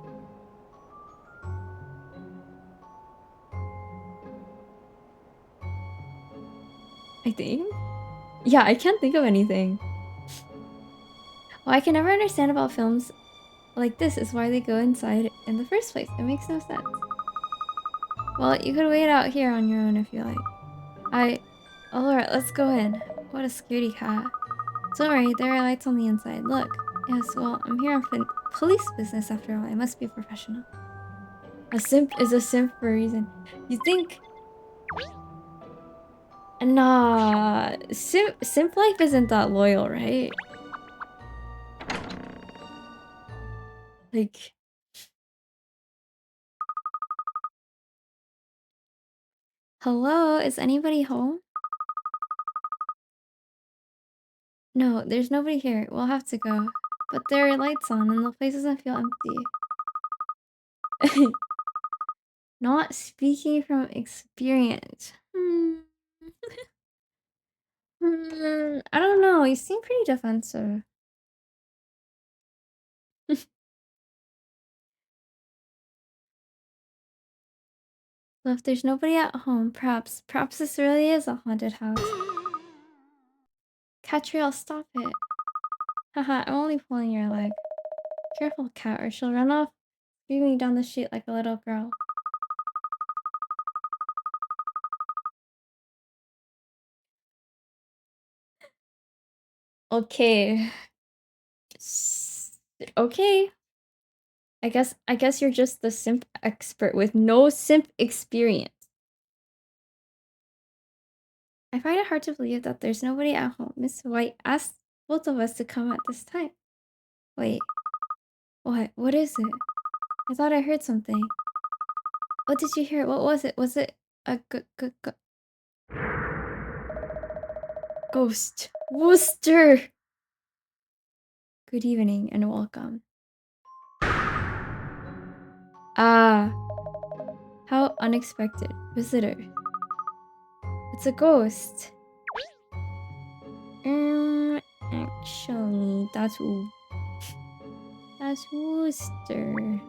I think? Yeah, I can't think of anything. What I can never understand about films like this is why they go inside in the first place. It makes no sense. Well, you could wait out here on your own if you like. Alright, let's go in. What a security cat. Don't worry, there are lights on the inside. Look. Yes, well, I'm here on police business after all. I must be professional. A simp is a simp for a reason. You think... Nah, simp life isn't that loyal, right? Like... Hello, is anybody home? No, there's nobody here. We'll have to go. But there are lights on and the place doesn't feel empty. Not speaking from experience. I don't know. You seem pretty defensive. So if there's nobody at home, perhaps this really is a haunted house. Catriel, stop it. Haha, I'm only pulling your leg. Careful, cat, or she'll run off screaming down the street like a little girl. Okay. Okay. I guess you're just the simp expert with no simp experience. I find it hard to believe that there's nobody at home. Miss White asked both of us to come at this time. Wait. What? What is it? I thought I heard something. What did you hear? What was it? Was it a ghost? Wooster! Good evening and welcome. Ah. How unexpected. Visitor. It's a ghost. Actually, that's Wooster.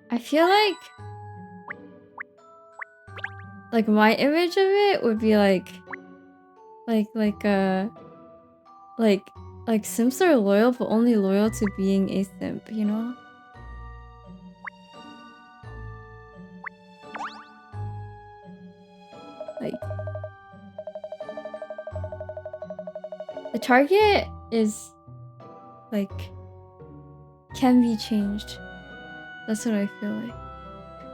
I feel like my image of it would be like like simps are loyal, but only loyal to being a simp, you know? Like the target is like can be changed. That's what I feel like.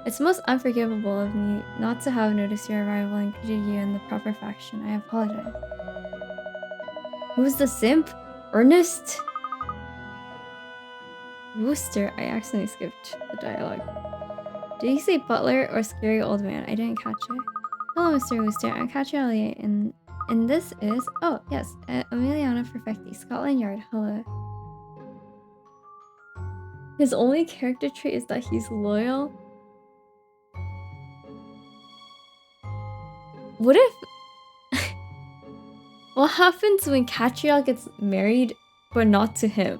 It's most unforgivable of me not to have noticed your arrival and greeted you in the proper fashion. I apologize. Who's the simp? Ernest? Wooster. I accidentally skipped the dialogue. Did he say butler or scary old man? I didn't catch it. Hello, Mr. Wooster. I catch you early, and this is... Oh, yes. Emiliana Perfecti, Scotland Yard. Hello. His only character trait is that he's loyal. What if... What happens when Catriel gets married, but not to him?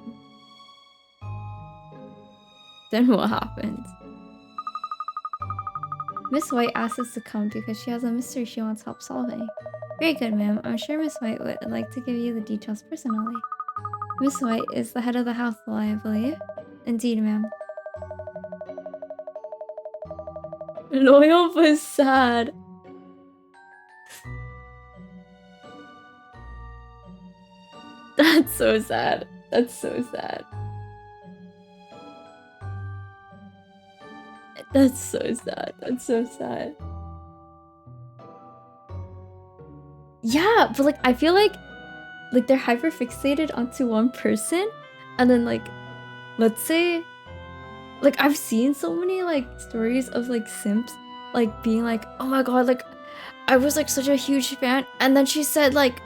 Then what happens? Miss White asks us to come because she has a mystery she wants help solving. Very good, ma'am. I'm sure Miss White would like to give you the details personally. Miss White is the head of the household, I believe. Indeed, ma'am. Loyal but sad. That's so sad. That's so sad. That's so sad. That's so sad. Yeah, but like I feel like they're hyper fixated onto one person, and then like let's say like I've seen so many like stories of like simps like being like, oh my god, like I was like such a huge fan, and then she said like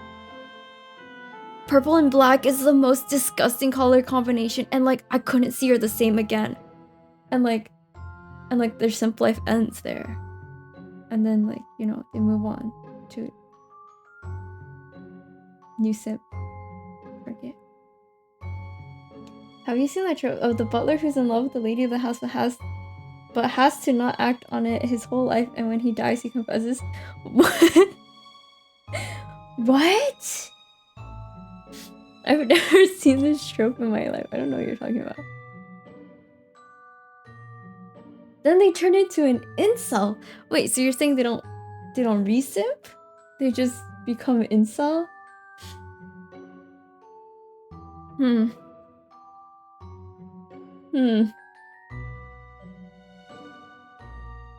purple and black is the most disgusting color combination, and like I couldn't see her the same again, and like their simp life ends there, and then like, you know, they move on to new simp. Forget. Have you seen that trope of the butler who's in love with the lady of the house but has to not act on it his whole life, and when he dies he confesses? What? What? I've never seen this trope in my life. I don't know what you're talking about. Then they turn into an incel. Wait, so you're saying they don't resimp? They just become incel?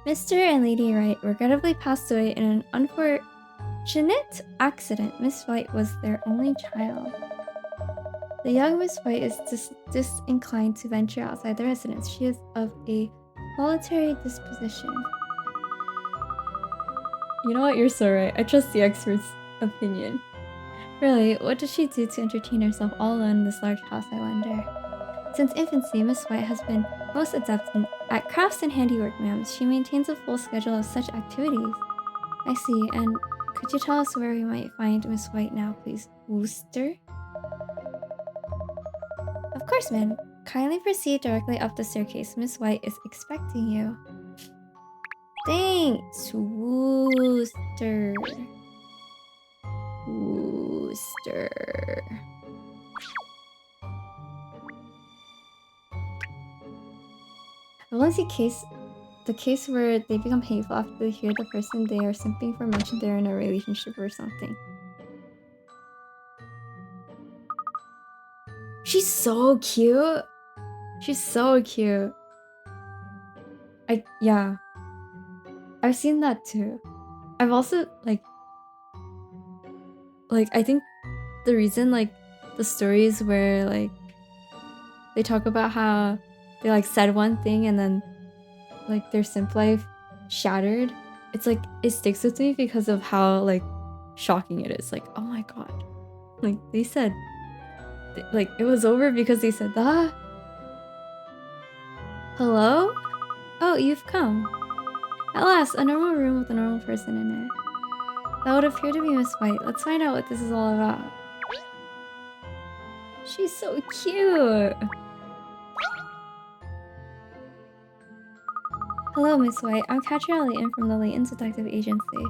Mr. and Lady Wright regrettably passed away in an unfortunate accident. Miss White was their only child. The young Miss White is disinclined to venture outside the residence. She is of a solitary disposition. You know what? You're so right. I trust the expert's opinion. Really, what does she do to entertain herself all alone in this large house, I wonder? Since infancy, Miss White has been most adept at crafts and handiwork, ma'am. She maintains a full schedule of such activities. I see, and could you tell us where we might find Miss White now, please? Wooster? Of course, ma'am. Kindly proceed directly up the staircase. Miss White is expecting you. Thanks, Wooster. Wooster. I want to see the case where they become hateful after they hear the person they are simping for mentioned they're in a relationship or something. She's so cute. She's so cute. Yeah. I've seen that too. I've also like I think the reason like the stories where like they talk about how they like said one thing and then like their simp life shattered, it's like it sticks with me because of how like shocking it is. Like, oh my god, like they said like it was over because they said that. Hello? Oh, you've come. At last, a normal room with a normal person in it. That would appear to be Miss White. Let's find out what this is all about. She's so cute. Hello, Miss White. I'm Catriel Layton from the Layton's Detective Agency.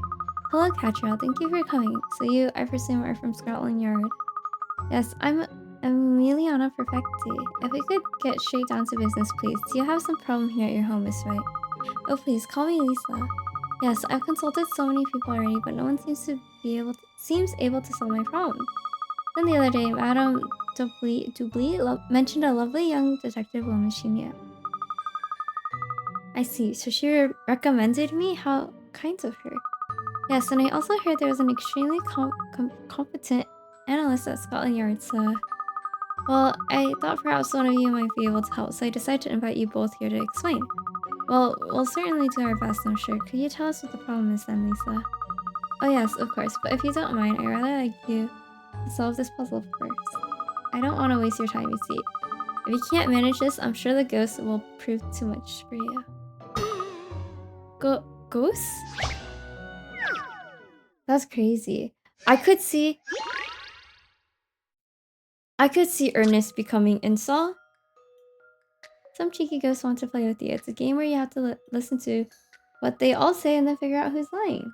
Hello, Catriel. Thank you for coming. So you, I presume, are from Scotland Yard. Yes, I'm Emiliana Perfecti. If we could get straight down to business, please. Do you have some problem here at your home, Miss Wright? Oh, please, call me Lisa. Yes, I've consulted so many people already, but no one seems able to solve my problem. Then the other day, Madame Dubly mentioned a lovely young detective woman she knew. I see, so she recommended me? How kind of her. Yes, and I also heard there was an extremely competent analyst at Scotland Yard, so... Well, I thought perhaps one of you might be able to help, so I decided to invite you both here to explain. Well, we'll certainly do our best, I'm sure. Could you tell us what the problem is then, Lisa? Oh yes, of course, but if you don't mind, I'd rather like you to solve this puzzle first. I don't want to waste your time, you see. If you can't manage this, I'm sure the ghost will prove too much for you. Ghosts? That's crazy. I could see Ernest becoming Incel. Some cheeky ghosts want to play with you. It's a game where you have to listen to what they all say and then figure out who's lying.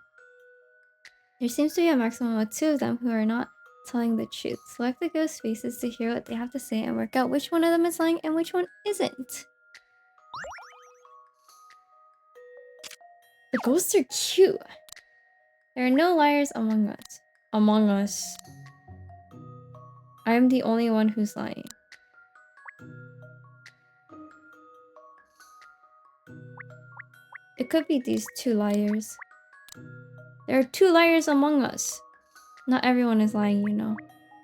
There seems to be a maximum of 2 of them who are not telling the truth. Select the ghost faces to hear what they have to say and work out which one of them is lying and which one isn't. The ghosts are cute. There are no liars among us. Among us. I am the only one who's lying. It could be these 2 liars. There are 2 liars among us. Not everyone is lying, you know.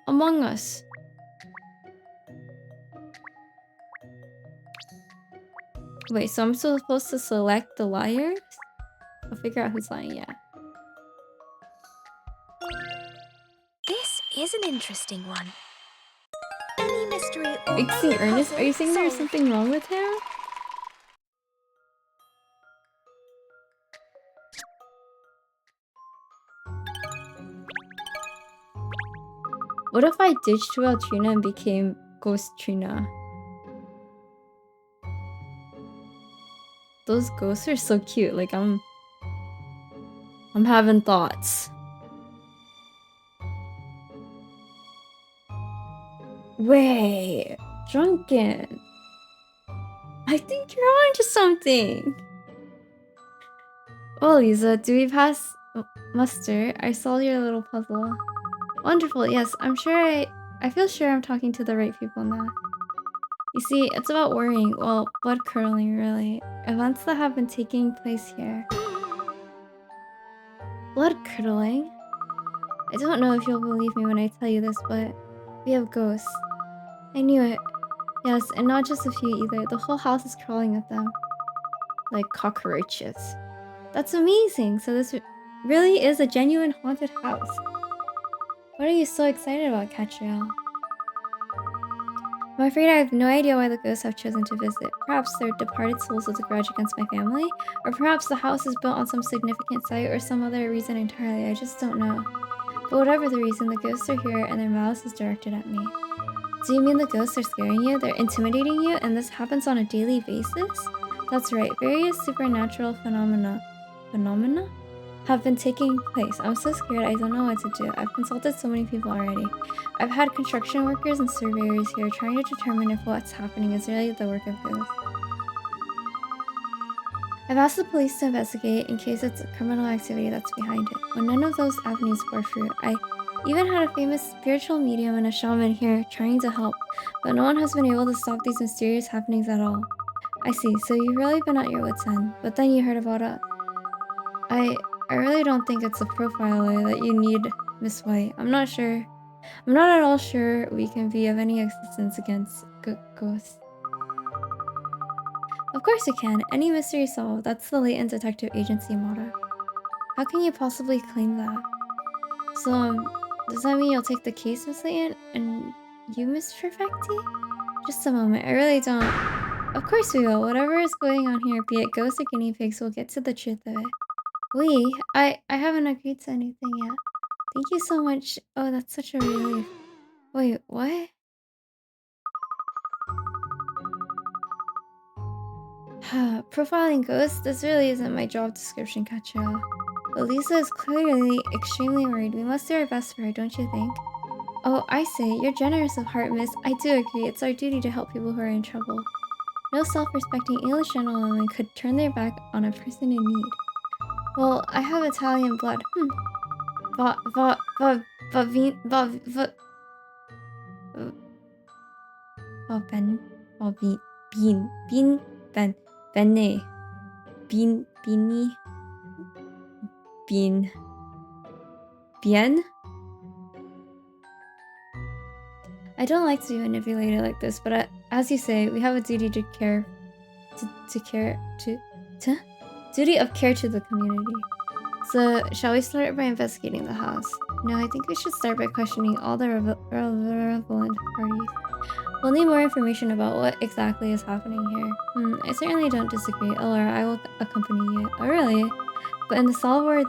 Among us. Wait, so I'm still supposed to select the liars? I'll figure out who's lying, yeah. This is an interesting one. Any mystery or Are you saying Ernest? Are you saying there's solved? something wrong with him? What if I ditched Well Trina and became Ghost Trina? Those ghosts are so cute. Like I'm having thoughts. Wait, Drunken. I think you're on to something. Oh, Lisa, do we pass muster? I solved your little puzzle. Wonderful, yes, I feel sure I'm talking to the right people now. You see, it's about worrying, well, blood curdling, really. Events that have been taking place here. Blood curdling? I don't know if you'll believe me when I tell you this, but we have ghosts. I knew it. Yes, and not just a few either. The whole house is crawling with them. Like cockroaches. That's amazing! So this really is a genuine haunted house. What are you so excited about, Catriel? I'm afraid I have no idea why the ghosts have chosen to visit. Perhaps they're departed souls with a grudge against my family? Or perhaps the house is built on some significant site or some other reason entirely. I just don't know. But whatever the reason, the ghosts are here and their malice is directed at me. Do you mean the ghosts are scaring you? They're intimidating you? And this happens on a daily basis? That's right. Various supernatural phenomena have been taking place. I'm so scared I don't know what to do. I've consulted so many people already. I've had construction workers and surveyors here trying to determine if what's happening is really the work of ghosts. I've asked the police to investigate in case it's criminal activity that's behind it. When none of those avenues bore fruit, I even had a famous spiritual medium and a shaman here trying to help, but no one has been able to stop these mysterious happenings at all. I see, so you've really been at your wit's end, but then you heard about us. I really don't think it's a profiler that you need, Miss White. I'm not at all sure we can be of any assistance against ghosts. Of course we can. Any mystery solved. That's the latent detective agency motto. How can you possibly claim that? So, does that mean you'll take the case, Miss Layton? And you, Miss Perfecti? Just a moment. I really don't. Of course we will. Whatever is going on here, be it ghosts or guinea pigs, we'll get to the truth of it. I haven't agreed to anything yet. Thank you so much. Oh, that's such a relief. Wait, what? Profiling ghosts? This really isn't my job description, Kacho. But Lisa is clearly extremely worried. We must do our best for her, don't you think? Oh, I see. You're generous of heart, miss. I do agree. It's our duty to help people who are in trouble. No self-respecting English gentlewoman could turn their back on a person in need. Well, I have Italian blood. Va, va, va, va, vin, va, va, va, ben, va, ben, bene, bini, bien? I don't like to be manipulated like this, but as you say, we have a duty to care, duty of care to the community. So, shall we start by investigating the house? No, I think we should start by questioning all the relevant parties. We'll need more information about what exactly is happening here. I certainly don't disagree. Elora, I will accompany you. Oh, really? But in the Salvador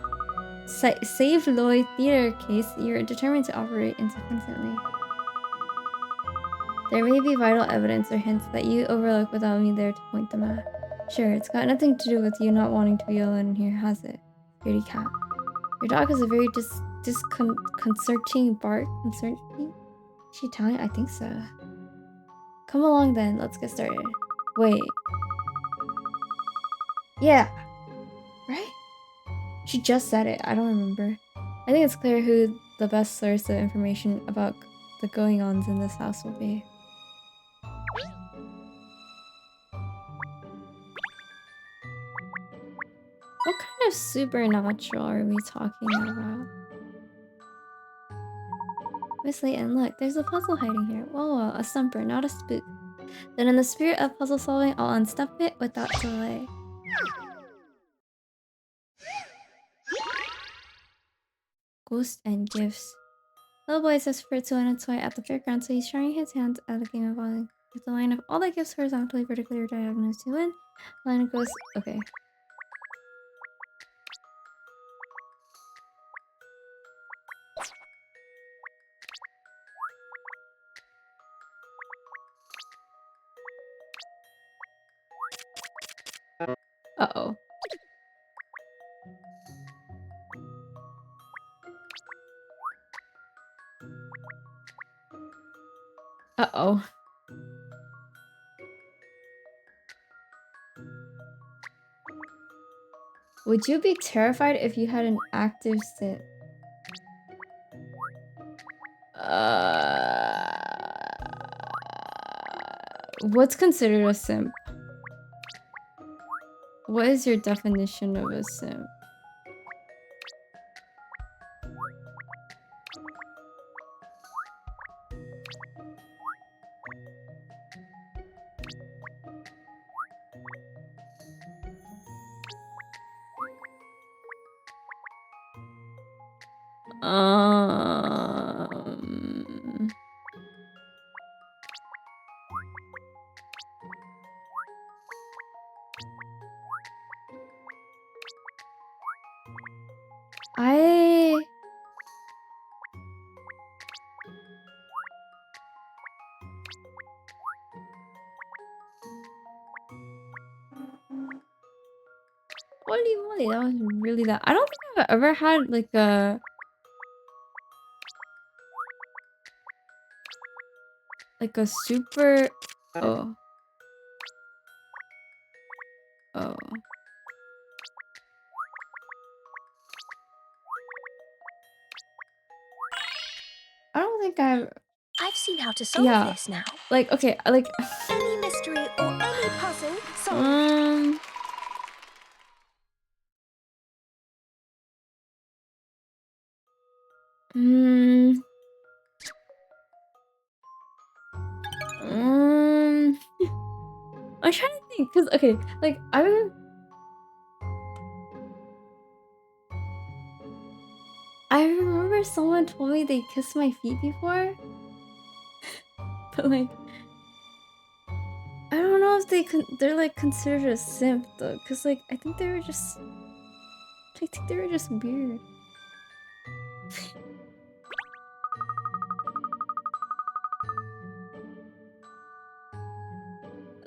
Save Lloyd Theater case, you're determined to operate independently. There may be vital evidence or hints that you overlook without me there to point them out. Sure, it's got nothing to do with you not wanting to be alone in here, has it? Scaredy cat. Your dog has a very disconcerting bark. Concerning? Is she Italian? I think so. Come along then, let's get started. Wait. Yeah. Right? She just said it. I don't remember. I think it's clear who the best source of information about the going-ons in this house will be. What kind of supernatural are we talking about? Miss Layton, look, there's a puzzle hiding here. Whoa, a stumper, not a spook. Then in the spirit of puzzle solving, I'll unstump it without delay. Ghosts and gifts. Little boy says for to win a toy at the fairground, so he's trying his hands at a game of volley. With the line of all the gifts horizontally, vertically, or diagonally to win. Line goes okay. Uh-oh. Uh-oh. Would you be terrified if you had an active sim? What's considered a simp? What is your definition of a simp? Holy moly, that was really that. I don't think I've ever had like a super oh. Oh. I don't think I've seen how to solve this now. Like, okay, like Any mystery or any puzzle solved. I'm trying to think, cause okay, like I remember someone told me they kissed my feet before, but like I don't know if they're like considered a simp though, cause like I think they were just weird.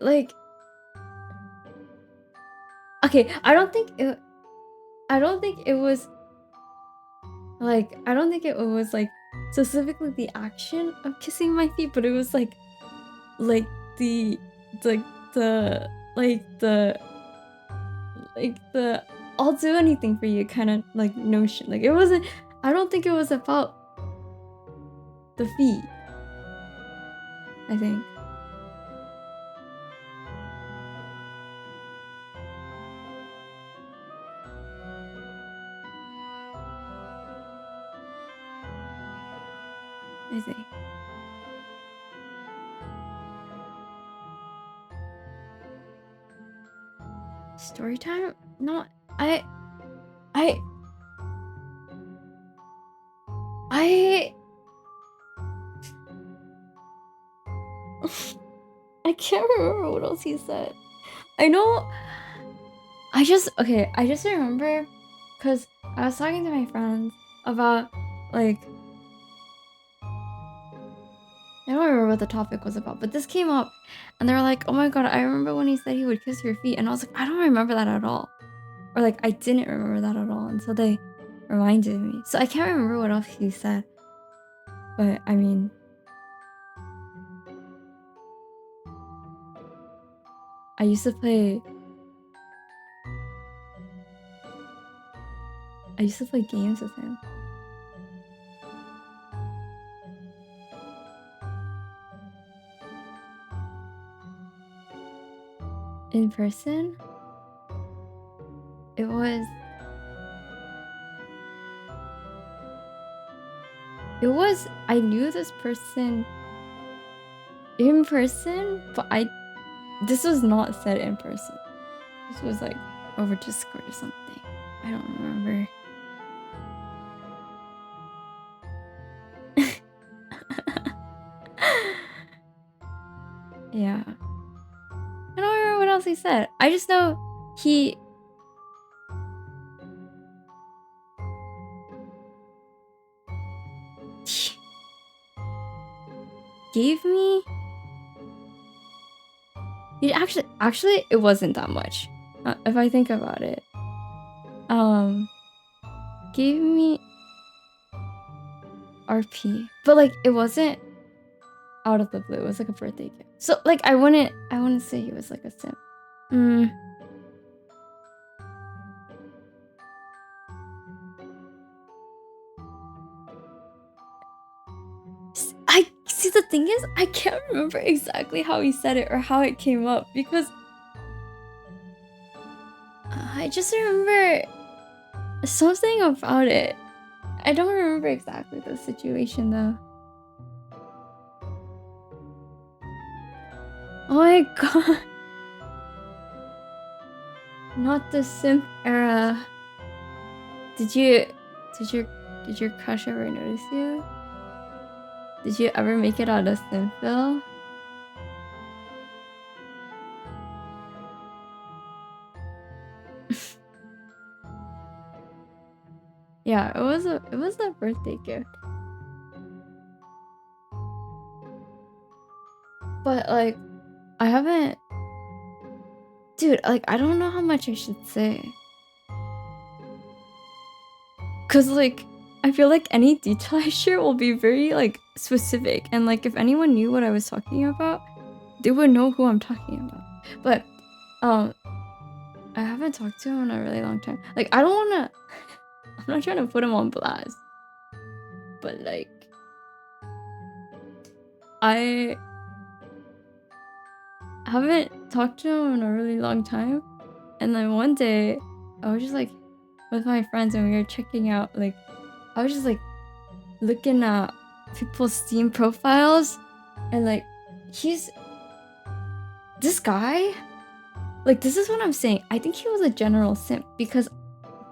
Like, okay, I don't think it was like specifically the action of kissing my feet, but it was like the like the like the like the I'll do anything for you kind of like notion. Like it wasn't. I don't think it was about the feet. I think. I think. Story time? No, I I I can't remember what else he said. I know I just remember because I was talking to my friends about like I don't remember what the topic was about, but this came up and they were like, oh my god, I remember when he said he would kiss your feet, and I was like, I don't remember that at all. Or like I didn't remember that at all until they reminded me. So I can't remember what else he said. But I mean I used to play games with him. In person? It was I knew this person in person, but this was not said in person. This was like over Discord or something. I don't remember. Yeah. I don't remember what else he said. I just know he gave me. He actually it wasn't that much. If I think about it. Gave me RP. But like it wasn't out of the blue. It was like a birthday gift. So like I wouldn't say he was like a simp. I see, the thing is I can't remember exactly how he said it or how it came up because I just remember something about it. I don't remember exactly the situation though. Oh my god. Not the simp era. Did your crush ever notice you? Did you ever make it out of Simpville? Yeah, it was a birthday gift. But like I haven't, dude, like I don't know how much I should say. Cause like I feel like any detail I share will be very like specific, and like if anyone knew what I was talking about, they would know who I'm talking about. But I haven't talked to him in a really long time. Like I don't wanna I'm not trying to put him on blast. But like I haven't talked to him in a really long time. And then one day I was just like with my friends and we were checking out, like I was just like looking at people's Steam profiles, and like this guy, like this is what I'm saying. I think he was a general simp because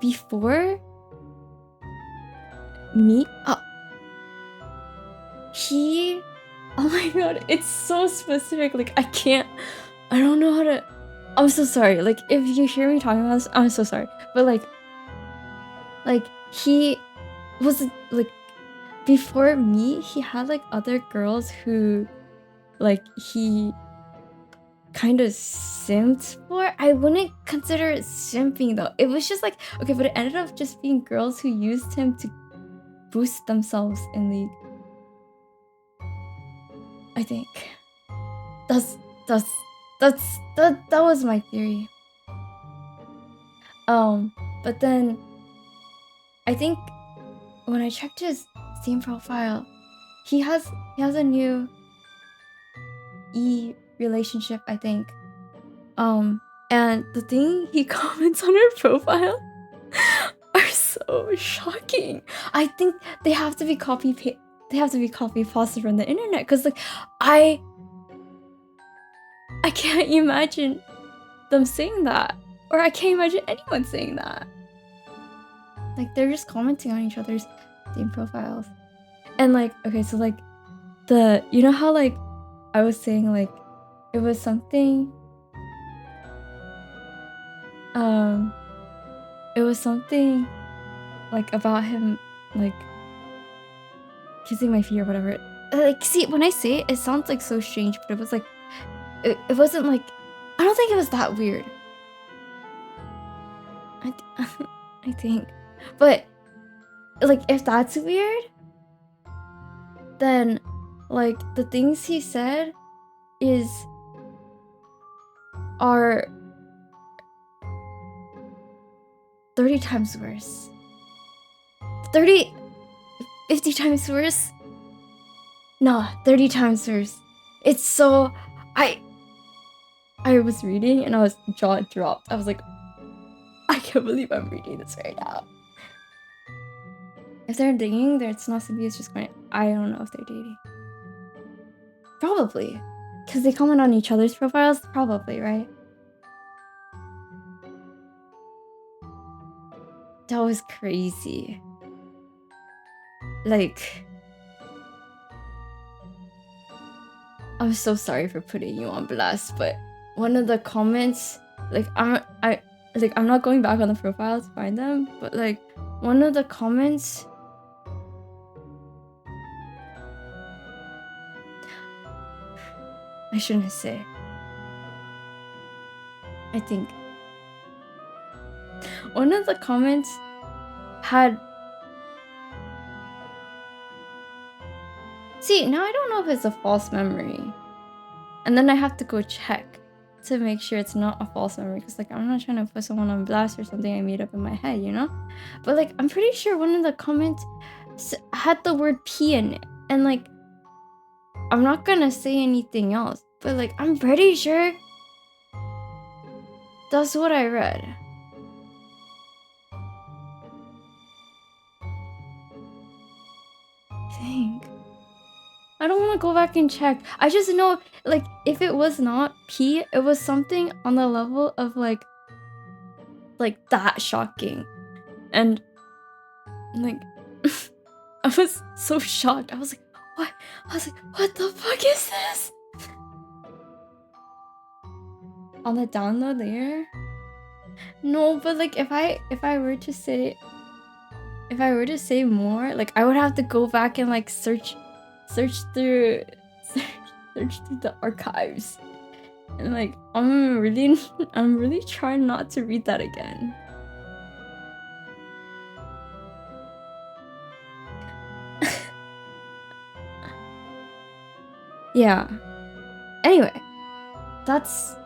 before me, oh my god, it's so specific. Like I don't know how to. I'm so sorry. Like if you hear me talking about this, I'm so sorry. But like he was like before me, he had like other girls who like he kind of simped for. I wouldn't consider it simping though. It was just like okay, but it ended up just being girls who used him to boost themselves in League. I think. That was my theory. But then I think when I checked his Steam profile, he has a new relationship, I think. And the thing he comments on her profile are so shocking. I think they have to be copy pasted from the internet, because like I can't imagine them saying that, or I can't imagine anyone saying that. Like, they're just commenting on each other's Steam profiles. And like, okay, so like you know how like I was saying like it was something like about him like kissing my feet or whatever. Like, see, when I say it, it sounds like so strange, but it was like it wasn't like, I don't think it was that weird. I think. But like, if that's weird, then like the things he said are 30 times worse. 50 times worse? No, 30 times worse. It's so... I was reading and I was jaw dropped. I was like, I can't believe I'm reading this right now. If they're dating, it's not something that's just going... I don't know if they're dating. Probably. Because they comment on each other's profiles? Probably, right? That was crazy. Like... I'm so sorry for putting you on blast, but one of the comments, like I'm not going back on the profile to find them, but like one of the comments I shouldn't say. I think one of the comments had... See, now I don't know if it's a false memory. And then I have to go check to make sure it's not a false memory, because like I'm not trying to put someone on blast or something I made up in my head, you know? But like I'm pretty sure one of the comments had the word P in it. And like I'm not gonna say anything else, but like I'm pretty sure that's what I read. I think. I don't want to go back and check. I just know, like, if it was not P, it was something on the level of like that shocking. And like I was so shocked. I was like, what? I was like, what the fuck is this? On the download layer? No, but like if I were to say more, like I would have to go back and like search through the archives. And like I'm really trying not to read that again. Yeah. Anyway, that's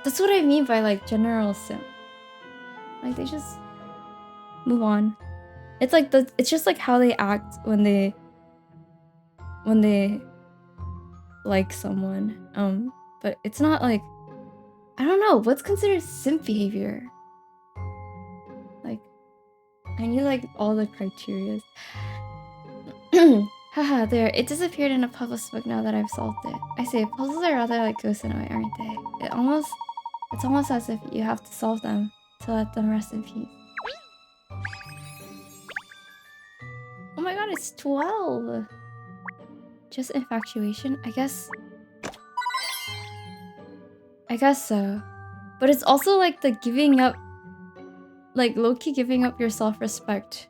what I mean by like general simp. Like they just move on. It's like it's just like how they act when they like someone. But it's not like, I don't know, what's considered simp behavior? Like I need like all the criterias. Haha, there, it disappeared in a puzzle book now that I've solved it. I say, puzzles are rather like ghosts in a way, aren't they? It's almost as if you have to solve them to let them rest in peace. Oh my god, it's 12! Just infatuation? I guess so. But it's also like the giving up, like low-key giving up your self-respect.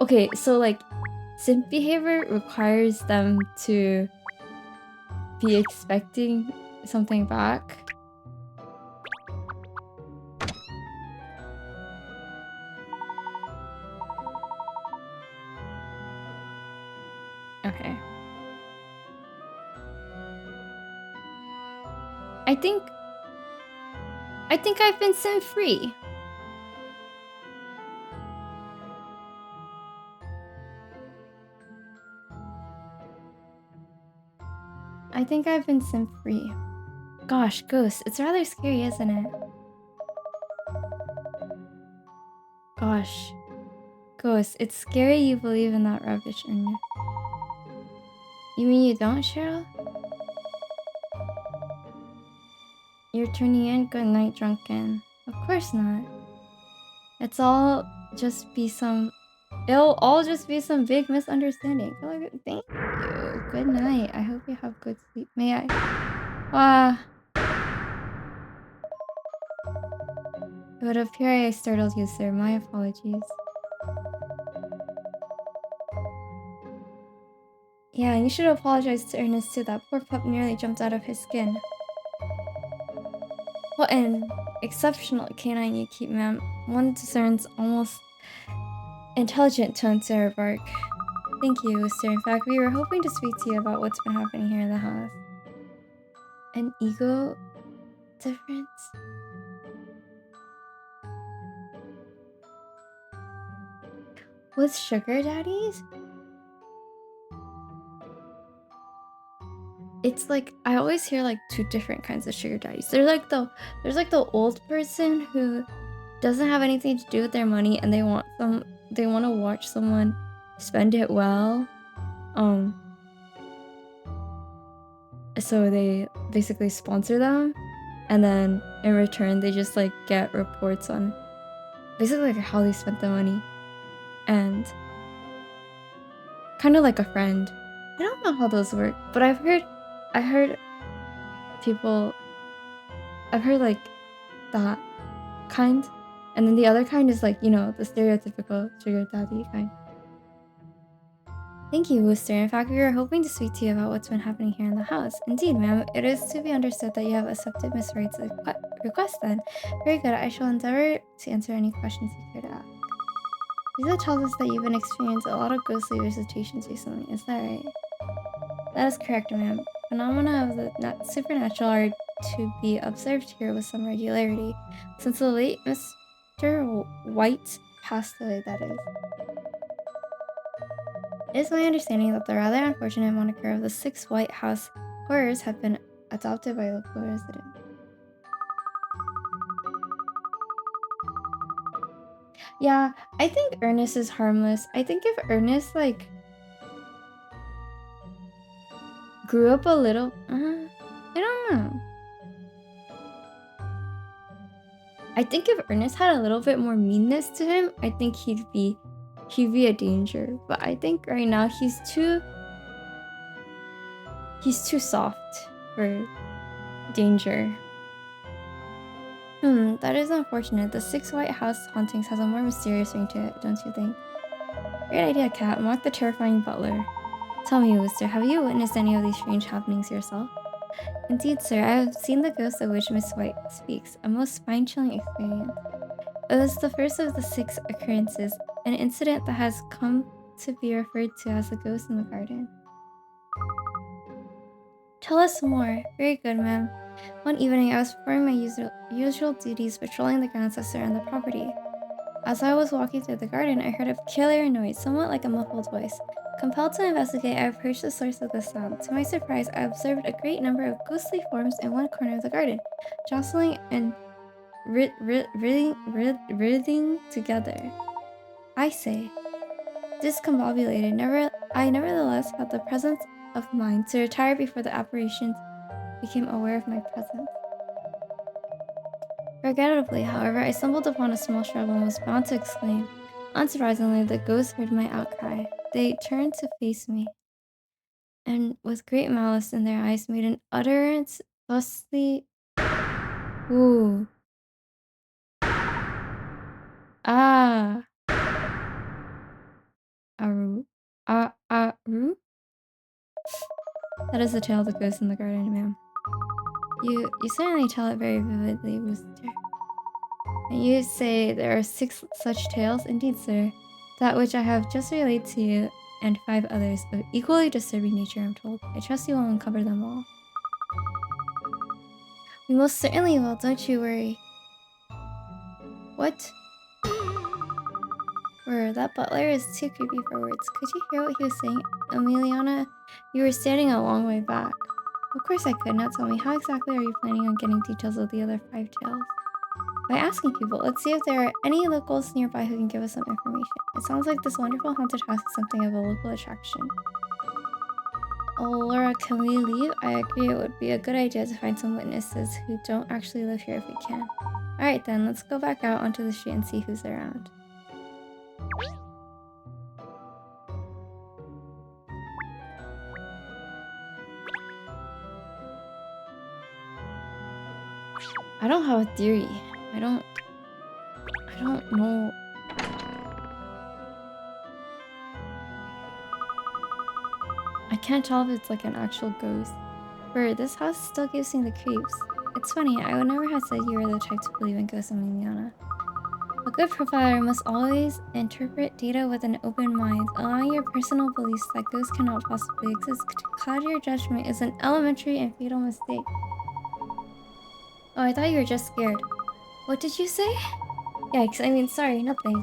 Okay, so like simp behavior requires them to be expecting something back. I think I've been sent free. I think I've been sent free. Gosh, Ghost, it's rather scary, isn't it? Gosh. Ghost, it's scary you believe in that rubbish in you. You mean you don't, Cheryl? You're turning in good night drunken. Of course not. It'll all just be some big misunderstanding. Thank you. Good night. I hope you have good sleep. May I? It would appear I startled you, sir. My apologies. Yeah, and you should apologize to Ernest too. That poor pup nearly jumped out of his skin. What an exceptional canine you keep, ma'am. One discerns almost intelligent tone to her bark. Thank you, sir. In fact, we were hoping to speak to you about what's been happening here in the house. An ego difference? With sugar daddies? It's like I always hear like two different kinds of sugar daddies. There's like the old person who doesn't have anything to do with their money and they want to watch someone spend it well. So they basically sponsor them, and then in return they just like get reports on basically like how they spent the money, and kind of like a friend. I don't know how those work, but I've heard people, I've heard like that kind, and then the other kind is like, you know, the stereotypical sugar daddy kind. Thank you, Wooster. In fact, we were hoping to speak to you about what's been happening here in the house. Indeed, ma'am. It is to be understood that you have accepted Miss Wright's request then. Very good. I shall endeavor to answer any questions you care to ask. Lisa tells us that you've been experiencing a lot of ghostly visitations recently. Is that right? That is correct, ma'am. Phenomena of the supernatural are to be observed here with some regularity. Since the late Mr. White passed away, that is. It is my understanding that the rather unfortunate moniker of the 6 White House Horrors have been adopted by local residents. Yeah, I think Ernest is harmless. I think if Ernest, like, grew up a little... I don't know. I think if Ernest had a little bit more meanness to him, I think he'd be a danger. But I think right now he's too soft for danger. That is unfortunate. The 6 White House hauntings has a more mysterious ring to it, don't you think? Great idea, Cat. Mock the terrifying butler. Tell me, Wooster, have you witnessed any of these strange happenings yourself? Indeed, sir. I have seen the ghost of which Miss White speaks. A most spine-chilling experience. It was the first of the 6 occurrences, an incident that has come to be referred to as the ghost in the garden. Tell us more. Very good, ma'am. One evening, I was performing my usual duties patrolling the grounds that surround the property. As I was walking through the garden, I heard a peculiar noise, somewhat like a muffled voice. Compelled to investigate, I approached the source of the sound. To my surprise, I observed a great number of ghostly forms in one corner of the garden, jostling and writhing together. I say, discombobulated, I nevertheless had the presence of mind to retire before the apparitions became aware of my presence. Regrettably, however, I stumbled upon a small shrub and was bound to exclaim. Unsurprisingly, the ghosts heard my outcry. They turned to face me, and with great malice in their eyes, made an utterance thusly. Ooh. Ah. Aru. Aru? That is the tale of the ghost in the garden, ma'am. You certainly tell it very vividly, Wooster. And you say there are 6 such tales? Indeed, sir. That which I have just related to you, and 5 others of equally disturbing nature, I'm told. I trust you will uncover them all. We most certainly will, don't you worry. What? That butler is too creepy for words. Could you hear what he was saying? Emiliana, you were standing a long way back. Of course I could. Now tell me, how exactly are you planning on getting details of the other 5 tales? By asking people. Let's see if there are any locals nearby who can give us some information. It sounds like this wonderful haunted house is something of a local attraction. Oh, Laura, can we leave? I agree, it would be a good idea to find some witnesses who don't actually live here if we can. Alright then, let's go back out onto the street and see who's around. I don't have a theory. I don't know. I can't tell if it's like an actual ghost. This house still gives me the creeps. It's funny, I would never have said you were the type to believe in ghosts, Emiliana. A good profiler must always interpret data with an open mind. Allowing your personal beliefs that ghosts cannot possibly exist to cloud your judgment is an elementary and fatal mistake. Oh, I thought you were just scared. What did you say? Yikes, I mean, sorry, nothing.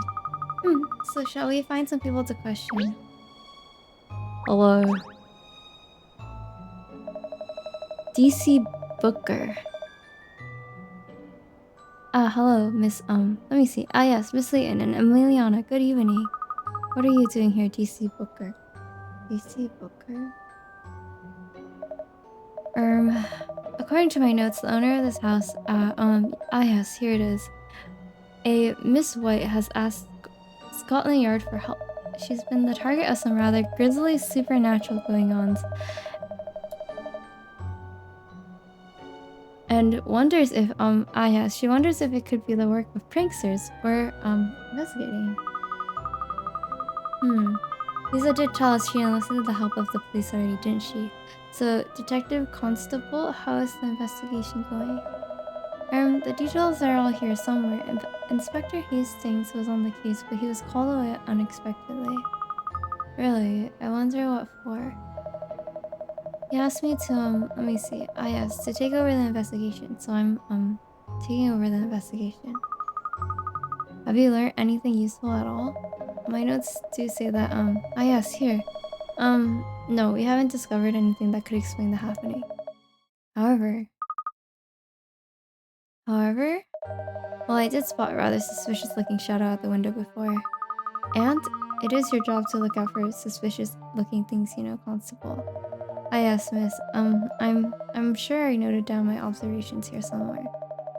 So shall we find some people to question? Hello. DC Booker. Hello, Miss, let me see. Yes, Miss Layton and Emiliana, good evening. What are you doing here, DC Booker? DC Booker? According to my notes, the owner of this house, yes, here it is. A Miss White has asked Scotland Yard for help. She's been the target of some rather grisly supernatural going-ons. And wonders if, yes, she wonders if it could be the work of pranksters or, investigating. Lisa did tell us she enlisted the help of the police already, didn't she? So, Detective Constable, how is the investigation going? The details are all here somewhere. Inspector Hastings was on the case, but he was called away unexpectedly. Really? I wonder what for. He asked me to, let me see. Yes, to take over the investigation. So I'm, taking over the investigation. Have you learned anything useful at all? My notes do say that, yes, here. No, we haven't discovered anything that could explain the happening. However, well, I did spot a rather suspicious looking shadow at the window before. And it is your job to look out for suspicious looking things, you know, Constable. Yes, miss. I'm sure I noted down my observations here somewhere.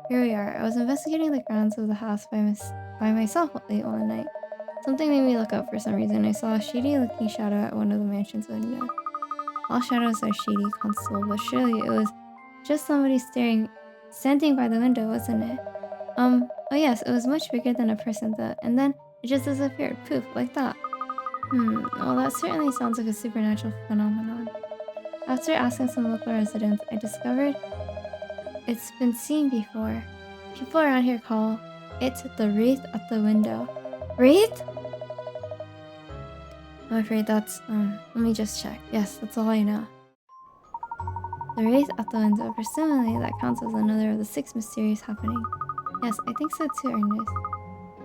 Here we are. I was investigating the grounds of the house by myself late one night. Something made me look up for some reason. I saw a shady looking shadow at one of the mansion's windows. All shadows are shady, Constable, but surely it was just somebody standing by the window, wasn't it? Oh yes, it was much bigger than a person though, and then it just disappeared, poof, like that. Well, that certainly sounds like a supernatural phenomenon. After asking some local residents, I discovered it's been seen before. People around here call it the wraith at the window. Wraith? I'm afraid that's, let me just check. Yes, that's all I know. The wraith at the window. Presumably, that counts as another of the 6 mysterious happenings. Yes, I think so too, Ernest.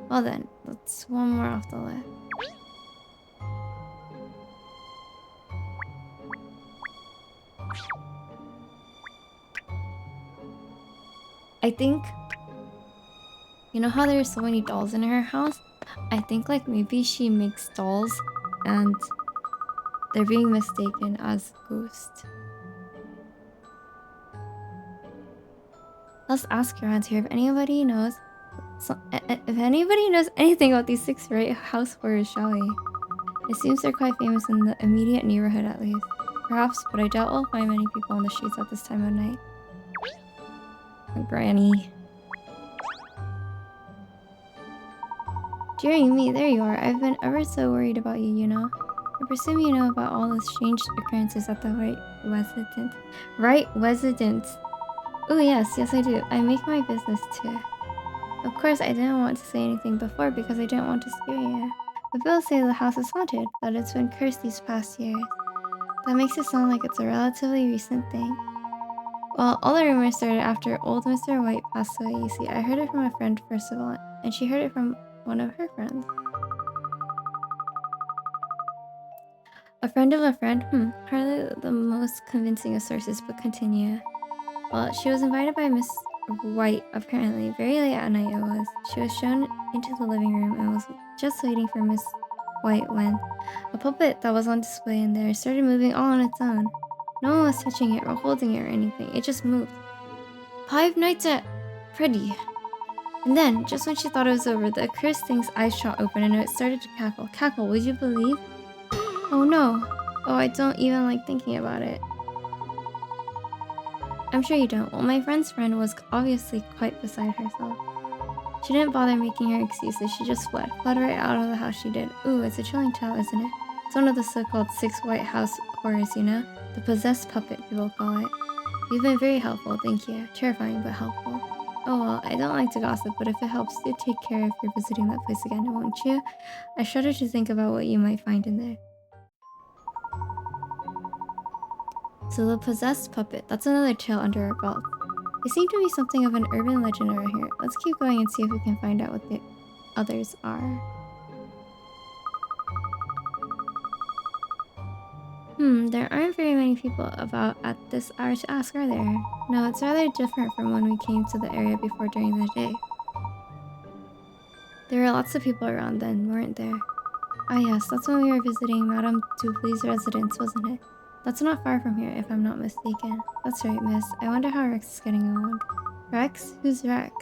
Well then, that's one more off the list. I think, you know how there's so many dolls in her house? I think like maybe she makes dolls and they're being mistaken as ghosts. Let's ask around here if anybody knows anything about these 6 house horrors, shall we? It seems they're quite famous in the immediate neighborhood at least. Perhaps, but I doubt we'll find many people on the streets at this time of night. Granny. Dearie me, there you are. I've been ever so worried about you, you know. I presume you know about all the strange occurrences at the Right residence. Oh yes, I do. I make my business too. Of course, I didn't want to say anything before because I didn't want to scare you. But people say the house is haunted, that it's been cursed these past years. That makes it sound like it's a relatively recent thing. Well, all the rumors started after old Mr. White passed away, you see. I heard it from a friend first of all, and she heard it from one of her friends. A friend of a friend? Hardly the most convincing of sources, but continue. Well, she was invited by Miss White, apparently. Very late at night it was. She was shown into the living room and was just waiting for Miss White when a puppet that was on display in there started moving all on its own. No one was touching it or holding it or anything. It just moved. Five Nights at Freddy. And then, just when she thought it was over, the accursed thing's eyes shot open and it started to cackle. Cackle, would you believe? Oh no. Oh, I don't even like thinking about it. I'm sure you don't. Well, my friend's friend was obviously quite beside herself. She didn't bother making her excuses. She just fled. Fled right out of the house she did. Ooh, it's a chilling tale, isn't it? It's one of the so-called 6 White House horrors, you know? The possessed puppet, people call it. You've been very helpful, thank you. Terrifying, but helpful. Oh well, I don't like to gossip, but if it helps, do take care if you're visiting that place again, won't you? I shudder to think about what you might find in there. So the possessed puppet, that's another tale under our belt. It seemed to be something of an urban legend around here. Let's keep going and see if we can find out what the others are. There aren't very many people about at this hour to ask, are there? No, it's rather different from when we came to the area before during the day. There were lots of people around then, weren't there? Ah yes, that's when we were visiting Madame Dupley's residence, wasn't it? That's not far from here, if I'm not mistaken. That's right, miss. I wonder how Rex is getting along. Rex? Who's Rex?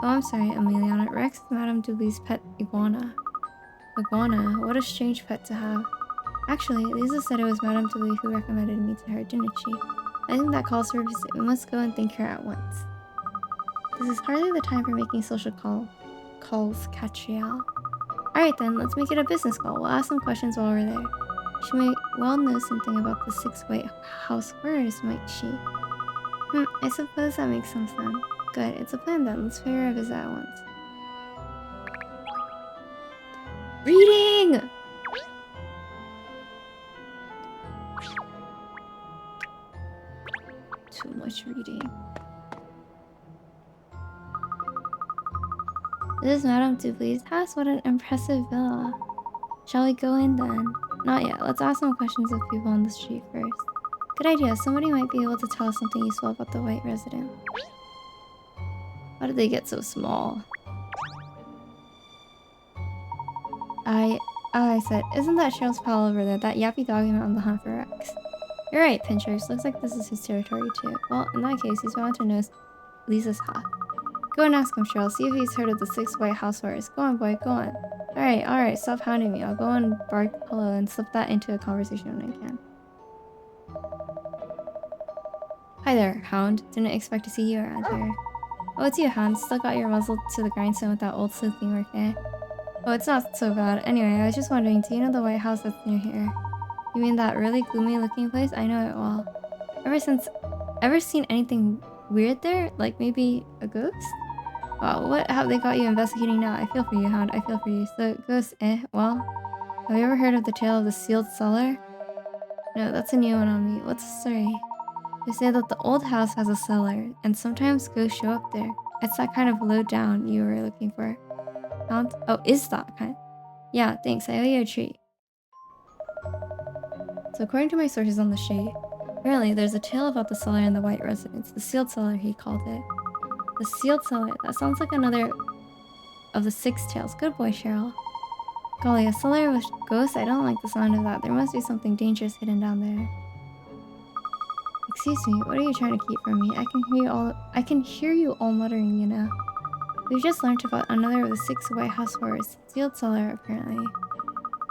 Oh, I'm sorry, Emiliana. Rex is Madame Dupley's pet iguana. Iguana? What a strange pet to have. Actually, Lisa said it was Madame Dupley who recommended me to her, didn't she? I think that calls for a visit. We must go and thank her at once. This is hardly the time for making social calls, Catriel. Alright then, let's make it a business call. We'll ask some questions while we're there. She may well know something about the 6 White House horrors, might she? I suppose that makes some sense. Good, it's a plan then. Let's pay her a visit at once. Reading! Too much reading. This is Madame Dupley's house. What an impressive villa. Shall we go in then? Not yet. Let's ask some questions of people on the street first. Good idea. Somebody might be able to tell us something useful about the White residence. How did they get so small? I said, isn't that Cheryl's pal over there? That yappy dog went on the hunt for Rex. You're right, Pinterest. Looks like this is his territory too. Well, in that case, he's bound to know Lisa's house. Go and ask him, Cheryl. See if he's heard of the 6 White House horrors. Go on, boy. Go on. Alright. Stop hounding me. I'll go and bark hello and slip that into a conversation when I can. Hi there, Hound. Didn't expect to see you around here. Oh, it's you, Hound. Still got your muzzle to the grindstone with that old sleuthing work, eh? Oh, it's not so bad. Anyway, I was just wondering, do you know the White House that's near here? You mean that really gloomy looking place? I know it well. Ever seen anything weird there? Like maybe a ghost? Wow, what have they got you investigating now? I feel for you, Hound. I feel for you. So, ghost, well, have you ever heard of the tale of the sealed cellar? No, that's a new one on me. What's the story? They say that the old house has a cellar, and sometimes ghosts show up there. It's that kind of low down you were looking for. Hound? Oh, is that kind? Yeah, thanks. I owe you a treat. So according to my sources on the street, apparently there's a tale about the cellar in the White residence. The sealed cellar, he called it. The sealed cellar. That sounds like another of the 6 tales. Good boy, Cheryl. Golly, a cellar with ghosts? I don't like the sound of that. There must be something dangerous hidden down there. Excuse me, what are you trying to keep from me? I can hear you all muttering, you know. We've just learned about another of the 6 White House horrors. Sealed cellar, apparently.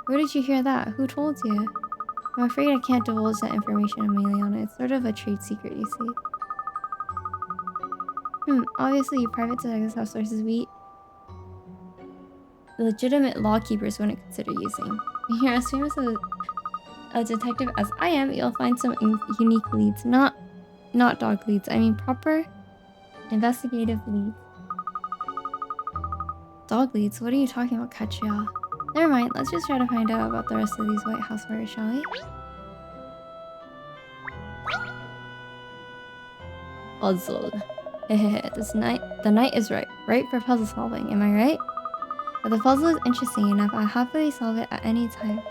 Where did you hear that? Who told you? I'm afraid I can't divulge that information, Emiliana. It's sort of a trade secret, you see. Obviously you private detectives have sources we legitimate law keepers wouldn't consider using. If you're as famous a detective as I am, you'll find some unique leads. Not dog leads, I mean proper investigative leads. Dog leads? What are you talking about, Catriel? Never mind, let's just try to find out about the rest of these White House horrors, shall we? puzzle. The night is right for puzzle solving, am I right? If the puzzle is interesting enough, I'll happily solve it at any time.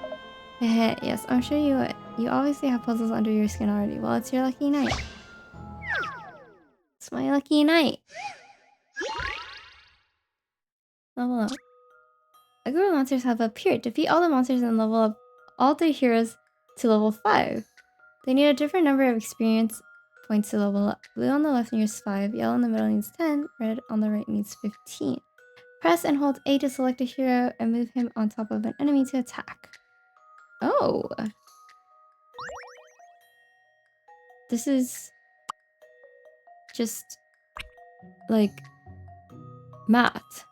Yes, I'm sure you would. You obviously have puzzles under your skin already. Well, it's your lucky night. It's my lucky night. Level up. A group of monsters have appeared. Defeat all the monsters and level up all 3 heroes to level 5. They need a different number of experience points to level up. Blue on the left needs 5, yellow in the middle needs 10, red on the right needs 15. Press and hold A to select a hero and move him on top of an enemy to attack. Oh. This is just like math.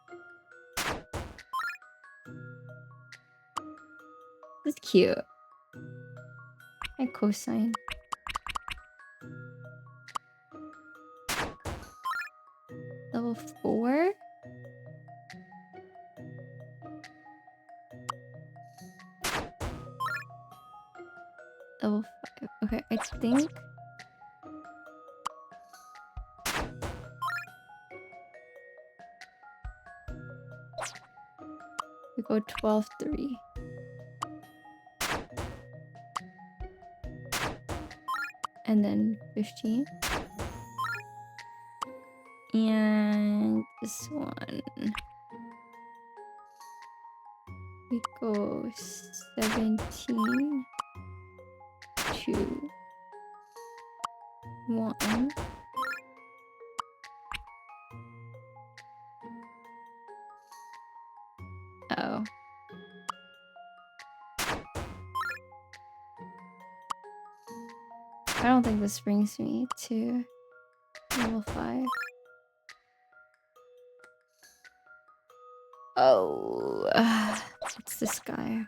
This is cute. I cosine. Level 4? Level 5. Okay, I think... we go 12-3. And then 15. And this one. We go 17, 2, 1. Oh. I don't think this brings me to level 5. Oh, it's this guy.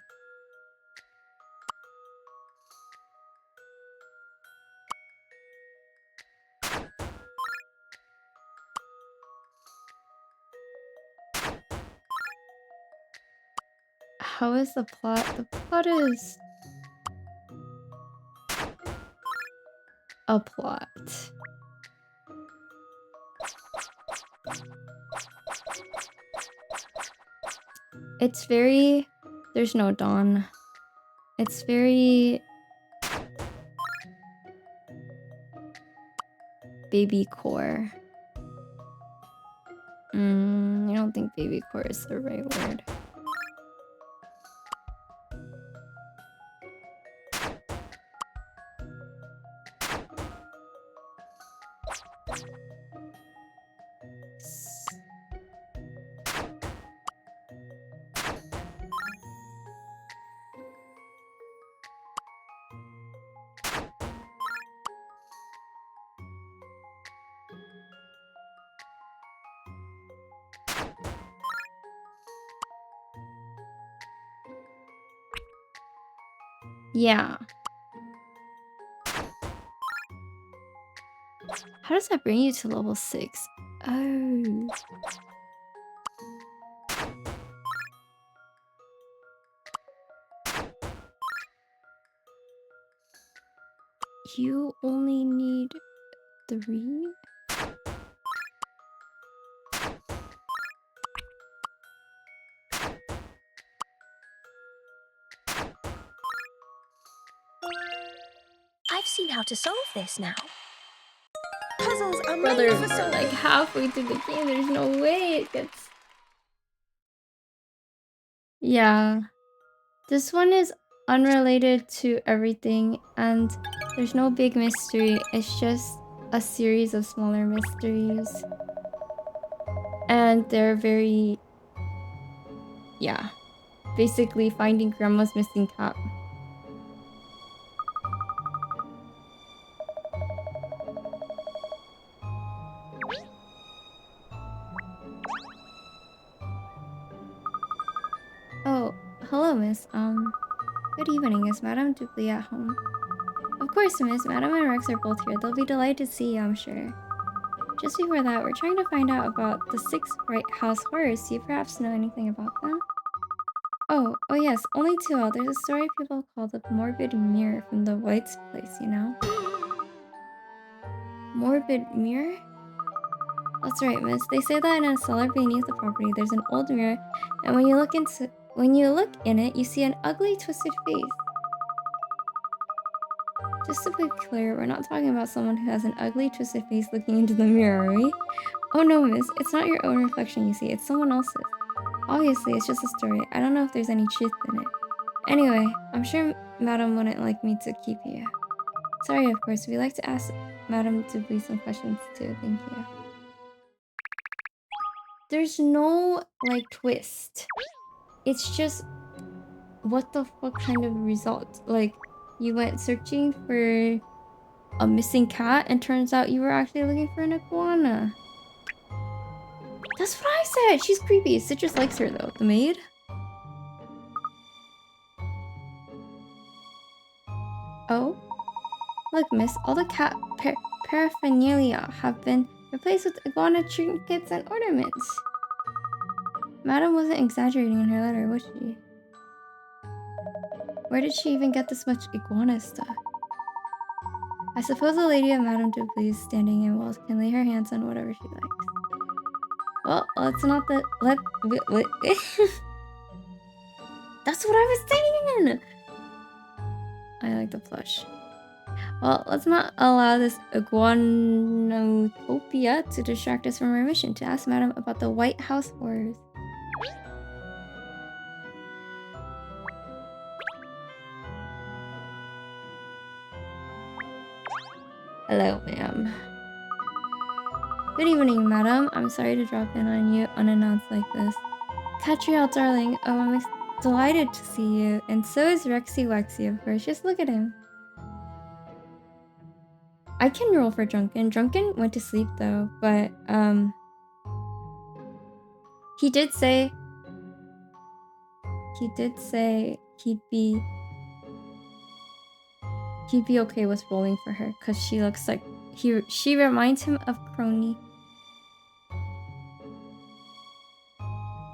How is the plot? The plot is a plot. It's very... there's no dawn. It's very... baby core. I don't think baby core is the right word. Yeah. How does that bring you to level 6? Oh. You only need 3? I've seen how to solve this now. Puzzles are Brother, made for we're solving. like halfway through the game. There's no way it gets... yeah. This one is unrelated to everything, and there's no big mystery. It's just a series of smaller mysteries. And they're very... yeah. Basically finding grandma's missing cat. Oh, hello, miss. Good evening. Is Madame Dubley at home? Of course, miss. Madame and Rex are both here. They'll be delighted to see you, I'm sure. Just before that, we're trying to find out about the 6 Bright House horrors. Do you perhaps know anything about them? Oh yes, only 2. There's a story people call the Morbid Mirror from the White's place, you know? Morbid mirror? That's right, miss. They say that in a cellar beneath the property there's an old mirror, and when you look in it, you see an ugly, twisted face. Just to be clear, we're not talking about someone who has an ugly, twisted face looking into the mirror, are we? Oh no, miss. It's not your own reflection you see, it's someone else's. Obviously, it's just a story. I don't know if there's any truth in it. Anyway, I'm sure Madam wouldn't like me to keep you. Sorry, of course. We like to ask Madam to please some questions too. Thank you. There's no, like, twist. It's just, what the fuck kind of result? Like, you went searching for a missing cat and turns out you were actually looking for an iguana. That's what I said! She's creepy. Citrus likes her though. The maid? Oh? Look, miss, all the cat paraphernalia have been replaced with iguana trinkets and ornaments. Madam wasn't exaggerating in her letter, was she? Where did she even get this much iguana stuff? I suppose the lady of Madame Dubley's standing in walls can lay her hands on whatever she likes. Well, let's not That's what I was saying! I like the plush. Well, let's not allow this iguanotopia to distract us from our mission to ask Madam about the White House horrors. Hello, ma'am. Good evening, madam. I'm sorry to drop in on you unannounced like this. Catriel, darling, oh, I'm delighted to see you. And so is Rexy Wexy, of course. Just look at him. I can roll for Drunken. Drunken went to sleep, though, but, he did say he'd be okay with rolling for her, because she looks like she reminds him of Crony.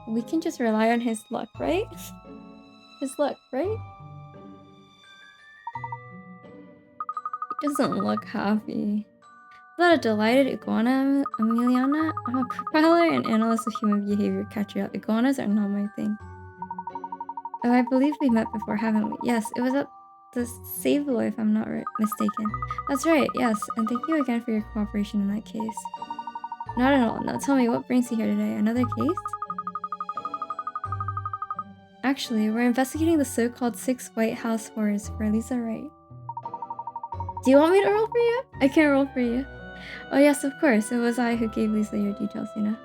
We can just rely on his luck, right? His luck, right? He doesn't look happy. Is that a delighted iguana, Emiliana? I'm a profiler and analyst of human behavior, Catriel. Iguanas are not my thing. Oh, I believe we met before, haven't we? Yes, it was at the Save Boy, if I'm not mistaken. That's right, yes, and thank you again for your cooperation in that case. Not at all. Now tell me, what brings you here today? Another case? Actually, we're investigating the so-called 6 White House horrors for Lisa Wright. Do you want me to roll for you? I can roll for you. Oh yes, of course. It was I who gave Lisa your details, you know.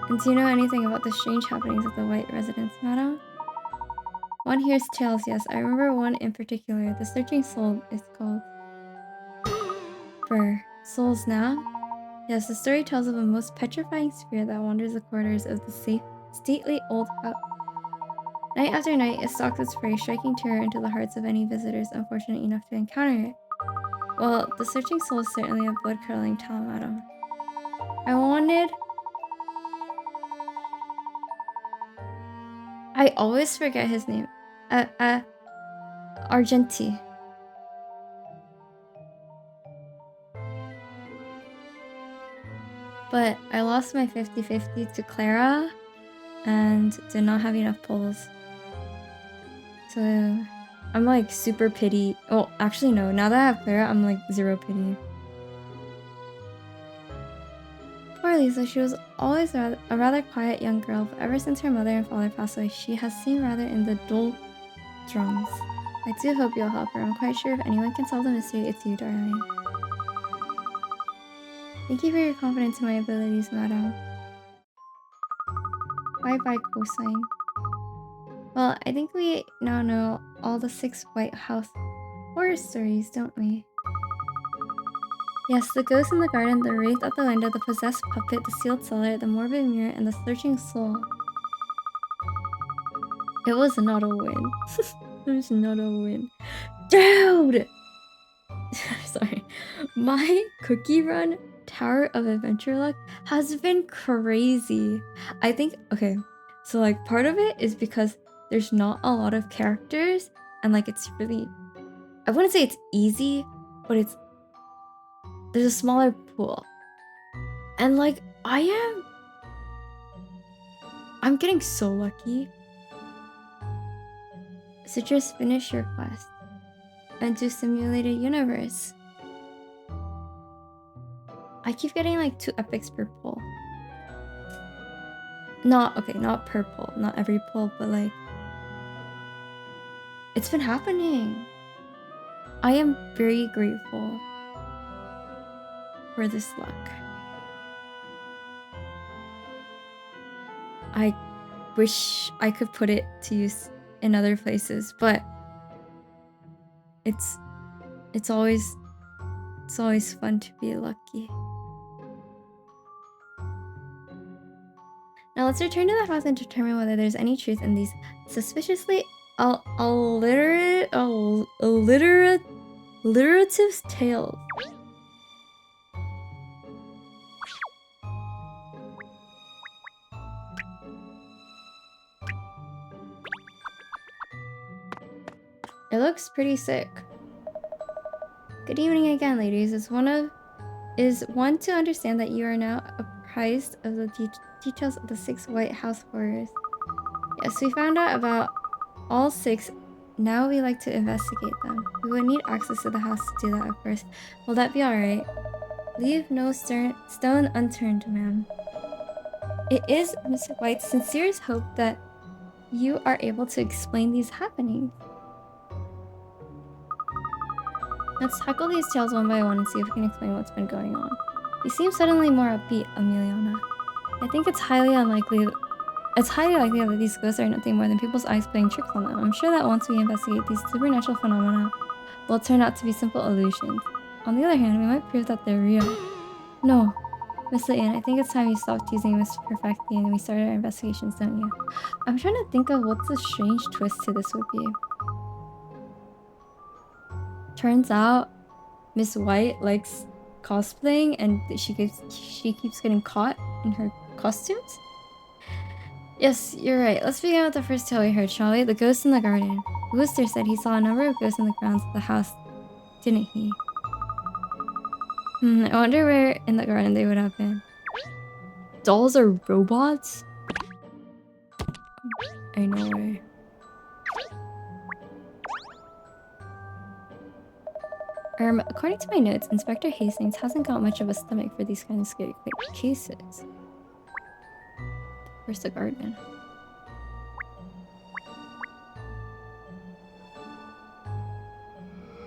And do you know anything about the strange happenings at the White residence, madam? One hears tales, yes. I remember one in particular. The Searching Soul is called. For souls now? Yes, the story tells of a most petrifying spirit that wanders the corridors of the stately old house. Night after night, it stalks its prey, striking terror into the hearts of any visitors unfortunate enough to encounter it. Well, the Searching Soul is certainly a blood-curdling tale, madam. I always forget his name. Argenti. But I lost my 50-50 to Clara and did not have enough pulls. So I'm like super pity. Well, actually no. Now that I have Clara, I'm like 0 pity. Poor Lisa, she was always a rather quiet young girl, but ever since her mother and father passed away, she has seemed rather in the doldrums. I do hope you'll help her. I'm quite sure if anyone can solve the mystery, it's you, darling. Thank you for your confidence in my abilities, madam. Bye-bye, cosine. Well, I think we now know all the 6 White House horror stories, don't we? Yes, the ghost in the garden, the wraith at the window, the possessed puppet, the sealed cellar, the morbid mirror, and the searching soul. It was not a win. It was not a win. Dude! Sorry. My cookie run Tower of Adventure luck has been crazy. I think, okay, so like part of it is because there's not a lot of characters and like it's really, I wouldn't say it's easy, but there's a smaller pool. And like, I'm getting so lucky. So just finish your quest and do simulated universe. I keep getting like 2 epics per pull. Not per pull, not every pull, but like, it's been happening. I am very grateful for this luck. I wish I could put it to use in other places, but it's always fun to be lucky. Now let's return to the house and determine whether there's any truth in these suspiciously alliterative tales. It looks pretty sick. Good evening again, ladies. Is one to understand that you are now apprised of the details of the 6 White House horrors. Yes, we found out about all 6. Now we like to investigate them. We would need access to the house to do that, of course. Will that be alright? Leave no stone unturned, ma'am. It is Mr. White's sincerest hope that you are able to explain these happenings. Let's tackle these tales one by one and see if we can explain what's been going on. You seem suddenly more upbeat, Emiliana. I think it's highly likely that these ghosts are nothing more than people's eyes playing tricks on them. I'm sure that once we investigate these supernatural phenomena, will turn out to be simple illusions. On the other hand, we might prove that they're real. No, Miss Layton, I think it's time you stopped teasing Miss Perfecti and we started our investigations, don't you? I'm trying to think of what the strange twist to this would be. Turns out, Miss White likes cosplaying and she keeps getting caught in her costumes? Yes, you're right. Let's begin with the first tale we heard, shall we? The ghost in the garden. Wooster said he saw a number of ghosts in the grounds of the house, didn't he? I wonder where in the garden they would have been. Dolls are robots? Ain't no way. According to my notes, Inspector Hastings hasn't got much of a stomach for these kind of scary cases. Where's the garden?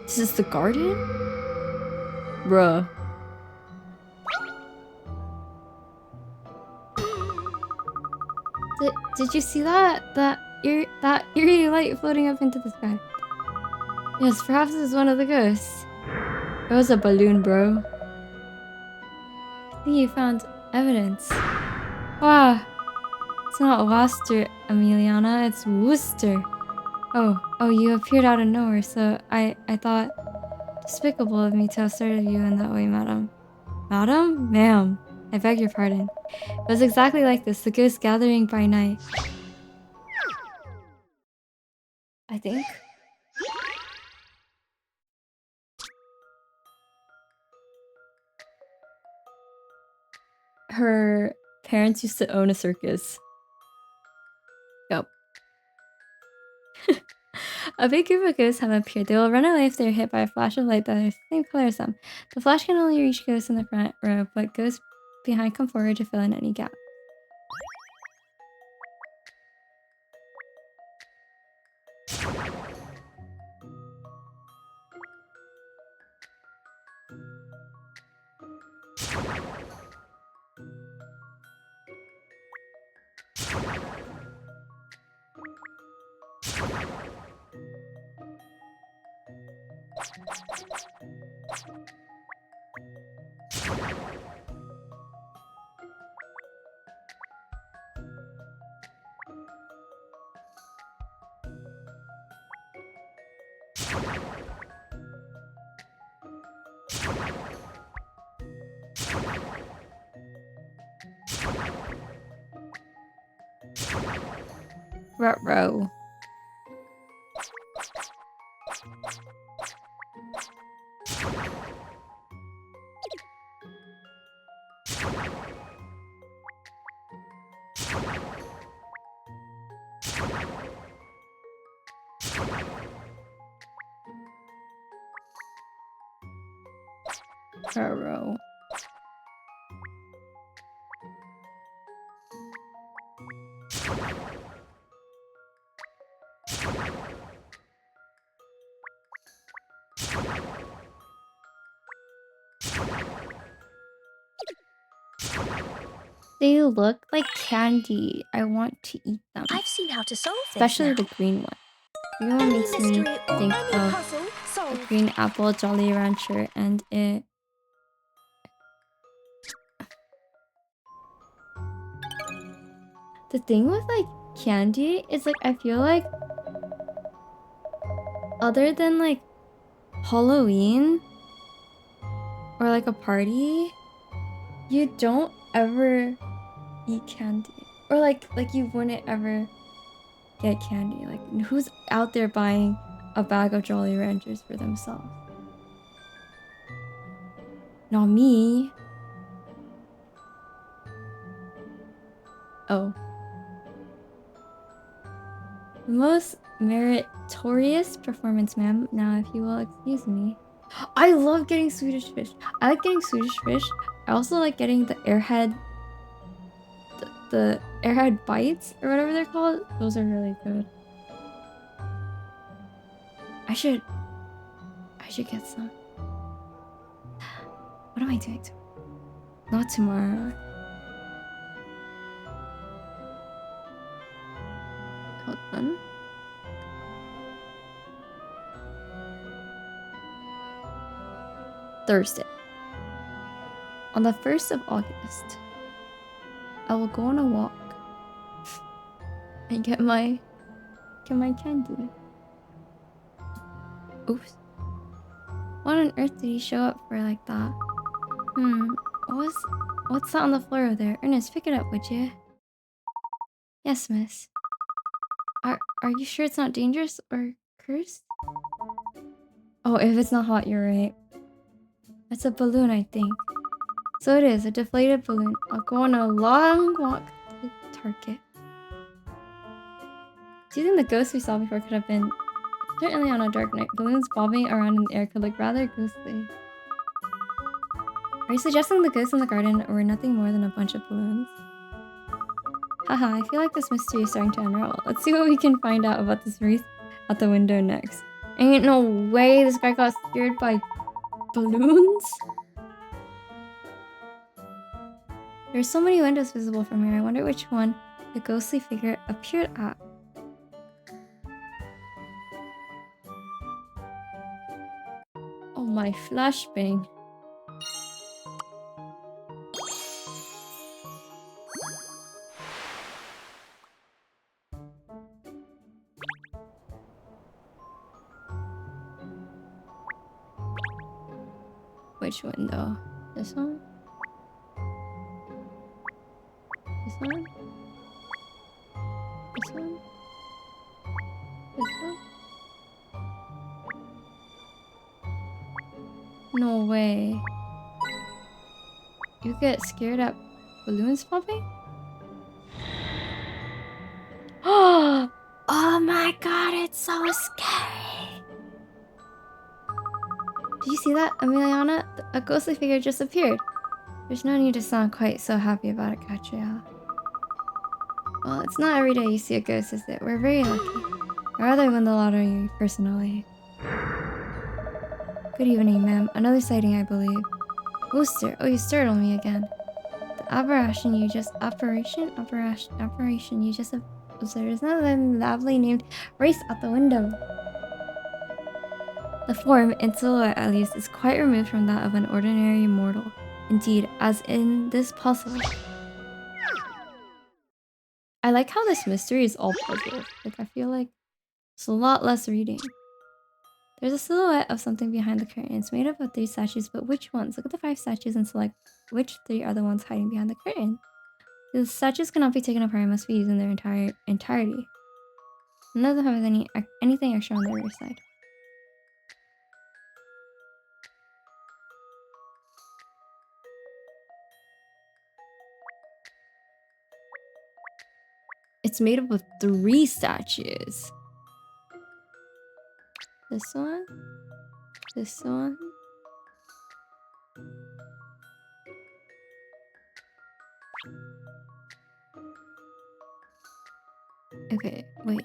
This is the garden? Bruh. Did you see that? That eerie light floating up into the sky? Yes, perhaps it's one of the ghosts. It was a balloon, bro. I think you found evidence. Wow. It's not Worcester, Emiliana, it's Worcester. Oh, you appeared out of nowhere, so I thought despicable of me to have started you in that way, madam. Madam? Ma'am, I beg your pardon. It was exactly like this, the ghost gathering by night. I think. Her parents used to own a circus. Yep. A big group of ghosts have appeared. They will run away if they're hit by a flash of light that is the same color as them. The flash can only reach ghosts in the front row, but ghosts behind come forward to fill in any gap. Ruh-roh. Kuro. They look like candy. I want to eat them. I've seen how to solve Especially this the now. green one. The green one Any makes me mystery or think any of puzzle a solved. green apple Jolly Rancher, and it... The thing with like candy is like I feel like other than like Halloween or like a party, you don't ever eat candy. Or like you wouldn't ever get candy. Like who's out there buying a bag of Jolly Ranchers for themselves? Not me. Oh. The most meritorious performance, ma'am. Now, if you will excuse me. I love getting Swedish fish. I like getting Swedish fish. I also like getting the airhead... The airhead bites, or whatever they're called. Those are really good. I should get some. What am I doing tomorrow? Not tomorrow. Hold on. Thursday. On the 1st of August, I will go on a walk and get my candy. Oops. What on earth did he show up for like that? What's that on the floor over there? Ernest, pick it up, would you? Yes, miss. Are you sure it's not dangerous or cursed? Oh, if it's not hot, you're right. It's a balloon, I think. So it is, a deflated balloon. I'll go on a long walk to Target. Do you think the ghost we saw before could have been... Certainly on a dark night, balloons bobbing around in the air could look rather ghostly. Are you suggesting the ghosts in the garden were nothing more than a bunch of balloons? Haha, I feel like this mystery is starting to unravel. Let's see what we can find out about this wreath at the window next. Ain't no way this guy got scared by balloons? There's so many windows visible from here. I wonder which one the ghostly figure appeared at. Oh my flashbang. Which window? This one? This one? This one? This one? No way. You get scared at balloons popping? Oh my god, it's so scary! Did you see that, Emiliana? A ghostly figure just appeared. There's no need to sound quite so happy about it, Katria. Well, it's not every day you see a ghost, is it? We're very lucky. I'd rather win the lottery personally. Good evening, ma'am. Another sighting, I believe. Wooster, oh, you startled me again. The apparition you just observed is not a lovely named race out the window. The form, in silhouette at least, is quite removed from that of an ordinary mortal. Indeed, as in this puzzle. I like how this mystery is all puzzles. Like, I feel like it's a lot less reading. There's a silhouette of something behind the curtain. It's made up of 3 statues, but which ones? Look at the 5 statues and select which 3 are the ones hiding behind the curtain. The statues cannot be taken apart and must be used in their entirety. None of them have anything extra on their rear side. It's made up of 3 statues. This one, Okay, wait.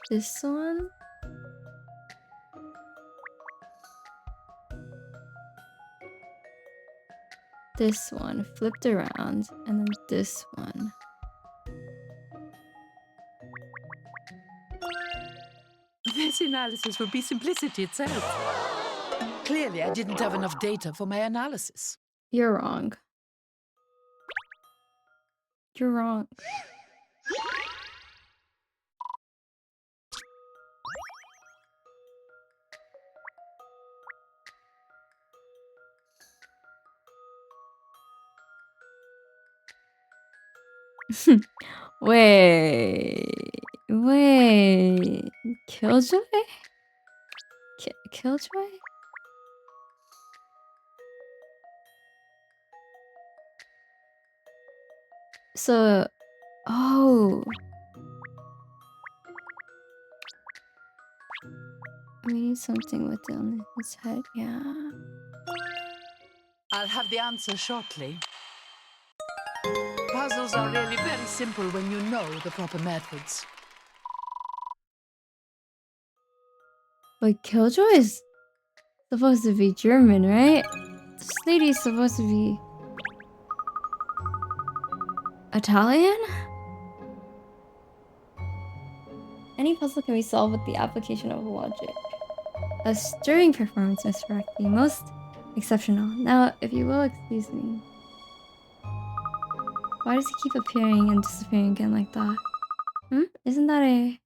This one? This one flipped around, and then this one. This analysis would be simplicity itself. Clearly, I didn't have enough data for my analysis. You're wrong. You're wrong. Wait. Killjoy? Killjoy? So, oh. We need something with it on his head, yeah. I'll have the answer shortly. Puzzles are really very simple when you know the proper methods. But Killjoy is supposed to be German, right? This lady's supposed to be Italian? Any puzzle can be solved with the application of logic. A stirring performance, Mr. Reckley. Most exceptional. Now, if you will excuse me. Why does he keep appearing and disappearing again like that? Isn't that a...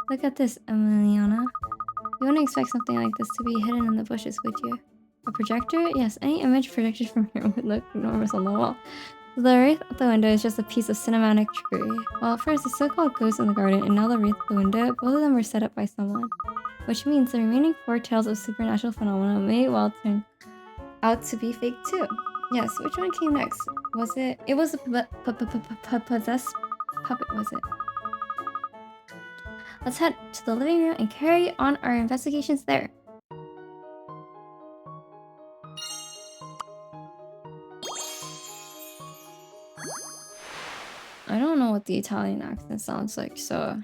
Look at this, Emiliana. You wouldn't expect something like this to be hidden in the bushes, would you? A projector? Yes, any image projected from here would look enormous on the wall. The wreath at the window is just a piece of cinematic trickery. Well, at first, the so-called ghost in the garden and now the wreath at the window, both of them were set up by someone. Which means the remaining 4 tales of supernatural phenomena may well turn out to be fake too. Yes, which one came next? Was it... It was a possessed puppet, was it? Let's head to the living room and carry on our investigations there. I don't know what the Italian accent sounds like, so...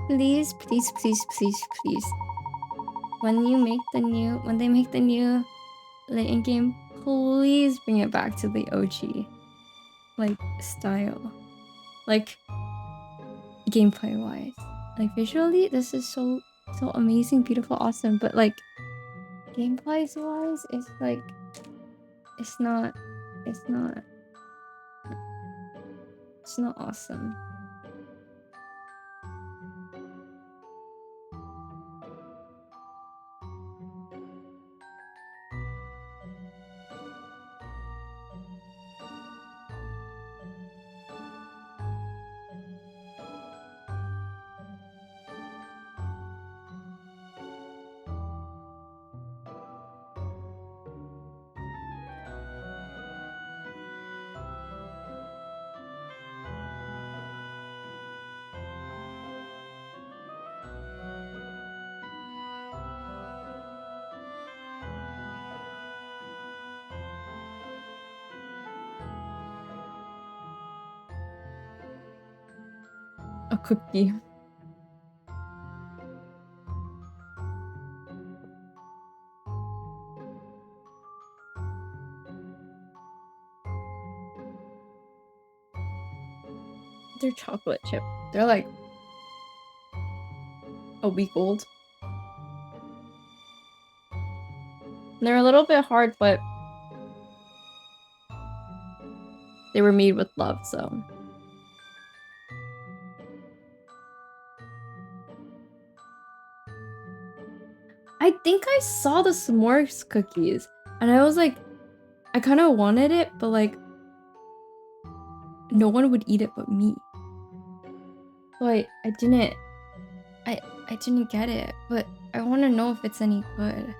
Please, please, please, please, please. When they make the new Layton game, please bring it back to the OG, like, style. Like, gameplay wise. Like, visually, this is so amazing, beautiful, awesome, but like, gameplay wise, it's like, it's not awesome. A cookie. They're chocolate chip. They're like a week old. They're a little bit hard, but they were made with love, so. I think I saw the s'mores cookies, and I was like, I kind of wanted it, but like, no one would eat it but me. So I didn't get it, but I want to know if it's any good.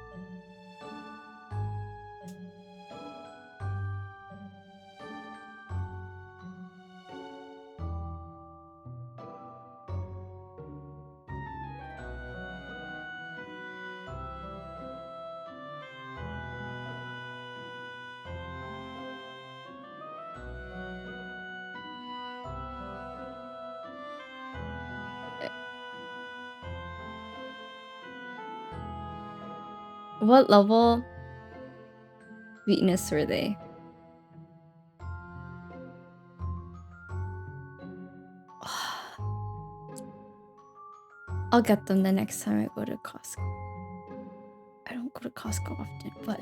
What level sweetness were they? I'll get them the next time I go to Costco. I don't go to Costco often, but...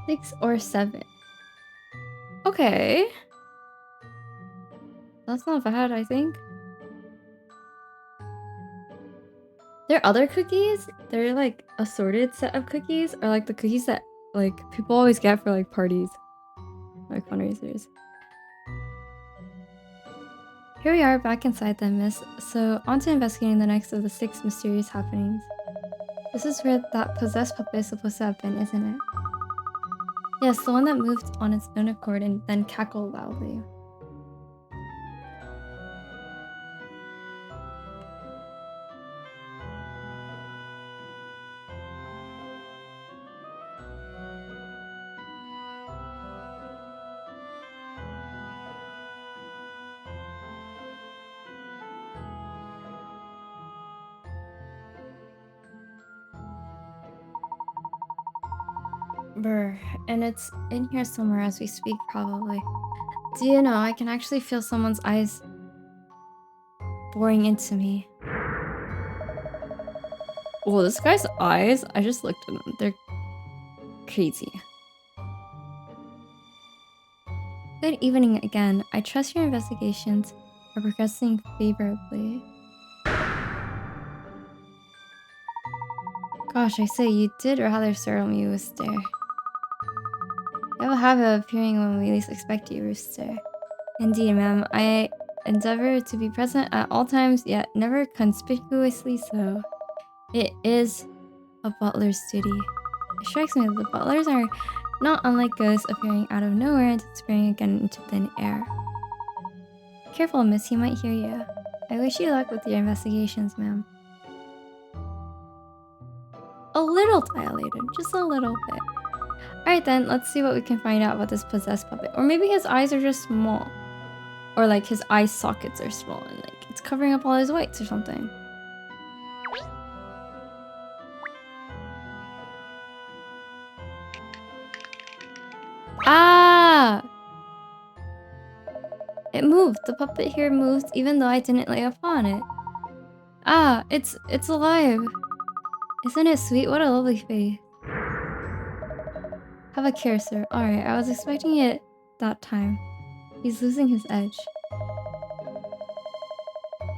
Six or seven. Okay. That's not bad, I think. There are other cookies. They're like assorted set of cookies, or like the cookies that like people always get for like parties, like fundraisers. Here we are back inside them, miss. So on to investigating the next of the 6 mysterious happenings. This is where that possessed puppet is supposed to have been, isn't it? Yes, the one that moved on its own accord and then cackled loudly. Brr, and it's in here somewhere as we speak, probably. Do you know, I can actually feel someone's eyes boring into me. Oh, this guy's eyes, I just looked at them. They're crazy. Good evening again. I trust your investigations are progressing favorably. Gosh, I say, you did rather startle me, Rooster. You have a habit of appearing when we least expect you, Rooster. Indeed, ma'am. I endeavor to be present at all times, yet never conspicuously so. It is a butler's duty. It strikes me that the butlers are not unlike ghosts appearing out of nowhere and disappearing again into thin air. Careful, miss, he might hear you. I wish you luck with your investigations, ma'am. A little dilated, just a little bit. Alright then, let's see what we can find out about this possessed puppet. Or maybe his eyes are just small. Or like his eye sockets are small and like it's covering up all his whites or something. Ah! It moved. The puppet here moved even though I didn't lay upon it. Ah, it's alive. Isn't it sweet? What a lovely face. Have a care, sir. Alright, I was expecting it that time. He's losing his edge.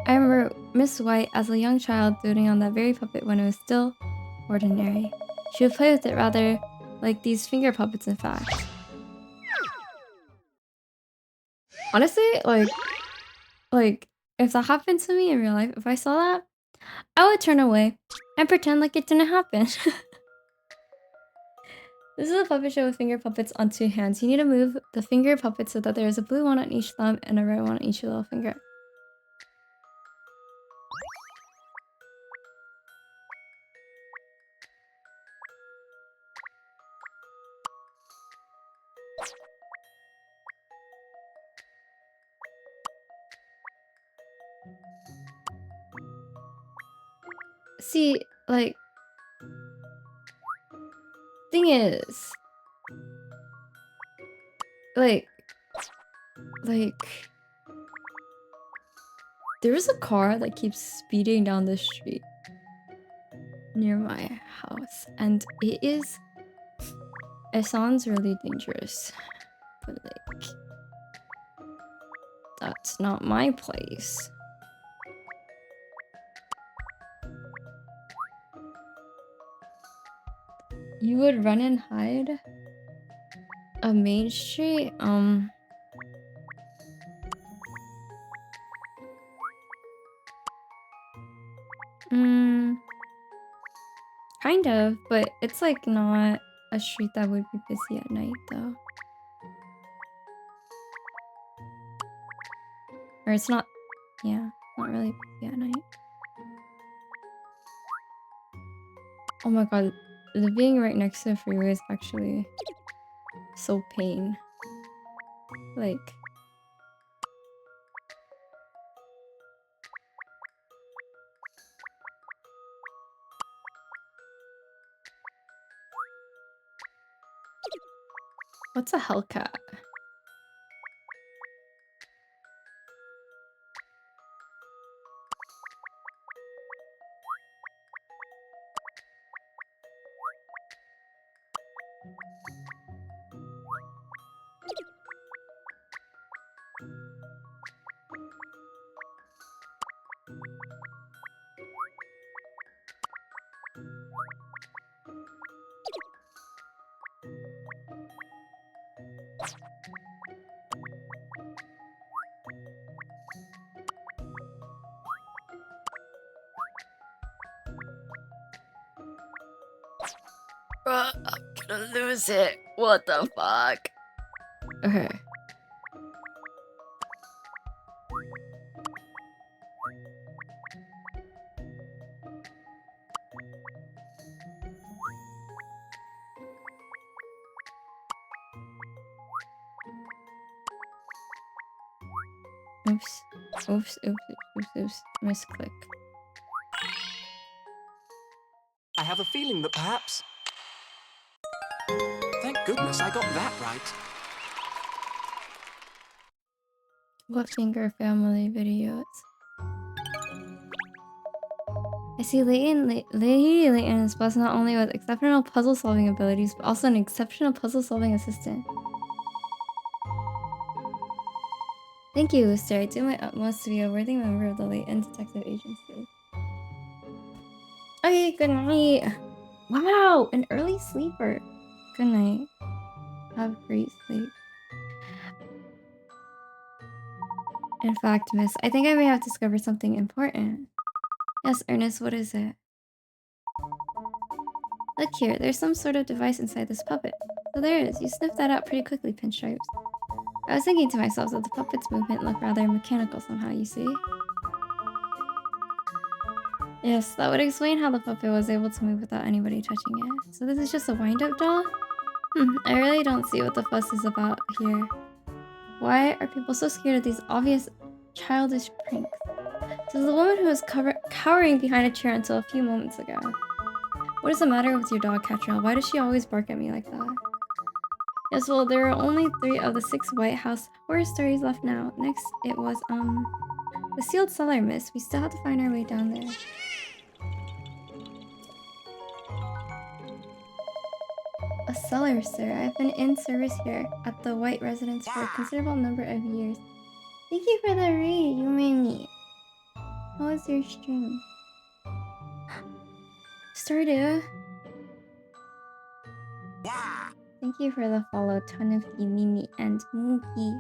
I remember Miss White as a young child doting on that very puppet when it was still ordinary. She would play with it rather like these finger puppets, in fact. Honestly, like if that happened to me in real life, if I saw that, I would turn away and pretend like it didn't happen. This is a puppet show with finger puppets on 2 hands. You need to move the finger puppets so that there is a blue one on each thumb and a red one on each little finger. See, like, thing is, like, there is a car that keeps speeding down the street near my house, and it sounds really dangerous, but like, that's not my place. You would run and hide? A main street? Kind of, but it's like not a street that would be busy at night though. Or it's not, yeah, not really busy at night. Oh my god, living right next to the freeway is actually So pain. Like... What's a Hellcat? I'm gonna lose it. What the fuck? Okay. Oops. Oops, oops, oops, oops. Misclick. I have a feeling that perhaps... Thank goodness I got that right. What finger family videos? I see Leighton is blessed not only with exceptional puzzle-solving abilities, but also an exceptional puzzle-solving assistant. Thank you, Lister. I do my utmost to be a worthy member of the Leighton Detective Agency. Okay, good night. Wow, an early sleeper. Good night. Have great sleep. In fact, miss, I think I may have discovered something important. Yes, Ernest, what is it? Look here, there's some sort of device inside this puppet. So there is. You sniffed that out pretty quickly, Pinstripes. I was thinking to myself that the puppet's movement looked rather mechanical somehow, you see? Yes, that would explain how the puppet was able to move without anybody touching it. So this is just a wind-up doll? I really don't see what the fuss is about here. Why are people so scared of these obvious childish pranks? This is the woman who was cowering behind a chair until a few moments ago. What is the matter with your dog, Catrell? Why does she always bark at me like that? Yes, well, there are only 3 of the 6 White House horror stories left now. Next, it was, the sealed cellar, miss. We still have to find our way down there. A cellar, sir. I've been in service here at the White residence for a considerable number of years. Thank you for the read, you made me. How was your stream? Stardew. Thank you for the follow, Tanuki, Mimi, and Mookie.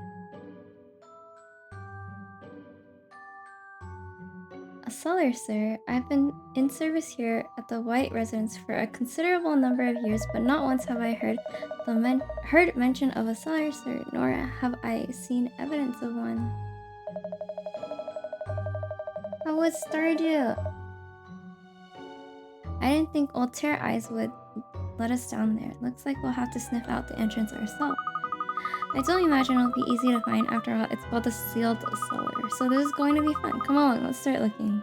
A cellar, sir. I've been in service here at the White residence for a considerable number of years, but not once have I heard mention of a cellar, sir, nor have I seen evidence of one. How was Stardew? I didn't think Old Tear Eyes would let us down there. Looks like we'll have to sniff out the entrance ourselves. I don't imagine it'll be easy to find. After all, it's called a sealed cellar. So this is going to be fun. Come on, let's start looking.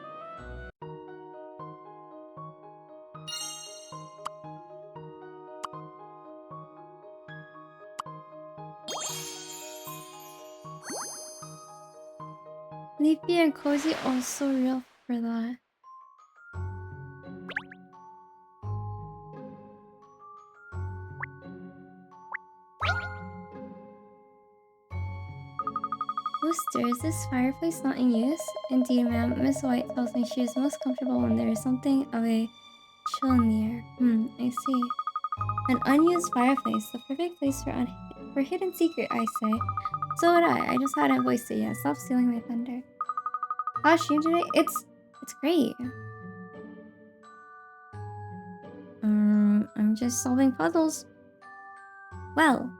Leafy and cozy. Oh, so real for that. Booster, is this fireplace not in use? Indeed, ma'am. Miss White tells me she is most comfortable when there is something of a chill in the air. I see. An unused fireplace, the perfect place for hidden secret, I say. So would I just hadn't voiced it yet. Stop stealing my thunder. How's stream today? It's great. I'm just solving puzzles. Well.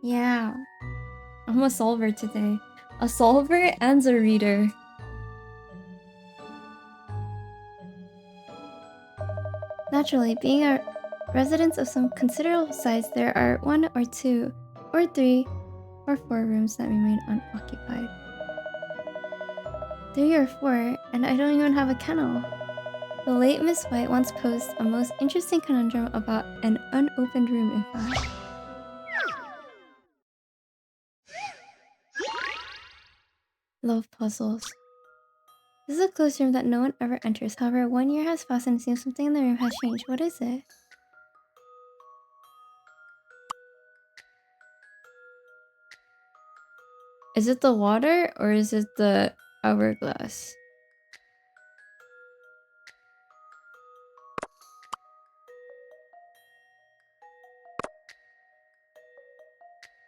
Yeah. I'm a solver today. A solver and a reader. Naturally, being a residence of some considerable size, there are 1 or 2 or 3 or 4 rooms that remain unoccupied. 3 or 4, and I don't even have a kennel. The late Miss White once posed a most interesting conundrum about an unopened room, in fact. Love puzzles. This is a closed room that no one ever enters. However, 1 year has passed and it seems something in the room has changed. What is it? Is it the water or is it the hourglass?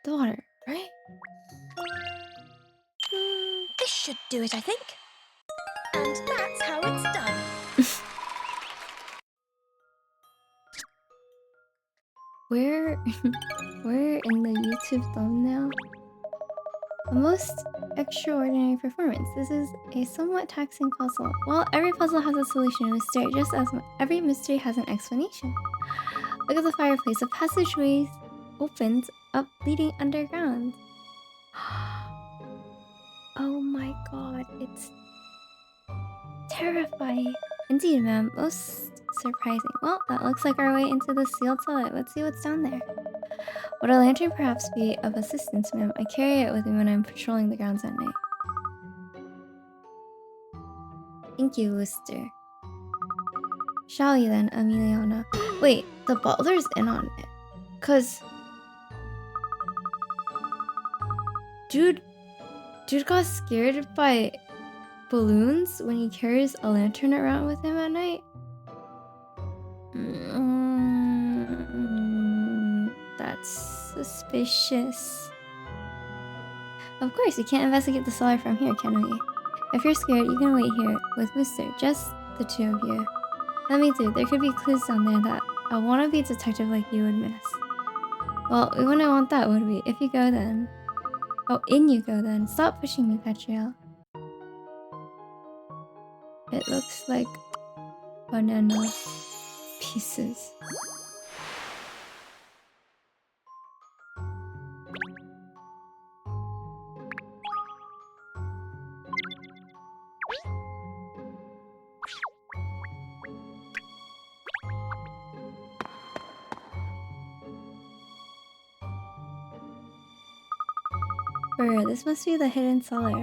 The water, right? This should do it, I think. And that's how it's done. Where in the YouTube thumbnail? A most extraordinary performance. This is a somewhat taxing puzzle. Well, every puzzle has a solution, a mystery, just as every mystery has an explanation. Look at the fireplace. A passageway opens up leading underground. Oh my god, it's terrifying. Indeed, ma'am. Most surprising. Well, that looks like our way into the sealed cellar. Let's see what's down there. Would a lantern perhaps be of assistance, ma'am? I carry it with me when I'm patrolling the grounds at night. Thank you, Lister. Shall we then, Emiliana? Wait, the butler's in on it. Cause... Dude got scared by balloons when he carries a lantern around with him at night? That's suspicious. Of course, we can't investigate the cellar from here, can we? If you're scared, you can wait here with Booster, just the 2 of you. Let me through. There could be clues down there that a wannabe detective like you would miss. Well, we wouldn't want that, would we? If you go, then... Oh, in you go, then. Stop pushing me, Catriel. It looks like banana pieces. Brr, this must be the hidden cellar.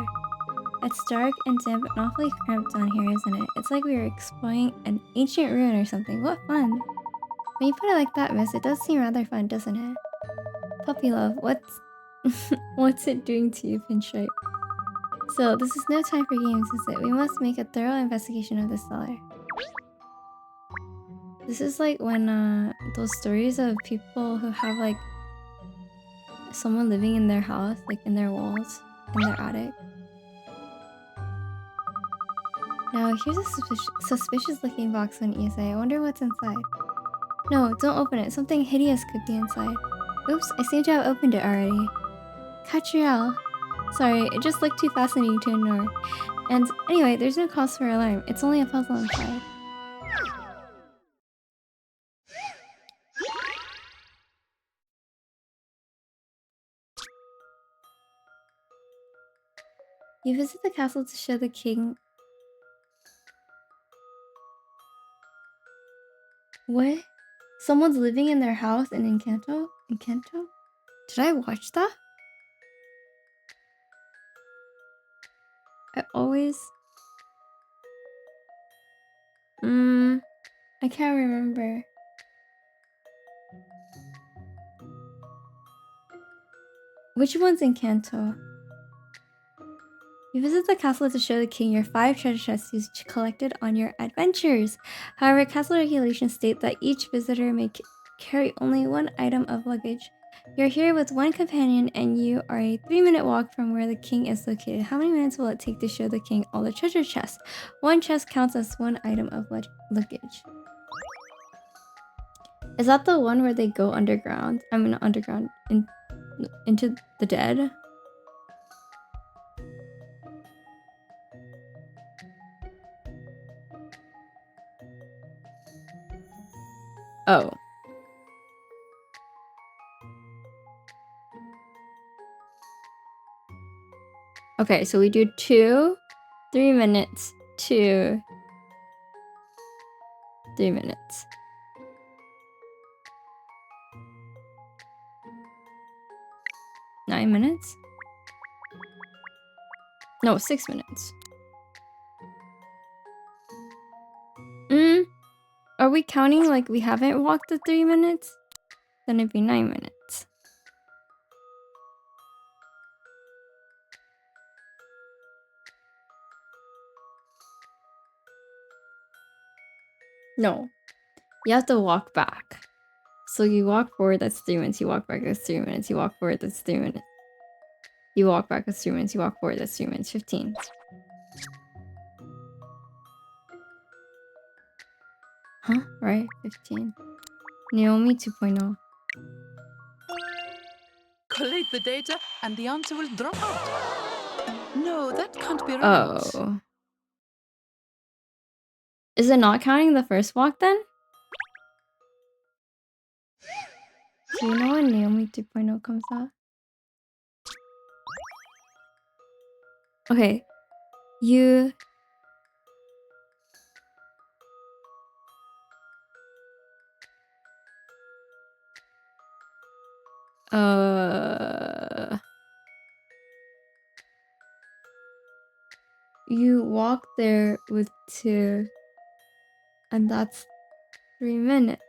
It's dark and damp and awfully cramped down here, isn't it? It's like we were exploring an ancient ruin or something. What fun! When you put it like that, miss, it does seem rather fun, doesn't it? Puppy love, what's... what's it doing to you, Pinstripe? So, this is no time for games, is it? We must make a thorough investigation of this cellar. This is like when, those stories of people who have, like, someone living in their house, like in their walls, in their attic. Now, here's a suspicious looking box on ESA. I wonder what's inside. No, don't open it. Something hideous could be inside. Oops, I seem to have opened it already. Catriel. Sorry, it just looked too fascinating to ignore. And anyway, there's no cause for alarm. It's only a puzzle inside. You visit the castle to show the king... What? Someone's living in their house in Encanto? Encanto? Did I watch that? I always... I can't remember. Which one's Encanto? You visit the castle to show the king your 5 treasure chests you collected on your adventures. However, castle regulations state that each visitor may carry only 1 item of luggage. You're here with 1 companion and you are a 3-minute walk from where the king is located. How many minutes will it take to show the king all the treasure chests? 1 chest counts as 1 item of luggage. Is that the one where they go underground? I mean, not underground, into the dead? Oh. Okay, so we do 2, 3 minutes, 2, 3 minutes. Nine minutes? No, 6 minutes. Are we counting like we haven't walked the 3 minutes? Then it'd be 9 minutes. No. You have to walk back. So you walk forward, that's 3 minutes. You walk back, that's 3 minutes. You walk forward, that's 3 minutes. You walk back, that's 3 minutes. You walk forward, that's 3 minutes. 15. Huh? Right? 15. Naomi 2.0. Collate the data and the answer will drop out. No, that can't be right. Oh. Is it not counting the first walk then? Do you know when Naomi 2.0 comes out? Okay. You... You walk there with 2, and that's 3 minutes.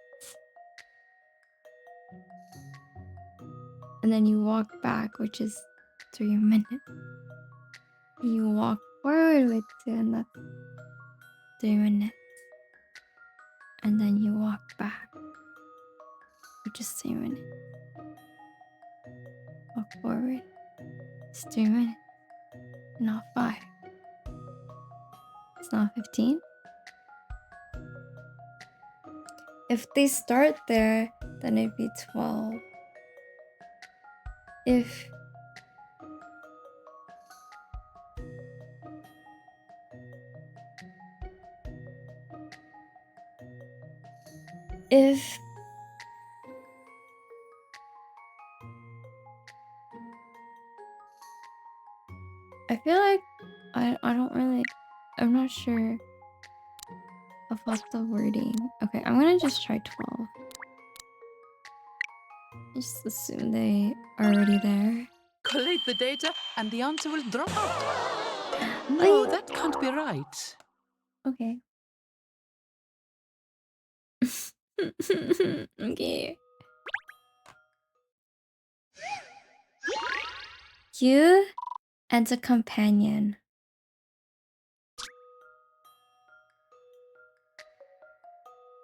And then you walk back, which is 3 minutes. You walk forward with 2, and that's 3 minutes. And then you walk back, which is 3 minutes. Walk forward. It's 3 minutes. Not 5. It's not 15. If they start there, then it'd be 12. If I feel like I don't really, I'm not sure about the wording. Okay, I'm gonna just try 12. Just assume they are already there. Collate the data and the answer will drop out. No, that can't be right. Okay. Okay. You and a companion.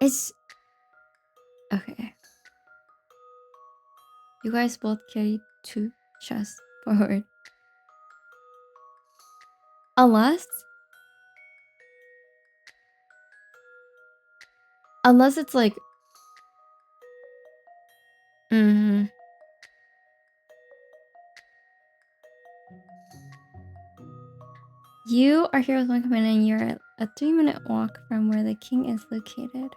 It's okay. You guys both carry 2 chests forward. Unless it's like you are here with one companion and you're a 3-minute walk from where the king is located.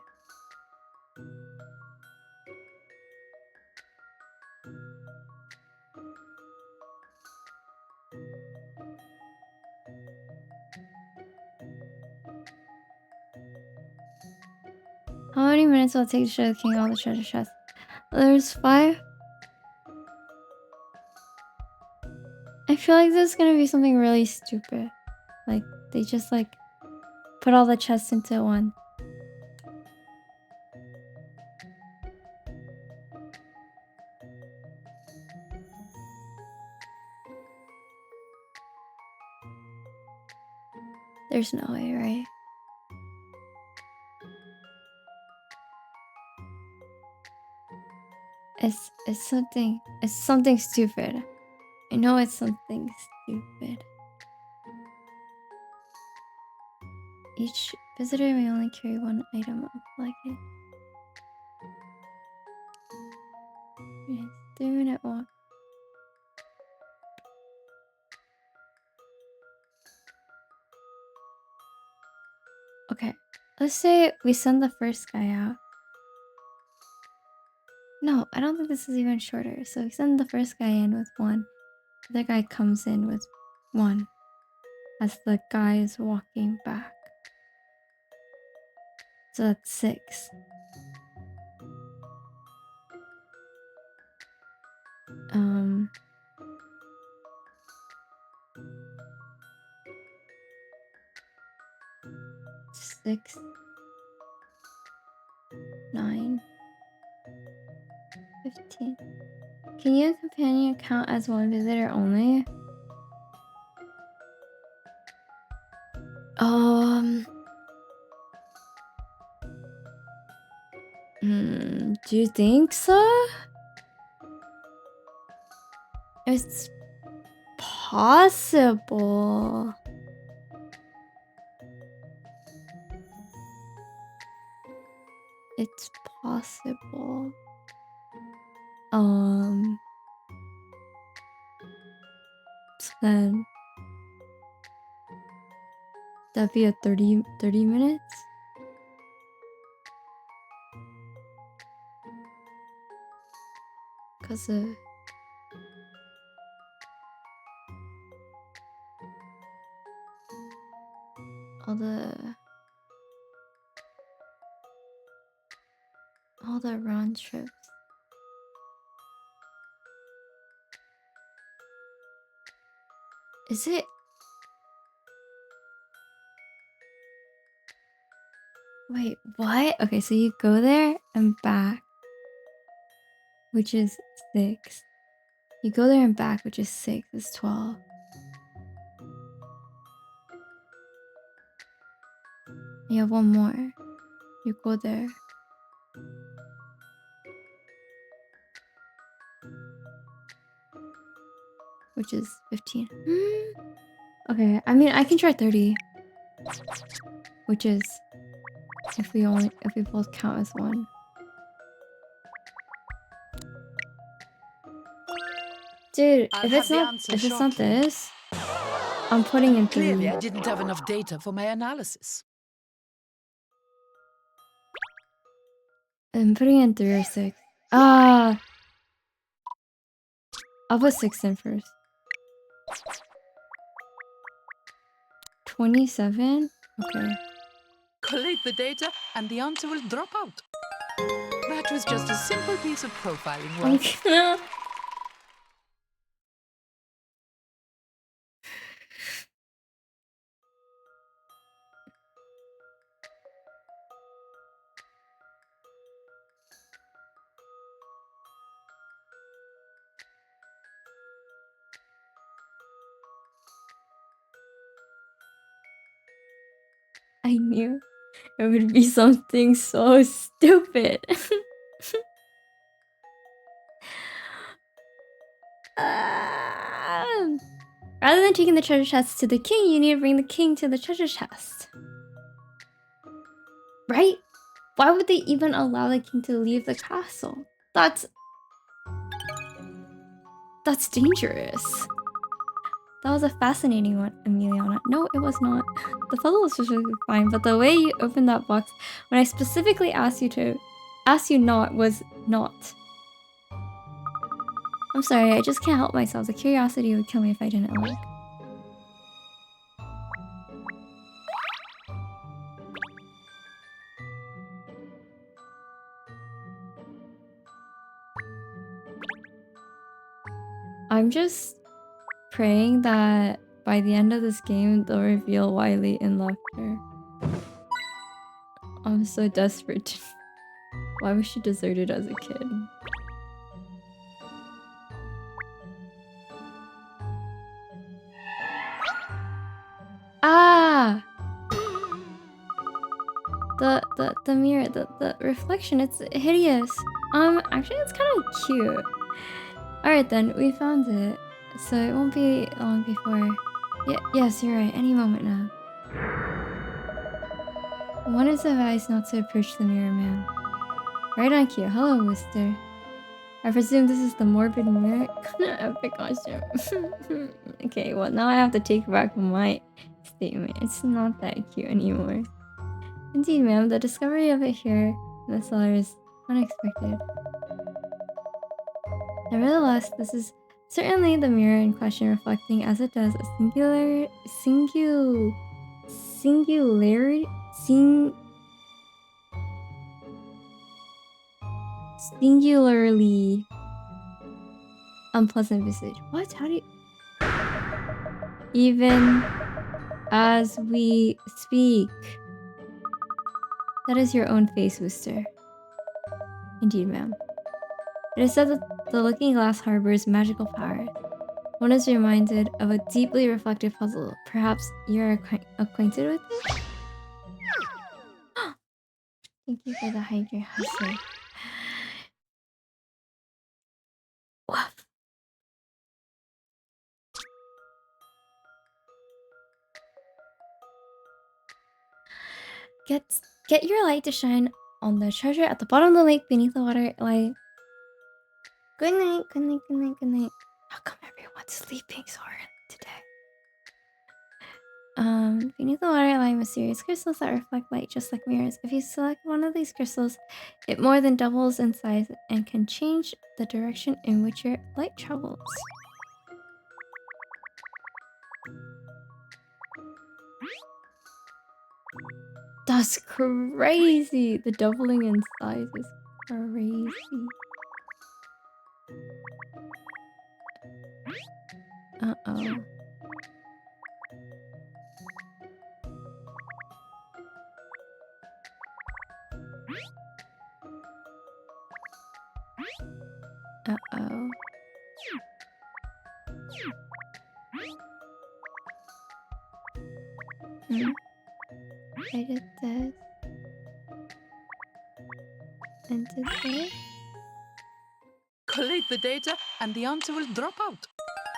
How many minutes will it take to show the king all the treasure chests? There's 5. I feel like this is gonna be something really stupid. Like, they just like put all the chests into one. There's no way, right? It's something stupid. I know it's something stupid. Each visitor may only carry 1 item of luggage. It's 3-minute walk. Okay, let's say we send the first guy out. No, I don't think this is even shorter. So send the first guy in with 1. The other guy comes in with 1 as the guy is walking back. So that's 6. 6, 9, 15. Can you companion count as 1 visitor only? Do you think so? It's possible. It's possible. Then that'd be a 30 minutes? Cause of all the round trips. Is it? Wait, what? Okay, so you go there and back, which is 6. You go there and back, which is 6. It's 12. You have 1 more. You go there. Which is 15. Okay, I mean, I can try 30. Which is if we both count as 1. Dude, if it's not this, I'm putting in 3. Clearly, I didn't have enough data for my analysis. I'm putting in 3 or 6. I'll put 6 in first. 27? Okay. Collate the data, and the answer will drop out. That was just a simple piece of profiling work. Okay. I knew it would be something so stupid. Rather than taking the treasure chest to the king, you need to bring the king to the treasure chest. Right? Why would they even allow the king to leave the castle? That's dangerous. That was a fascinating one, Emiliana. No, it was not. The puzzle was specifically fine, but the way you opened that box when I specifically asked you not was not. I'm sorry, I just can't help myself. The curiosity would kill me if I didn't look. I'm just praying that by the end of this game, they'll reveal why Leighton left her. I'm so desperate. Why was she deserted as a kid? Ah! The mirror, the reflection, it's hideous. Actually it's kind of cute. Alright then, we found it. So it won't be long before... yes, you're right, any moment now. One is advised not to approach the mirror man. Right on cue. Hello, Wister. I presume this is the morbid mirror? Epic costume. Okay, well now I have to take back my statement. It's not that cute anymore. Indeed, ma'am, the discovery of it here in the cellar is unexpected. Nevertheless, this is certainly the mirror in question reflecting as it does a singularly unpleasant visage. What? How do you... Even as we speak. That is your own face, Wooster. Indeed, ma'am. It is said that the looking glass harbors magical power. One is reminded of a deeply reflective puzzle. Perhaps you're acquainted with it? Thank you for the hydrate hustle. Woof. Get your light to shine on the treasure at the bottom of the lake beneath the water. Like, good night, good night, good night, good night. How come everyone's sleeping so early today? Beneath the water lie mysterious crystals that reflect light just like mirrors. If you select one of these crystals, it more than doubles in size and can change the direction in which your light travels. That's crazy! The doubling in size is crazy. Uh-oh. Uh-oh. I did this. And did this. Collate the data, and the answer will drop out.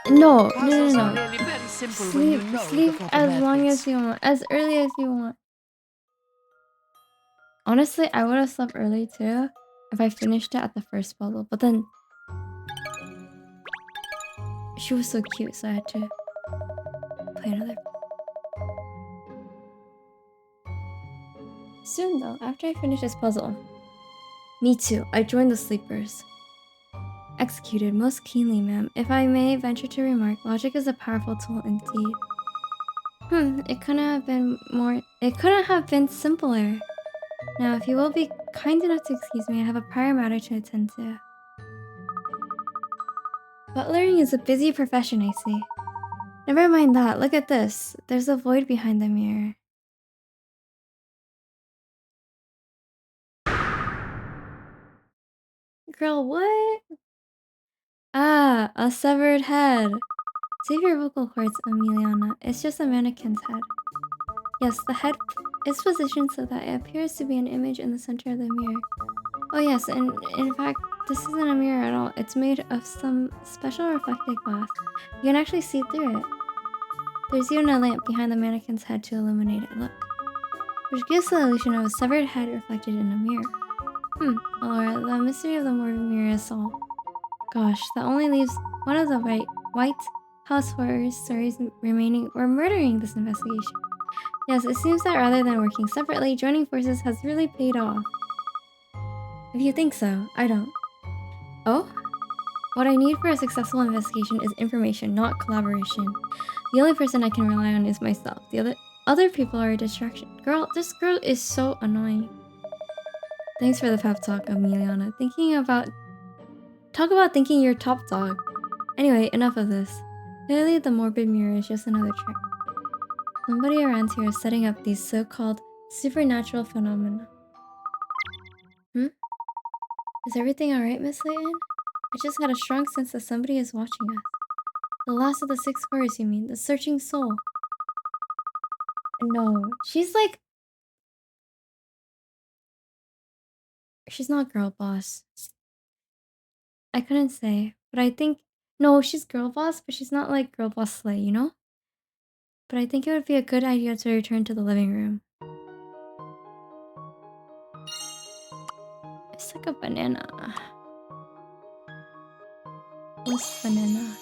No, Puzzles no, are no. really very simple when Sleep, you know sleep the proper as methods. long as you want, as early as you want. Honestly, I would have slept early too if I finished it at the first puzzle, but then she was so cute, so I had to play another. Soon though, after I finish this puzzle. Me too, I joined the sleepers. Executed most keenly, ma'am. If I may venture to remark, logic is a powerful tool indeed. It couldn't have been simpler. Now, if you will be kind enough to excuse me, I have a prior matter to attend to. Butlering is a busy profession, I see. Never mind that, look at this. There's a void behind the mirror. Girl, what? Ah, a severed head. Save your vocal cords, Emiliana. It's just a mannequin's head. Yes, the head is positioned so that it appears to be an image in the center of the mirror. Oh yes, and in fact, this isn't a mirror at all. It's made of some special reflective glass. You can actually see through it. There's even a lamp behind the mannequin's head to illuminate it. Look. Which gives the illusion of a severed head reflected in a mirror. Alright, the mystery of the morbid mirror is solved. Gosh, that only leaves one of the White House horror stories remaining. We're murdering this investigation. Yes, it seems that rather than working separately, joining forces has really paid off. If you think so, I don't. Oh? What I need for a successful investigation is information, not collaboration. The only person I can rely on is myself. The other people are a distraction. Girl, this girl is so annoying. Thanks for the pep talk, Emiliana. Talk about thinking you're top dog. Anyway, enough of this. Clearly, the morbid mirror is just another trick. Somebody around here is setting up these so-called supernatural phenomena. Is everything alright, Miss Layton? I just had a strong sense that somebody is watching us. The last of the 6 horrors, you mean? The searching soul. No, she's like... She's not girl boss. I couldn't say, but I think... No, she's girl boss, but she's not like girl boss Slay, you know? But I think it would be a good idea to return to the living room. It's like a banana. This banana.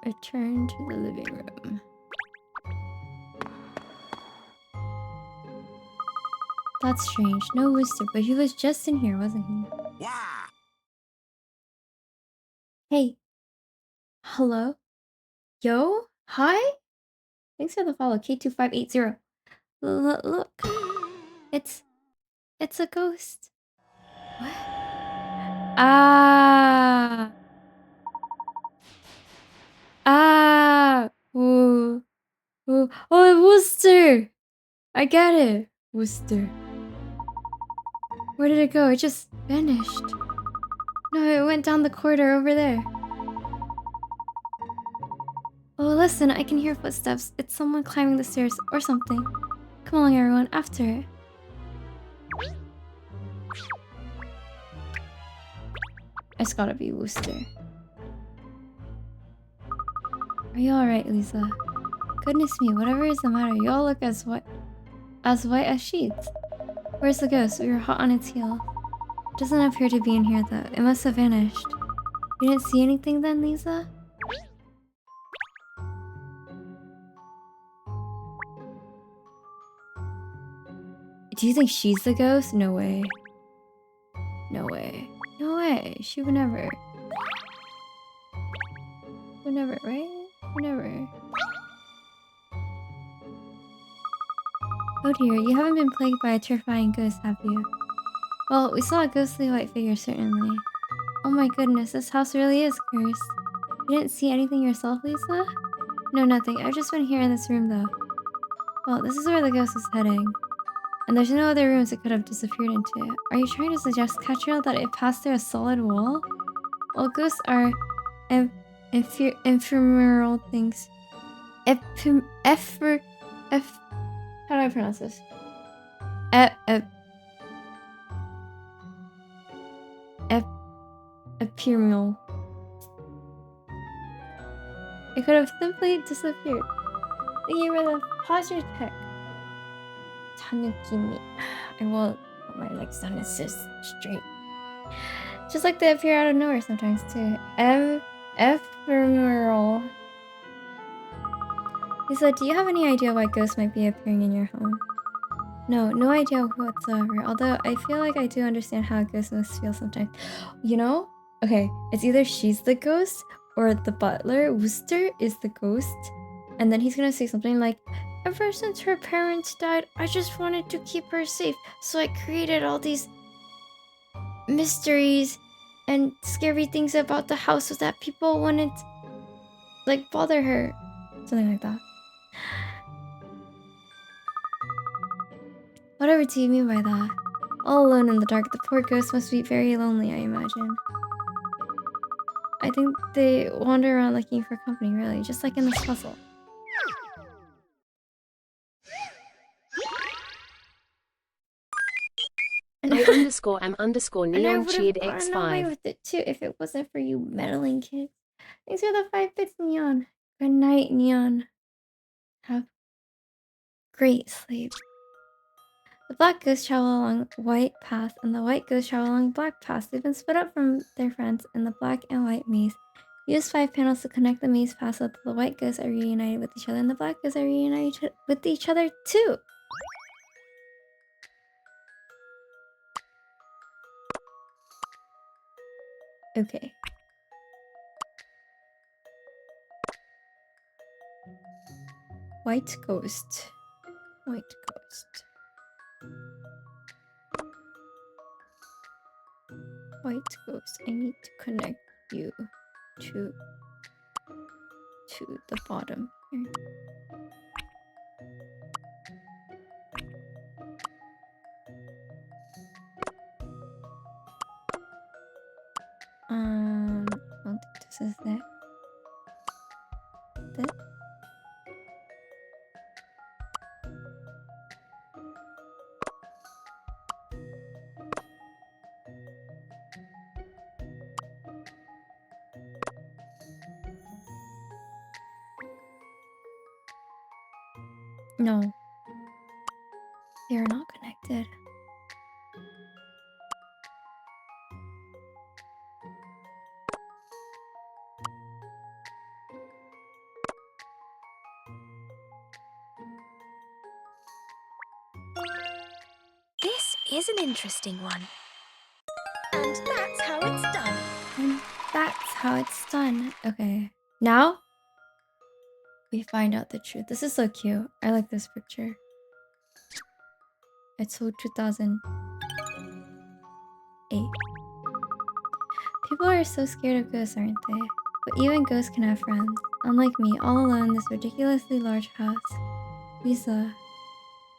return to the living room. That's strange. No Wooster, but he was just in here, wasn't he? Wah! Hey. Hello? Yo? Hi? Thanks for the follow, K2580. Look. It's a ghost. What? Ah. Ah. Ooh. Ooh. Oh, Wooster. I get it. Wooster. Where did it go? It just vanished. No, it went down the corridor over there. Oh, listen, I can hear footsteps. It's someone climbing the stairs or something. Come along, everyone, after it. It's gotta be Wooster. Are you alright, Lisa? Goodness me, whatever is the matter, you all look as white as sheets. Where's the ghost? We were hot on its heel. It doesn't appear to be in here, though. It must have vanished. You didn't see anything then, Lisa? Do you think she's the ghost? No way. No way. No way. She would never. Would never, right? Would never. Oh dear, you haven't been plagued by a terrifying ghost, have you? Well, we saw a ghostly white figure, certainly. Oh my goodness, this house really is cursed. You didn't see anything yourself, Lisa? No, nothing. I've just been here in this room, though. Well, this is where the ghost is heading. And there's no other rooms it could have disappeared into. Are you trying to suggest, Catriel, that it passed through a solid wall? Well, ghosts are ephemeral things. How do I pronounce this? Ephemeral. It could have simply disappeared. Thank you for the posture tech. Tanukimi. I will put my legs down and sit straight. Just like they appear out of nowhere sometimes too. Ephemeral. Lisa, do you have any idea why ghosts might be appearing in your home? No idea whatsoever. Although I feel like I do understand how a ghost must feel sometimes. You know? Okay, it's either she's the ghost or the butler, Wooster, is the ghost. And then he's gonna say something like, ever since her parents died, I just wanted to keep her safe. So I created all these mysteries and scary things about the house so that people wouldn't, like, bother her. Something like that. Whatever do you mean by that? All alone in the dark, the poor ghost must be very lonely, I imagine. I think they wander around looking for company, really, just like in this puzzle. I_am_neon And I would have cheered gotten away x5. with it too if it wasn't for you meddling kids. Thanks for the 5 bits, Neon. Good night, Neon. Have great sleep. The black ghosts travel along white path, and the white ghosts travel along black paths. They've been split up from their friends in the black and white maze. Use 5 panels to connect the maze paths so that the white ghosts are reunited with each other, and the black ghosts are reunited with each other too. Okay. White ghost. White ghost. White ghost. I need to connect you to the bottom here. I don't think this is it. This? No. They are not connected. is an interesting one. And that's how it's done. And that's how it's done. Okay. Now we find out the truth. This is so cute. I like this picture. It's so 2008. People are so scared of ghosts, aren't they? But even ghosts can have friends. Unlike me, all alone in this ridiculously large house. Lisa.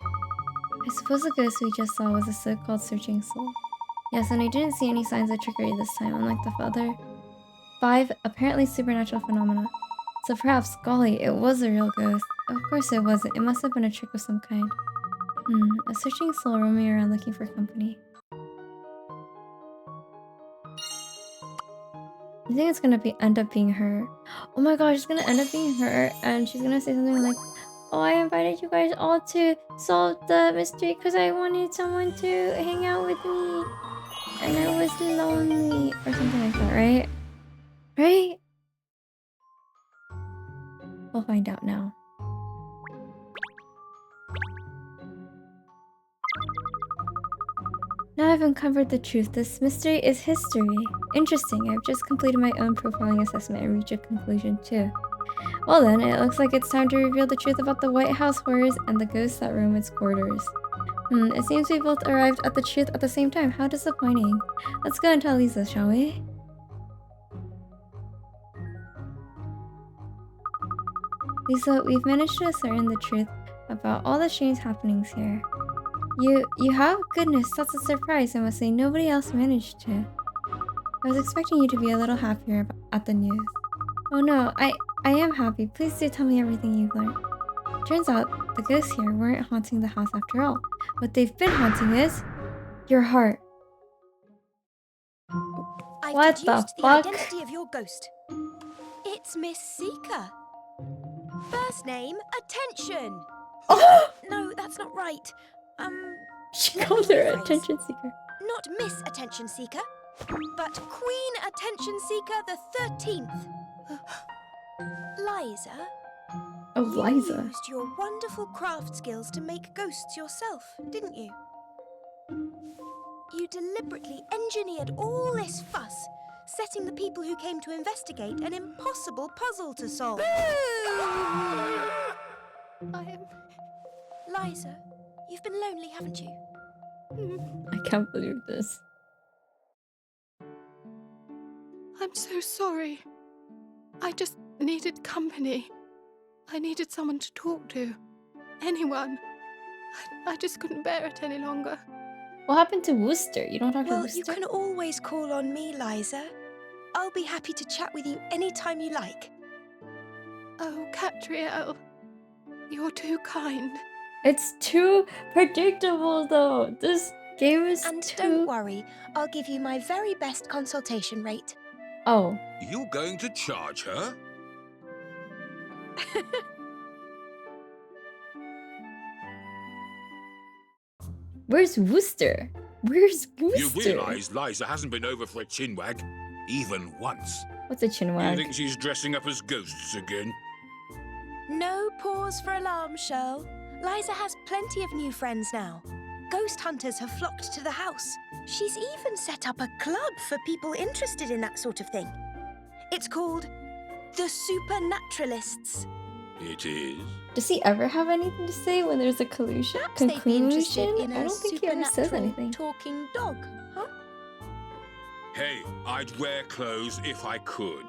I suppose the ghost we just saw was a so-called searching soul. Yes, and I didn't see any signs of trickery this time, unlike the other 5 apparently supernatural phenomena. So perhaps, golly, it was a real ghost. Of course it wasn't. It must have been a trick of some kind. A searching soul roaming around looking for company. I think it's gonna end up being her. Oh my gosh, it's gonna end up being her, and she's gonna say something like, "Oh, I invited you guys all to solve the mystery because I wanted someone to hang out with me, and I was lonely," or something like that, right? Right? We'll find out now. Now I've uncovered the truth. This mystery is history. Interesting. I've just completed my own profiling assessment and reached a conclusion too. Well then, it looks like it's time to reveal the truth about the White House horrors and the ghosts that roam its corridors. It seems we both arrived at the truth at the same time. How disappointing. Let's go and tell Lisa, shall we? Lisa, we've managed to ascertain the truth about all the strange happenings here. You have? Goodness, that's a surprise. I must say nobody else managed to. I was expecting you to be a little happier at the news. Oh no, I am happy. Please do tell me everything you've learned. Turns out, the ghosts here weren't haunting the house after all. What they've been haunting is your heart. What the fuck? Identity of your ghost. It's Miss Seeker. First name, Attention. Oh! No, that's not right. She let called me her rephrase. attention seeker. Not Miss Attention Seeker, but Queen Attention Seeker the 13th. Liza, Oh, you Liza. used your wonderful craft skills to make ghosts yourself, didn't you? You deliberately engineered all this fuss, setting the people who came to investigate an impossible puzzle to solve. Liza, you've been lonely, haven't you? I can't believe this. I'm so sorry. I just needed company. I needed someone to talk to. Anyone. I just couldn't bear it any longer. What happened to Wooster? You don't talk to Well, Wooster? you can always call on me, Liza. I'll be happy to chat with you anytime you like. Oh, Catriel. You're too kind. It's too predictable though. This game is And too... don't worry, I'll give you my very best consultation rate. Oh. You going to charge her? Where's Wooster? Where's Wooster? You realise Liza hasn't been over for a chinwag, even once. What's a You chinwag? think she's dressing up as ghosts again? No pause for alarm, Shirl. Liza has plenty of new friends now. Ghost hunters have flocked to the house. She's even set up a club for people interested in that sort of thing. It's called the Supernaturalists. It is. Does he ever have anything to say when there's a collusion? Perhaps they'd be interested in I a don't think he ever says supernatural anything. talking dog, huh? Hey, I'd wear clothes if I could.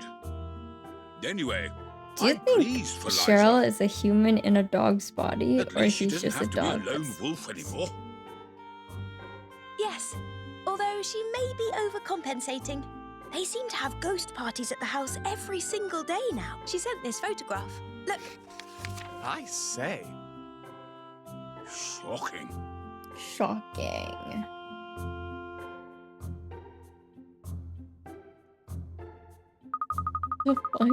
Anyway, Do you I'm think pleased for Cheryl Liza. is a human in a dog's body, At or least she she's doesn't just a have to dog? be a lone wolf anymore. Yes, although she may be overcompensating. They seem to have ghost parties at the house every single day now. She sent this photograph. Look. I say. Shocking. Shocking. The fuck?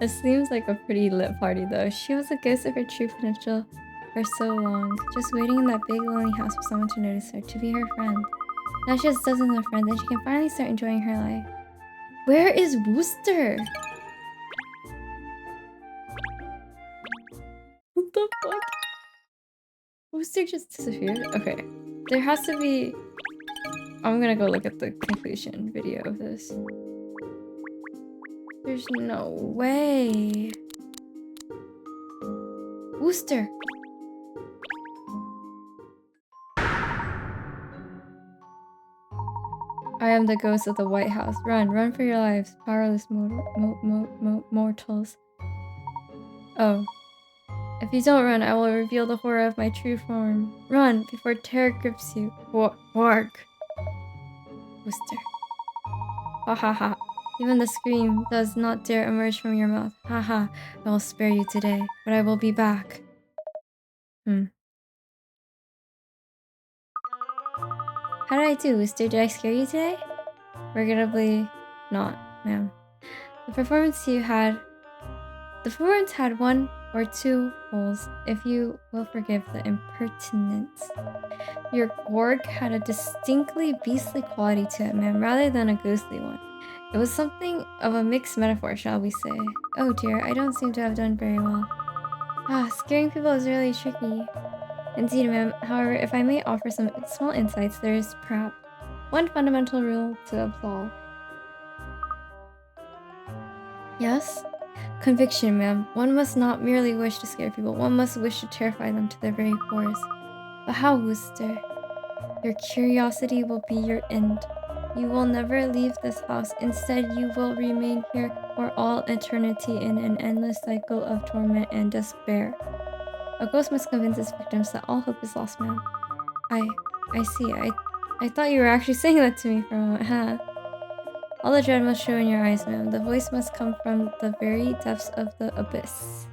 It seems like a pretty lit party though. She was a ghost of her true potential for so long, just waiting in that big lonely house for someone to notice her, to be her friend. Now she has dozens of friends and she can finally start enjoying her life. Where is Wooster? What the fuck? Wooster just disappeared? Okay. There has to be... I'm gonna go look at the conclusion video of this. There's no way. Wooster. I am the ghost of the White House. Run, run for your lives, powerless mortals. Oh. If you don't run, I will reveal the horror of my true form. Run before terror grips you. Warg. Wooster. Ha ha ha. Even the scream does not dare emerge from your mouth. Ha ha. I will spare you today, but I will be back. How did I do, Wooster? Did I scare you today? Regrettably not, ma'am. The performance had 1 or 2 holes, if you will forgive the impertinence. Your gorg had a distinctly beastly quality to it, ma'am, rather than a ghostly one. It was something of a mixed metaphor, shall we say. Oh dear, I don't seem to have done very well. Scaring people is really tricky. Indeed, ma'am. However, if I may offer some small insights, there is perhaps one fundamental rule to absolve. Yes? Conviction, ma'am. One must not merely wish to scare people, one must wish to terrify them to their very cores. But how, Wooster? Your curiosity will be your end. You will never leave this house. Instead, you will remain here for all eternity in an endless cycle of torment and despair. A ghost must convince its victims that all hope is lost, ma'am. I see. I thought you were actually saying that to me for a moment, huh? All the dread must show in your eyes, ma'am. The voice must come from the very depths of the abyss.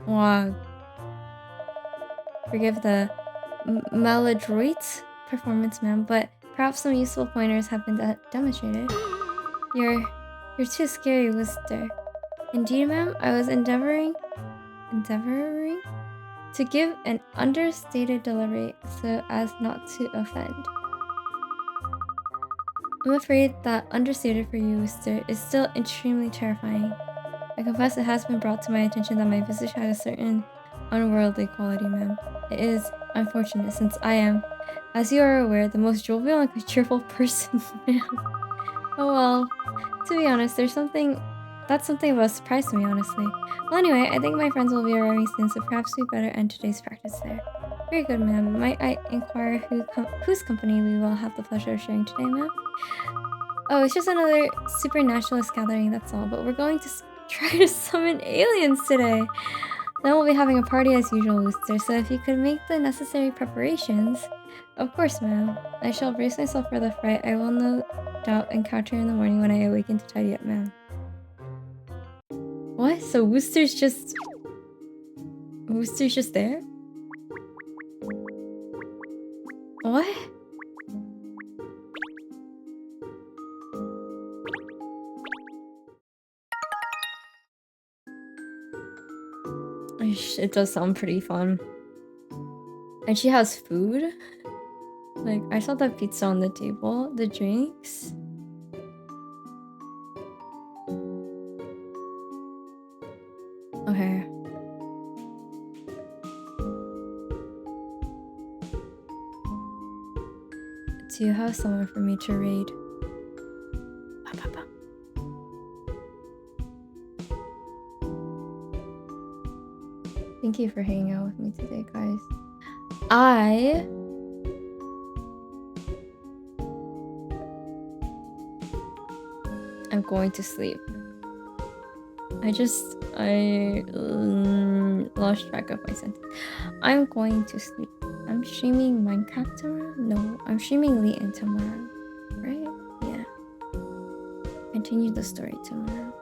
Wow. Forgive the maladroit performance, ma'am, but perhaps some useful pointers have been demonstrated. You're too scary, Wooster. Indeed, ma'am, I was endeavoring to give an understated delivery so as not to offend. I'm afraid that understated for you, Wooster, is still extremely terrifying. I confess it has been brought to my attention that my visage had a certain unworldly quality, ma'am. It is unfortunate since I am, as you are aware, the most jovial and cheerful person, ma'am. Oh well, to be honest, that's something of a surprise to me, honestly. Well, anyway, I think my friends will be arriving soon, so perhaps we better end today's practice there. Very good, ma'am. Might I inquire whose company we will have the pleasure of sharing today, ma'am? Oh, it's just another supernaturalist gathering, that's all. But we're going to try to summon aliens today. Then we'll be having a party as usual, Wooster, so if you could make the necessary preparations... Of course, ma'am. I shall brace myself for the fright I will no doubt encounter in the morning when I awaken to tidy up, ma'am. What? So Wooster's just there? What? It does sound pretty fun. And she has food? Like, I saw that pizza on the table. The drinks? Okay. Do you have someone for me to raid? Thank you for hanging out with me today, guys. I'm going to sleep. I lost track of my sentence. I'm going to sleep. I'm streaming Minecraft tomorrow? No, I'm streaming Leighton tomorrow. Right? Yeah. Continue the story tomorrow.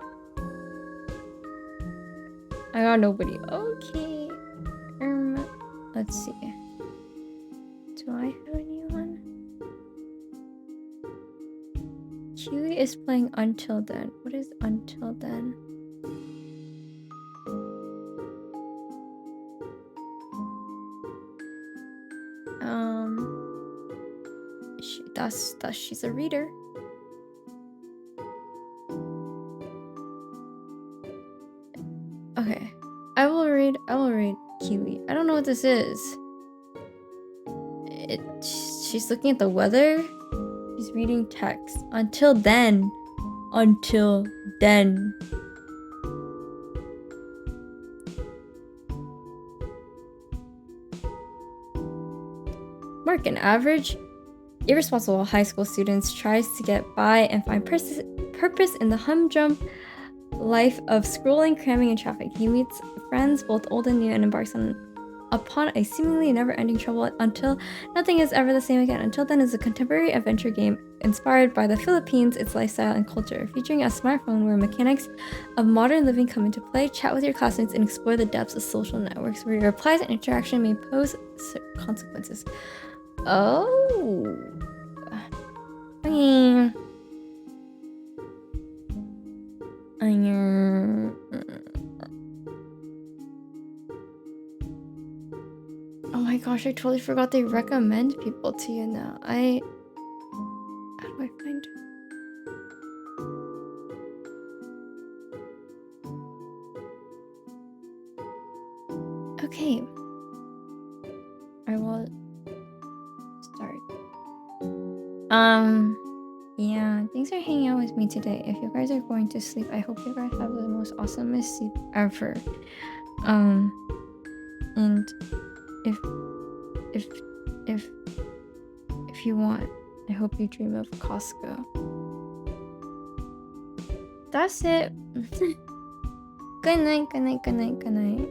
I got nobody. Okay. Let's see. Do I have anyone? Kiwi is playing Until Then. What is Until Then? She's a reader. Okay. I will read Kiwi. I don't know what this is. she's looking at the weather. She's reading text. Until then. Until then. Mark, an average, irresponsible high school student tries to get by and find purpose in the humdrum life of scrolling, cramming, and traffic. He meets friends, both old and new, and embarks upon a seemingly never-ending trouble until nothing is ever the same again. Until Then is a contemporary adventure game inspired by the Philippines, its lifestyle and culture, featuring a smartphone where mechanics of modern living come into play. Chat with your classmates and explore the depths of social networks where your replies and interaction may pose consequences. Oh. I mean... Oh my gosh, I totally forgot they recommend people to you now. How do I find... Okay. I will start. Yeah, thanks for hanging out with me today. If you guys are going to sleep, I hope you guys have the most awesomest sleep ever. And if you want, I hope you dream of Costco. That's it. Good night, good night, good night, good night.